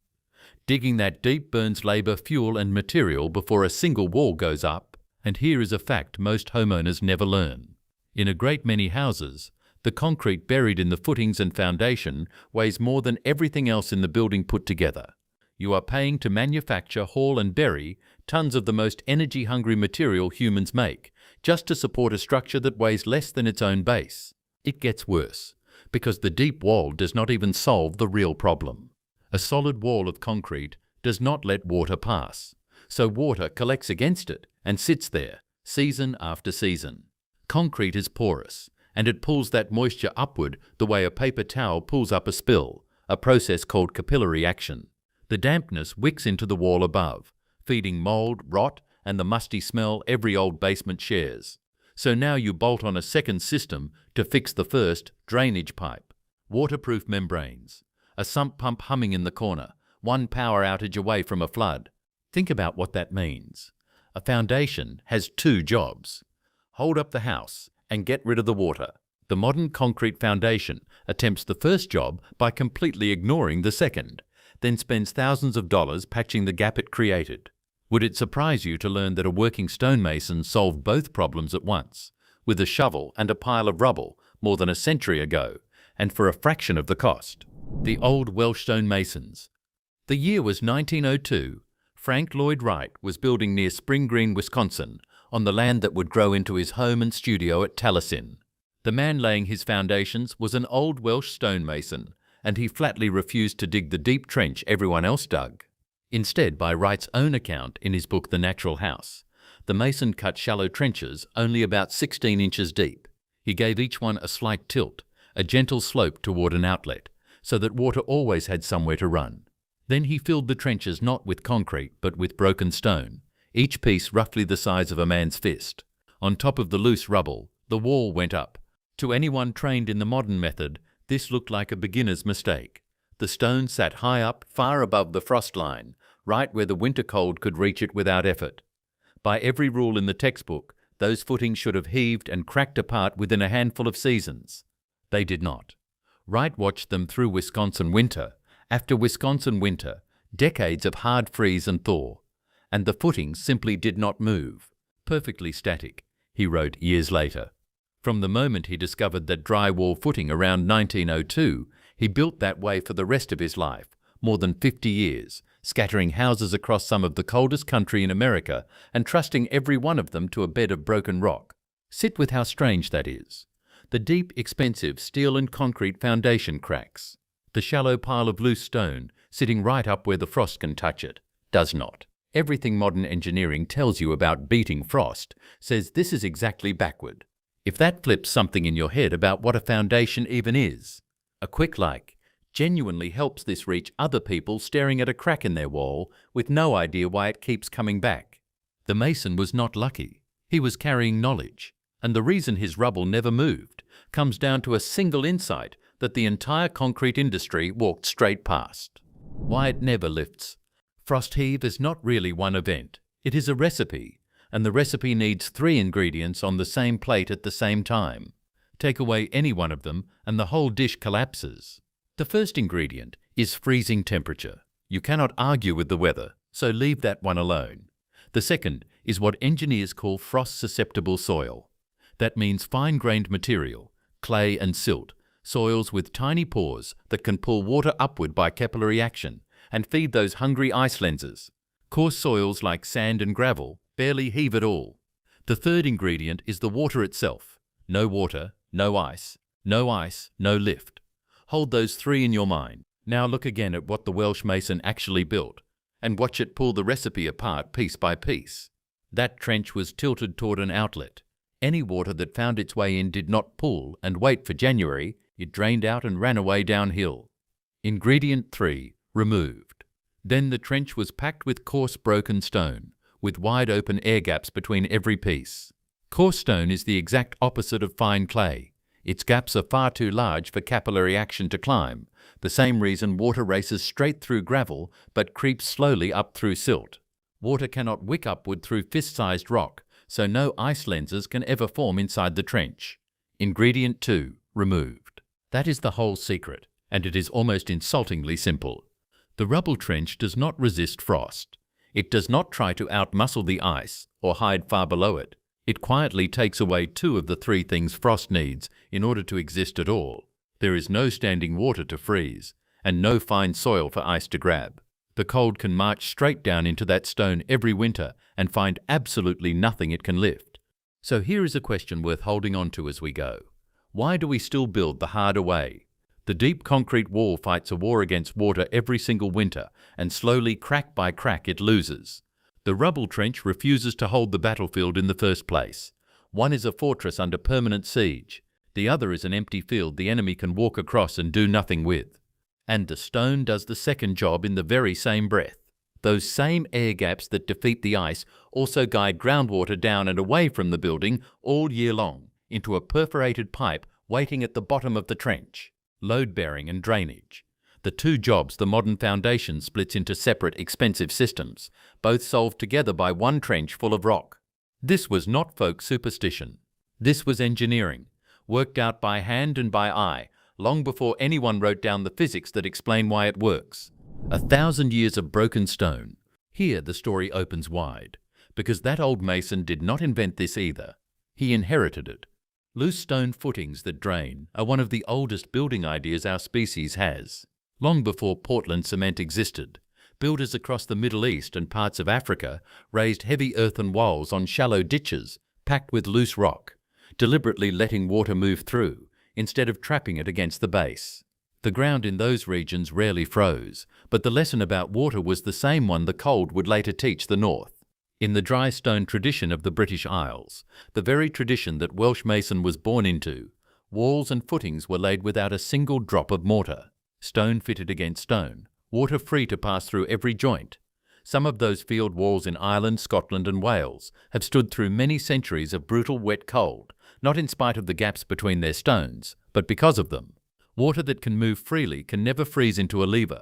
Digging that deep burns labor, fuel and material before a single wall goes up, and here is a fact most homeowners never learn. In a great many houses, the concrete buried in the footings and foundation weighs more than everything else in the building put together. You are paying to manufacture, haul and bury tons of the most energy-hungry material humans make, just to support a structure that weighs less than its own base. It gets worse, because the deep wall does not even solve the real problem. A solid wall of concrete does not let water pass, so water collects against it and sits there, season after season. Concrete is porous, and it pulls that moisture upward the way a paper towel pulls up a spill, a process called capillary action. The dampness wicks into the wall above, feeding mold, rot, and the musty smell every old basement shares. So now you bolt on a second system to fix the first: drainage pipe, waterproof membranes, a sump pump humming in the corner, one power outage away from a flood. Think about what that means. A foundation has 2 jobs: hold up the house and get rid of the water. The modern concrete foundation attempts the first job by completely ignoring the second, then spends thousands of dollars patching the gap it created. Would it surprise you to learn that a working stonemason solved both problems at once, with a shovel and a pile of rubble, more than a century ago, and for a fraction of the cost? The old Welsh stonemasons. The year was 1902. Frank Lloyd Wright was building near Spring Green, Wisconsin, on the land that would grow into his home and studio at Taliesin. The man laying his foundations was an old Welsh stonemason, and he flatly refused to dig the deep trench everyone else dug. Instead, by Wright's own account in his book The Natural House, the mason cut shallow trenches only about 16 inches deep. He gave each one a slight tilt, a gentle slope toward an outlet, so that water always had somewhere to run. Then he filled the trenches not with concrete but with broken stone, each piece roughly the size of a man's fist. On top of the loose rubble, the wall went up. To anyone trained in the modern method, this looked like a beginner's mistake. The stone sat high up, far above the frost line, right where the winter cold could reach it without effort. By every rule in the textbook, those footings should have heaved and cracked apart within a handful of seasons. They did not. Wright watched them through Wisconsin winter after Wisconsin winter, decades of hard freeze and thaw, and the footings simply did not move. Perfectly static, he wrote years later. From the moment he discovered that drywall footing around 1902, he built that way for the rest of his life, more than 50 years, scattering houses across some of the coldest country in America and trusting every one of them to a bed of broken rock. Sit with how strange that is. The deep, expensive steel and concrete foundation cracks. The shallow pile of loose stone, sitting right up where the frost can touch it, does not. Everything modern engineering tells you about beating frost says this is exactly backward. If that flips something in your head about what a foundation even is, a quick like genuinely helps this reach other people staring at a crack in their wall with no idea why it keeps coming back. The mason was not lucky. He was carrying knowledge, and the reason his rubble never moved comes down to a single insight that the entire concrete industry walked straight past. Why it never lifts. Frost heave is not really one event. It is a recipe, and the recipe needs 3 ingredients on the same plate at the same time. Take away any one of them and the whole dish collapses. The first ingredient is freezing temperature. You cannot argue with the weather, so leave that one alone. The second is what engineers call frost-susceptible soil. That means fine-grained material, clay and silt, soils with tiny pores that can pull water upward by capillary action and feed those hungry ice lenses. Coarse soils like sand and gravel barely heave at all. The third ingredient is the water itself. No water, no ice, no lift. Hold those 3 in your mind. Now look again at what the Welsh mason actually built and watch it pull the recipe apart piece by piece. That trench was tilted toward an outlet. Any water that found its way in did not pull and wait for January. It drained out and ran away downhill. Ingredient 3, removed. Then the trench was packed with coarse broken stone, with wide open air gaps between every piece. Coarse stone is the exact opposite of fine clay. Its gaps are far too large for capillary action to climb, the same reason water races straight through gravel but creeps slowly up through silt. Water cannot wick upward through fist-sized rock, so no ice lenses can ever form inside the trench. Ingredient 2, removed. That is the whole secret, and it is almost insultingly simple. The rubble trench does not resist frost. It does not try to outmuscle the ice or hide far below it. It quietly takes away 2 of the 3 things frost needs in order to exist at all. There is no standing water to freeze, and no fine soil for ice to grab. The cold can march straight down into that stone every winter and find absolutely nothing it can lift. So here is a question worth holding on to as we go. Why do we still build the harder way? The deep concrete wall fights a war against water every single winter, and slowly, crack by crack, it loses. The rubble trench refuses to hold the battlefield in the first place. One is a fortress under permanent siege. The other is an empty field the enemy can walk across and do nothing with. And the stone does the second job in the very same breath. Those same air gaps that defeat the ice also guide groundwater down and away from the building all year long into a perforated pipe waiting at the bottom of the trench. Load bearing and drainage. The 2 jobs the modern foundation splits into separate, expensive systems, both solved together by one trench full of rock. This was not folk superstition. This was engineering, worked out by hand and by eye, long before anyone wrote down the physics that explain why it works. 1,000 years of broken stone. Here the story opens wide, because that old mason did not invent this either. He inherited it. Loose stone footings that drain are one of the oldest building ideas our species has. Long before Portland cement existed, builders across the Middle East and parts of Africa raised heavy earthen walls on shallow ditches packed with loose rock, deliberately letting water move through instead of trapping it against the base. The ground in those regions rarely froze, but the lesson about water was the same one the cold would later teach the North. In the dry stone tradition of the British Isles, the very tradition that Welsh mason was born into, walls and footings were laid without a single drop of mortar, stone fitted against stone, water free to pass through every joint. Some of those field walls in Ireland, Scotland and Wales have stood through many centuries of brutal wet cold, not in spite of the gaps between their stones, but because of them. Water that can move freely can never freeze into a lever.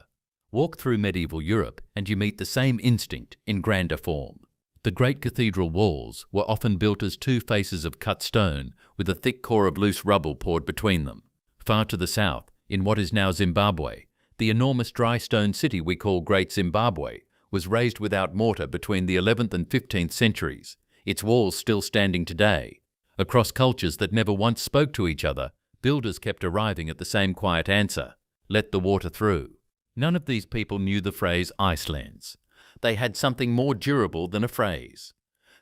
Walk through medieval Europe and you meet the same instinct in grander form. The great cathedral walls were often built as two faces of cut stone with a thick core of loose rubble poured between them. Far to the south, in what is now Zimbabwe, the enormous dry stone city we call Great Zimbabwe was raised without mortar between the 11th and 15th centuries, its walls still standing today. Across cultures that never once spoke to each other, builders kept arriving at the same quiet answer: let the water through. None of these people knew the phrase Icelands. They had something more durable than a phrase.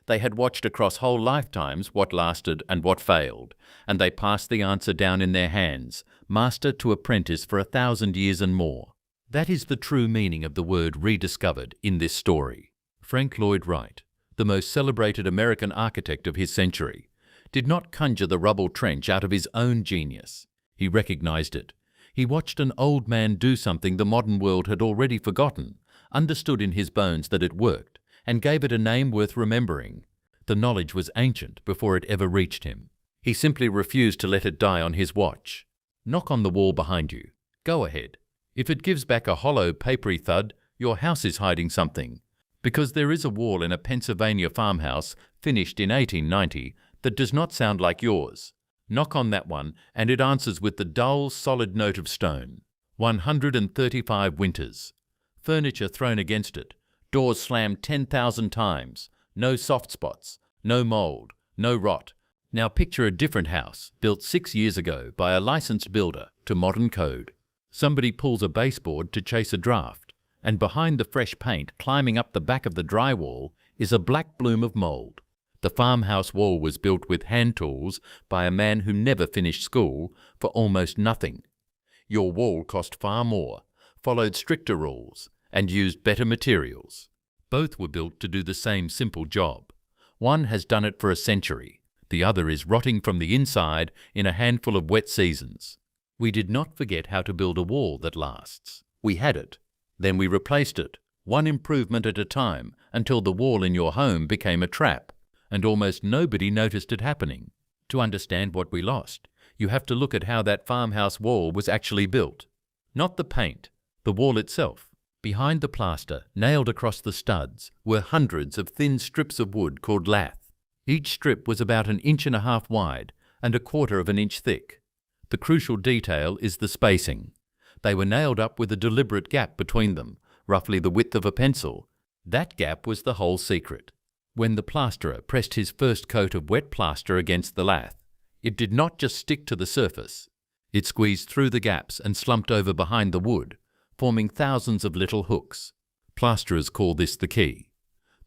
They had watched across whole lifetimes what lasted and what failed, and they passed the answer down in their hands, master to apprentice for 1,000 years and more. That is the true meaning of the word rediscovered in this story. Frank Lloyd Wright, the most celebrated American architect of his century, did not conjure the rubble trench out of his own genius. He recognized it. He watched an old man do something the modern world had already forgotten, understood in his bones that it worked, and gave it a name worth remembering. The knowledge was ancient before it ever reached him. He simply refused to let it die on his watch. Knock on the wall behind you. Go ahead. If it gives back a hollow, papery thud, your house is hiding something. Because there is a wall in a Pennsylvania farmhouse, finished in 1890, that does not sound like yours. Knock on that one, and it answers with the dull, solid note of stone. 135 winters. Furniture thrown against it. Doors slammed 10,000 times. No soft spots. No mold. No rot. Now picture a different house, built 6 years ago by a licensed builder to modern code. Somebody pulls a baseboard to chase a draft, and behind the fresh paint climbing up the back of the drywall is a black bloom of mold. The farmhouse wall was built with hand tools by a man who never finished school for almost nothing. Your wall cost far more, followed stricter rules, and used better materials. Both were built to do the same simple job. One has done it for a century. The other is rotting from the inside in a handful of wet seasons. We did not forget how to build a wall that lasts. We had it. Then we replaced it, one improvement at a time, until the wall in your home became a trap, and almost nobody noticed it happening. To understand what we lost, you have to look at how that farmhouse wall was actually built. Not the paint, the wall itself. Behind the plaster, nailed across the studs, were hundreds of thin strips of wood called lath. Each strip was about 1.5 inches wide and 1/4 inch thick. The crucial detail is the spacing. They were nailed up with a deliberate gap between them, roughly the width of a pencil. That gap was the whole secret. When the plasterer pressed his first coat of wet plaster against the lath, it did not just stick to the surface. It squeezed through the gaps and slumped over behind the wood, forming thousands of little hooks. Plasterers call this the key.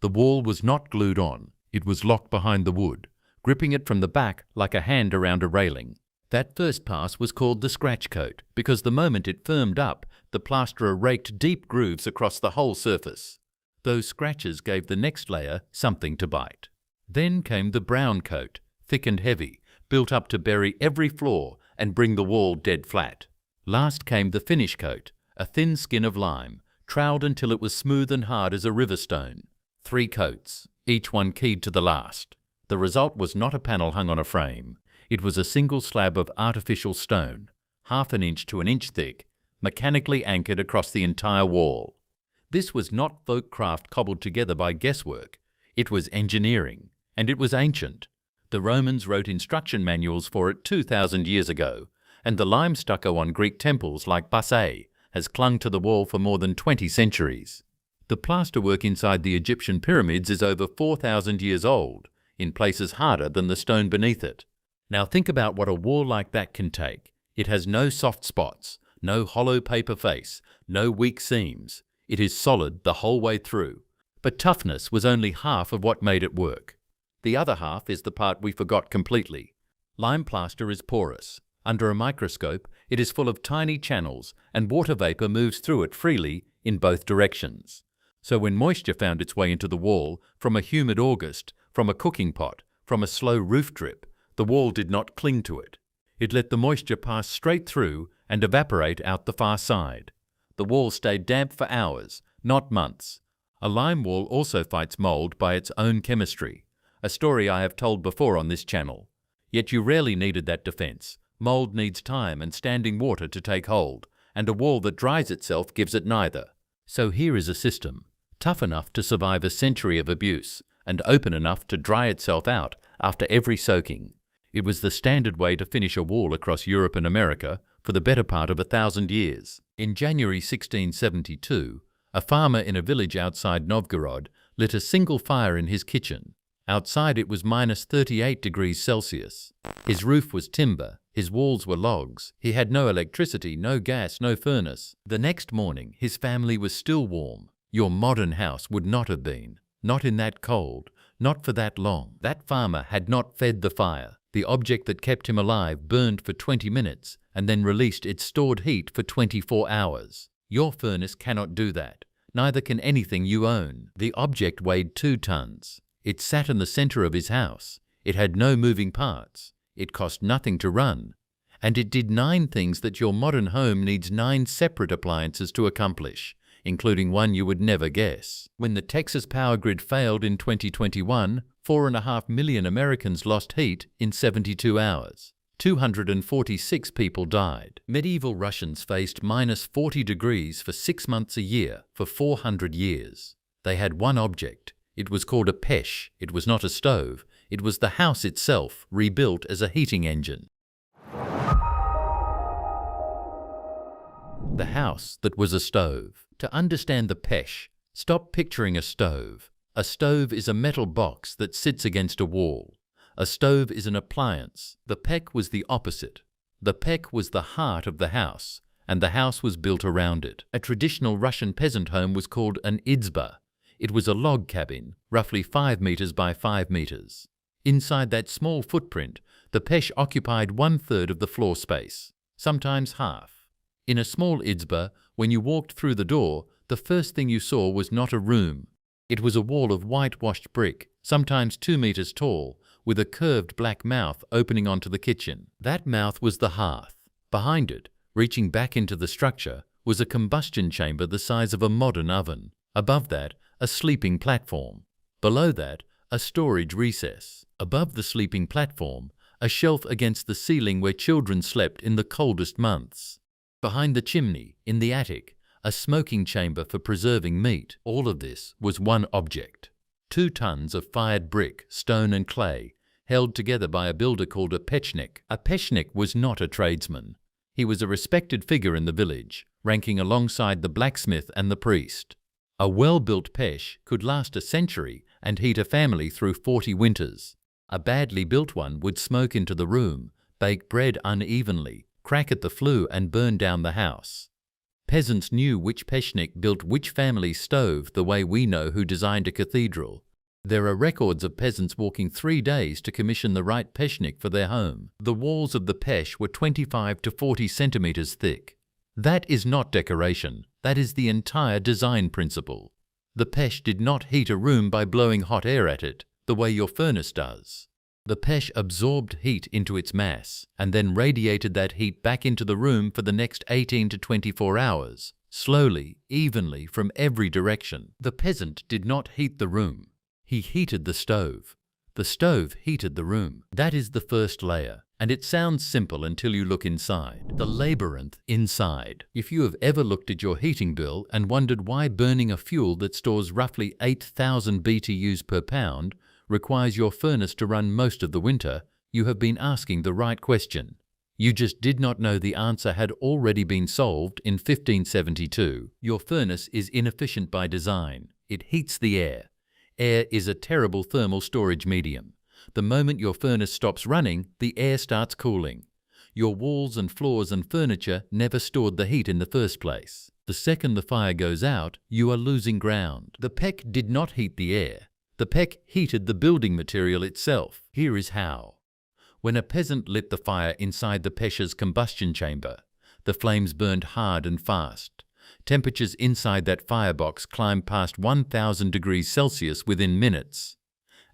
The wall was not glued on. It was locked behind the wood, gripping it from the back like a hand around a railing. That first pass was called the scratch coat because the moment it firmed up, the plasterer raked deep grooves across the whole surface. Those scratches gave the next layer something to bite. Then came the brown coat, thick and heavy, built up to bury every flaw and bring the wall dead flat. Last came the finish coat, a thin skin of lime, troweled until it was smooth and hard as a river stone. 3 coats, each one keyed to the last. The result was not a panel hung on a frame. It was a single slab of artificial stone, 1/2 inch to 1 inch thick, mechanically anchored across the entire wall. This was not folk craft cobbled together by guesswork. It was engineering, and it was ancient. The Romans wrote instruction manuals for it 2,000 years ago, and the lime stucco on Greek temples like busca has clung to the wall for more than 20 centuries. The plasterwork inside the Egyptian pyramids is over 4,000 years old, in places harder than the stone beneath it. Now think about what a wall like that can take. It has no soft spots, no hollow paper face, no weak seams. It is solid the whole way through. But toughness was only half of what made it work. The other half is the part we forgot completely. Lime plaster is porous. Under a microscope, it is full of tiny channels, and water vapor moves through it freely in both directions. So when moisture found its way into the wall from a humid August, from a cooking pot, from a slow roof drip, the wall did not cling to it. It let the moisture pass straight through and evaporate out the far side. The wall stayed damp for hours, not months. A lime wall also fights mold by its own chemistry, a story I have told before on this channel. Yet you rarely needed that defense. Mold needs time and standing water to take hold, and a wall that dries itself gives it neither. So here is a system, tough enough to survive a century of abuse, and open enough to dry itself out after every soaking. It was the standard way to finish a wall across Europe and America for the better part of 1,000 years. In January 1672, a farmer in a village outside Novgorod lit a single fire in his kitchen. Outside it was -38 degrees Celsius. His roof was timber, his walls were logs. He had no electricity, no gas, no furnace. The next morning his family was still warm. Your modern house would not have been. Not in that cold, not for that long. That farmer had not fed the fire. The object that kept him alive burned for 20 minutes and then released its stored heat for 24 hours. Your furnace cannot do that. Neither can anything you own. The object weighed 2 tons. It sat in the center of his house. It had no moving parts. It cost nothing to run. And it did 9 things that your modern home needs 9 separate appliances to accomplish, including one you would never guess. When the Texas power grid failed in 2021, 4.5 million Americans lost heat in 72 hours. 246 people died. Medieval Russians faced -40 degrees for 6 months a year for 400 years. They had one object. It was called a pesh. It was not a stove. It was the house itself, rebuilt as a heating engine. The house that was a stove. To understand the pesh, stop picturing a stove. A stove is a metal box that sits against a wall. A stove is an appliance. The pek was the opposite. The pek was the heart of the house, and the house was built around it. A traditional Russian peasant home was called an izba. It was a log cabin, roughly 5 meters by 5 meters. Inside that small footprint, the pesh occupied 1/3 of the floor space, sometimes half. In a small izba, when you walked through the door, the first thing you saw was not a room. It was a wall of whitewashed brick, sometimes 2 meters tall, with a curved black mouth opening onto the kitchen. That mouth was the hearth. Behind it, reaching back into the structure, was a combustion chamber the size of a modern oven. Above that, a sleeping platform. Below that, a storage recess. Above the sleeping platform, a shelf against the ceiling where children slept in the coldest months. Behind the chimney, in the attic, a smoking chamber for preserving meat. All of this was one object. 2 tons of fired brick, stone and clay, held together by a builder called a pechnik. A pechnik was not a tradesman. He was a respected figure in the village, ranking alongside the blacksmith and the priest. A well-built pesh could last a century and heat a family through 40 winters. A badly built one would smoke into the room, bake bread unevenly, crack at the flue and burn down the house. Peasants knew which pechnik built which family's stove the way we know who designed a cathedral. There are records of peasants walking 3 days to commission the right pechnik for their home. The walls of the pesh were 25 to 40 centimeters thick. That is not decoration. That is the entire design principle. The pesh did not heat a room by blowing hot air at it, the way your furnace does. The pesh absorbed heat into its mass and then radiated that heat back into the room for the next 18 to 24 hours, slowly, evenly, from every direction. The peasant did not heat the room. He heated the stove. The stove heated the room. That is the first layer, and it sounds simple until you look inside. The labyrinth inside. If you have ever looked at your heating bill and wondered why burning a fuel that stores roughly 8,000 BTUs per pound requires your furnace to run most of the winter, you have been asking the right question. You just did not know the answer had already been solved in 1572. Your furnace is inefficient by design. It heats the air. Air is a terrible thermal storage medium. The moment your furnace stops running, the air starts cooling. Your walls and floors and furniture never stored the heat in the first place. The second the fire goes out, you are losing ground. The peck did not heat the air. The peck heated the building material itself. Here is how. When a peasant lit the fire inside the pesh's combustion chamber, the flames burned hard and fast. Temperatures inside that firebox climbed past 1000 degrees Celsius within minutes.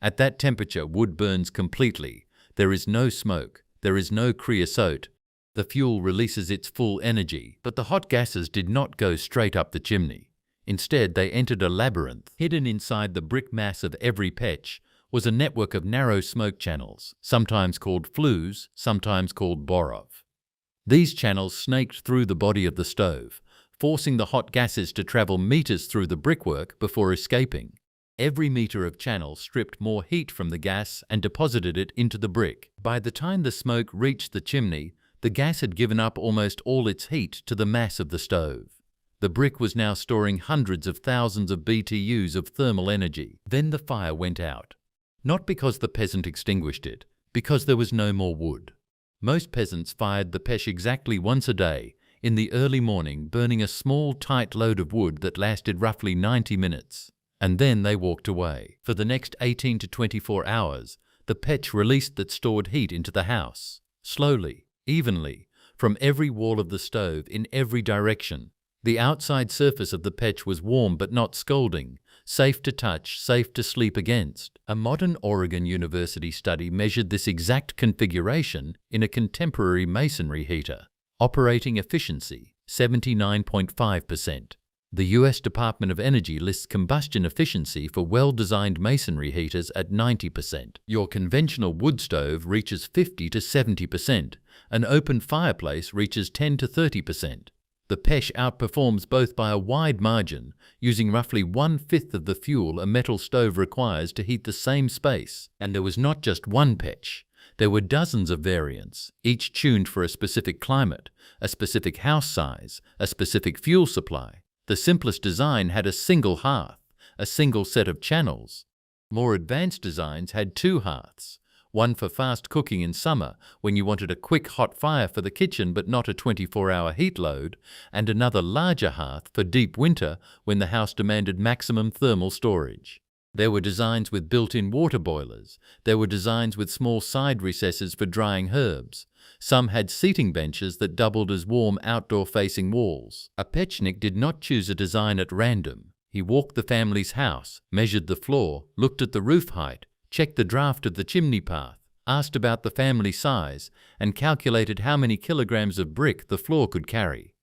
At that temperature, wood burns completely. There is no smoke. There is no creosote. The fuel releases its full energy, but the hot gases did not go straight up the chimney. Instead, they entered a labyrinth. Hidden inside the brick mass of every petch was a network of narrow smoke channels, sometimes called flues, sometimes called borov. These channels snaked through the body of the stove, forcing the hot gases to travel meters through the brickwork before escaping. Every meter of channel stripped more heat from the gas and deposited it into the brick. By the time the smoke reached the chimney, the gas had given up almost all its heat to the mass of the stove. The brick was now storing hundreds of thousands of BTUs of thermal energy. Then the fire went out. Not because the peasant extinguished it, because there was no more wood. Most peasants fired the pesh exactly once a day, in the early morning, burning a small, tight load of wood that lasted roughly 90 minutes. And then they walked away. For the next 18 to 24 hours, the petch released that stored heat into the house. Slowly, evenly, from every wall of the stove in every direction. The outside surface of the petch was warm but not scalding, safe to touch, safe to sleep against. A modern Oregon University study measured this exact configuration in a contemporary masonry heater. Operating efficiency, 79.5%. The US Department of Energy lists combustion efficiency for well-designed masonry heaters at 90%. Your conventional wood stove reaches 50 to 70%. An open fireplace reaches 10 to 30%. The pesh outperforms both by a wide margin, using roughly 1/5 of the fuel a metal stove requires to heat the same space. And there was not just one petch. There were dozens of variants, each tuned for a specific climate, a specific house size, a specific fuel supply. The simplest design had a single hearth, a single set of channels. More advanced designs had 2 hearths, one for fast cooking in summer when you wanted a quick hot fire for the kitchen but not a 24-hour heat load, and another larger hearth for deep winter when the house demanded maximum thermal storage. There were designs with built-in water boilers. There were designs with small side recesses for drying herbs. Some had seating benches that doubled as warm outdoor-facing walls. A petchnik did not choose a design at random. He walked the family's house, measured the floor, looked at the roof height, checked the draft of the chimney path, asked about the family size, and calculated how many kilograms of brick the floor could carry.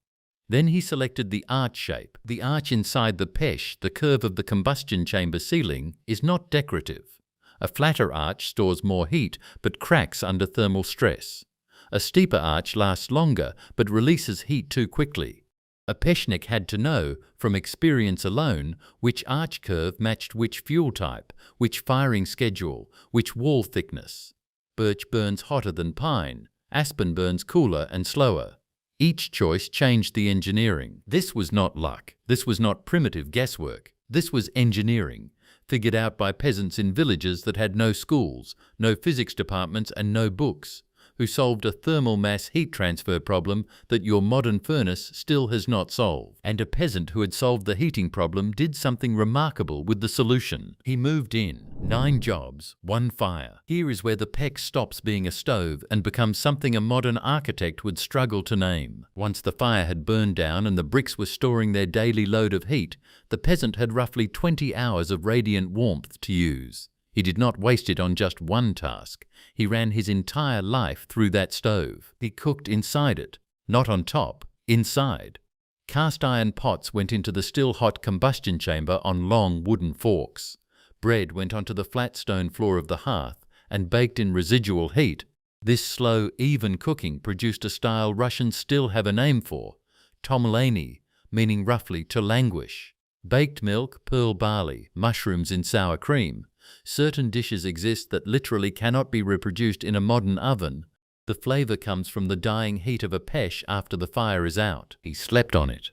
Then he selected the arch shape. The arch inside the pesh, the curve of the combustion chamber ceiling, is not decorative. A flatter arch stores more heat but cracks under thermal stress. A steeper arch lasts longer but releases heat too quickly. A peshnik had to know, from experience alone, which arch curve matched which fuel type, which firing schedule, which wall thickness. Birch burns hotter than pine. Aspen burns cooler and slower. Each choice changed the engineering. This was not luck. This was not primitive guesswork. This was engineering, figured out by peasants in villages that had no schools, no physics departments, and no books, who solved a thermal mass heat transfer problem that your modern furnace still has not solved. And a peasant who had solved the heating problem did something remarkable with the solution. He moved in. 9 jobs, 1 fire. Here is where the peck stops being a stove and becomes something a modern architect would struggle to name. Once the fire had burned down and the bricks were storing their daily load of heat, the peasant had roughly 20 hours of radiant warmth to use. He did not waste it on just one task. He ran his entire life through that stove. He cooked inside it, not on top, inside. Cast iron pots went into the still hot combustion chamber on long wooden forks. Bread went onto the flat stone floor of the hearth and baked in residual heat. This slow, even cooking produced a style Russians still have a name for, tomleny, meaning roughly to languish. Baked milk, pearl barley, mushrooms in sour cream. Certain dishes exist that literally cannot be reproduced in a modern oven, The flavor comes from the dying heat of a pech after the fire is out. He slept on it.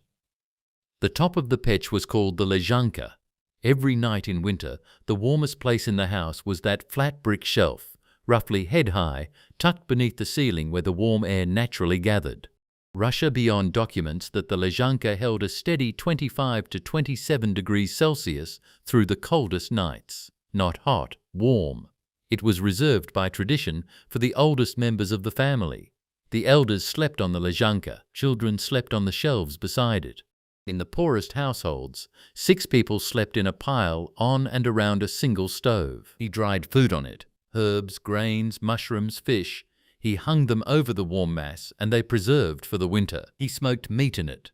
The top of the pech was called the leżanka. Every night in winter, the warmest place in the house was that flat brick shelf, roughly head-high, tucked beneath the ceiling where the warm air naturally gathered. Russia Beyond documents that the leżanka held a steady 25 to 27 degrees Celsius through the coldest nights. Not hot, warm. It was reserved by tradition for the oldest members of the family. The elders slept on the leżanka, children slept on the shelves beside it. In the poorest households, 6 people slept in a pile on and around a single stove. He dried food on it, herbs, grains, mushrooms, fish. He hung them over the warm mass and they preserved for the winter. He smoked meat in it.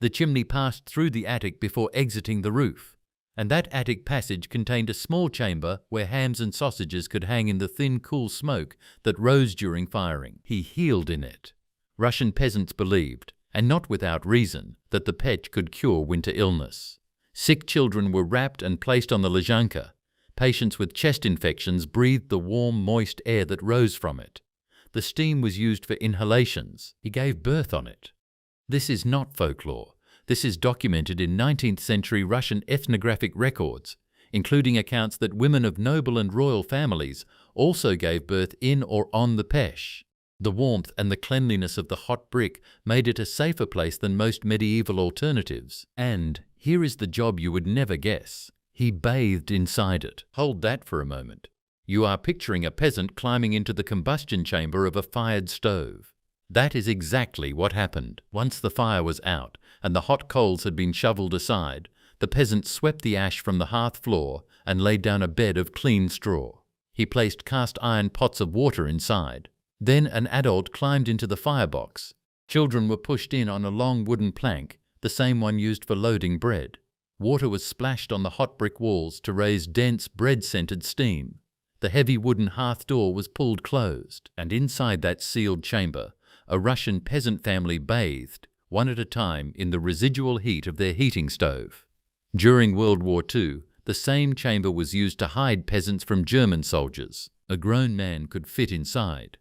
The chimney passed through the attic before exiting the roof, and that attic passage contained a small chamber where hams and sausages could hang in the thin, cool smoke that rose during firing. He healed in it. Russian peasants believed, and not without reason, that the pech could cure winter illness. Sick children were wrapped and placed on the leżanka. Patients with chest infections breathed the warm, moist air that rose from it. The steam was used for inhalations. He gave birth on it. This is not folklore. This is documented in 19th century Russian ethnographic records, including accounts that women of noble and royal families also gave birth in or on the pech. The warmth and the cleanliness of the hot brick made it a safer place than most medieval alternatives. And here is the job you would never guess. He bathed inside it. Hold that for a moment. You are picturing a peasant climbing into the combustion chamber of a fired stove. That is exactly what happened. Once the fire was out and the hot coals had been shoveled aside, the peasant swept the ash from the hearth floor and laid down a bed of clean straw. He placed cast iron pots of water inside. Then an adult climbed into the firebox. Children were pushed in on a long wooden plank, the same one used for loading bread. Water was splashed on the hot brick walls to raise dense, bread-scented steam. The heavy wooden hearth door was pulled closed, and inside that sealed chamber, a Russian peasant family bathed, one at a time, in the residual heat of their heating stove. During World War II, the same chamber was used to hide peasants from German soldiers. A grown man could fit inside.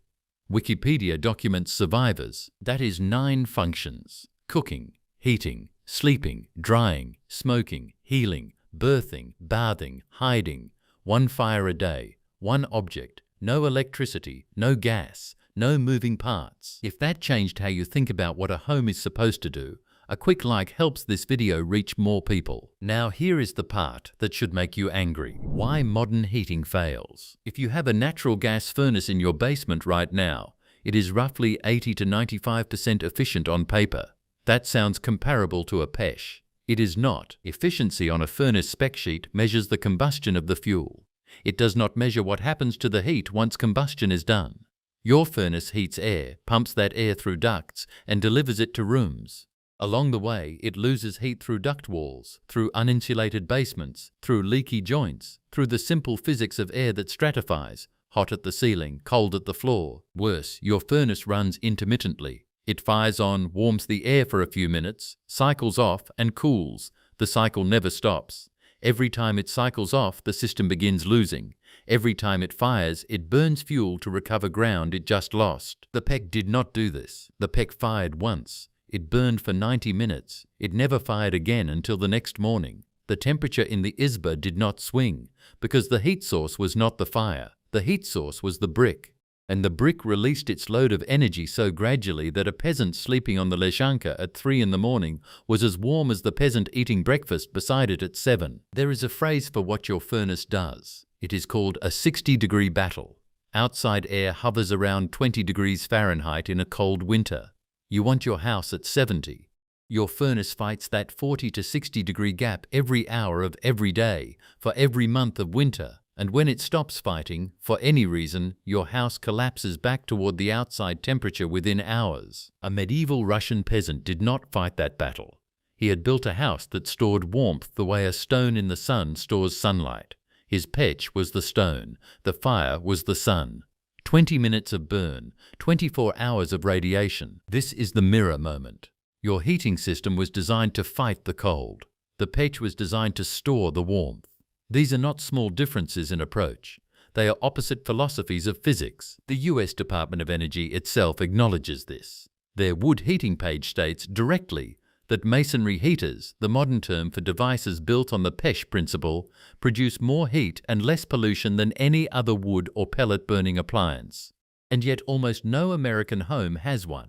Wikipedia documents survivors, that is 9 functions: cooking, heating, sleeping, drying, smoking, healing, birthing, bathing, hiding, 1 fire a day, 1 object, no electricity, no gas, no moving parts. If that changed how you think about what a home is supposed to do, a quick like helps this video reach more people. Now here is the part that should make you angry. Why modern heating fails. If you have a natural gas furnace in your basement right now, it is roughly 80 to 95% efficient on paper. That sounds comparable to a pech. It is not. Efficiency on a furnace spec sheet measures the combustion of the fuel. It does not measure what happens to the heat once combustion is done. Your furnace heats air, pumps that air through ducts, and delivers it to rooms. Along the way, it loses heat through duct walls, through uninsulated basements, through leaky joints, through the simple physics of air that stratifies, hot at the ceiling, cold at the floor. Worse, your furnace runs intermittently. It fires on, warms the air for a few minutes, cycles off, and cools. The cycle never stops. Every time it cycles off, the system begins losing. Every time it fires, it burns fuel to recover ground it just lost. The PEC did not do this. The PEC fired once. It burned for 90 minutes. It never fired again until the next morning. The temperature in the izba did not swing, because the heat source was not the fire. The heat source was the brick. And the brick released its load of energy so gradually that a peasant sleeping on the leżanka at 3 in the morning was as warm as the peasant eating breakfast beside it at 7. There is a phrase for what your furnace does. It is called a 60-degree battle. Outside air hovers around 20 degrees Fahrenheit in a cold winter. You want your house at 70. Your furnace fights that 40 to 60 degree gap every hour of every day, for every month of winter. And when it stops fighting, for any reason, your house collapses back toward the outside temperature within hours. A medieval Russian peasant did not fight that battle. He had built a house that stored warmth the way a stone in the sun stores sunlight. His pech was the stone, the fire was the sun. 20 minutes of burn, 24 hours of radiation. This is the mirror moment. Your heating system was designed to fight the cold. The pech was designed to store the warmth. These are not small differences in approach. They are opposite philosophies of physics. The US Department of Energy itself acknowledges this. Their wood heating page states directly that masonry heaters, the modern term for devices built on the PESH principle, produce more heat and less pollution than any other wood or pellet burning appliance. And yet almost no American home has one.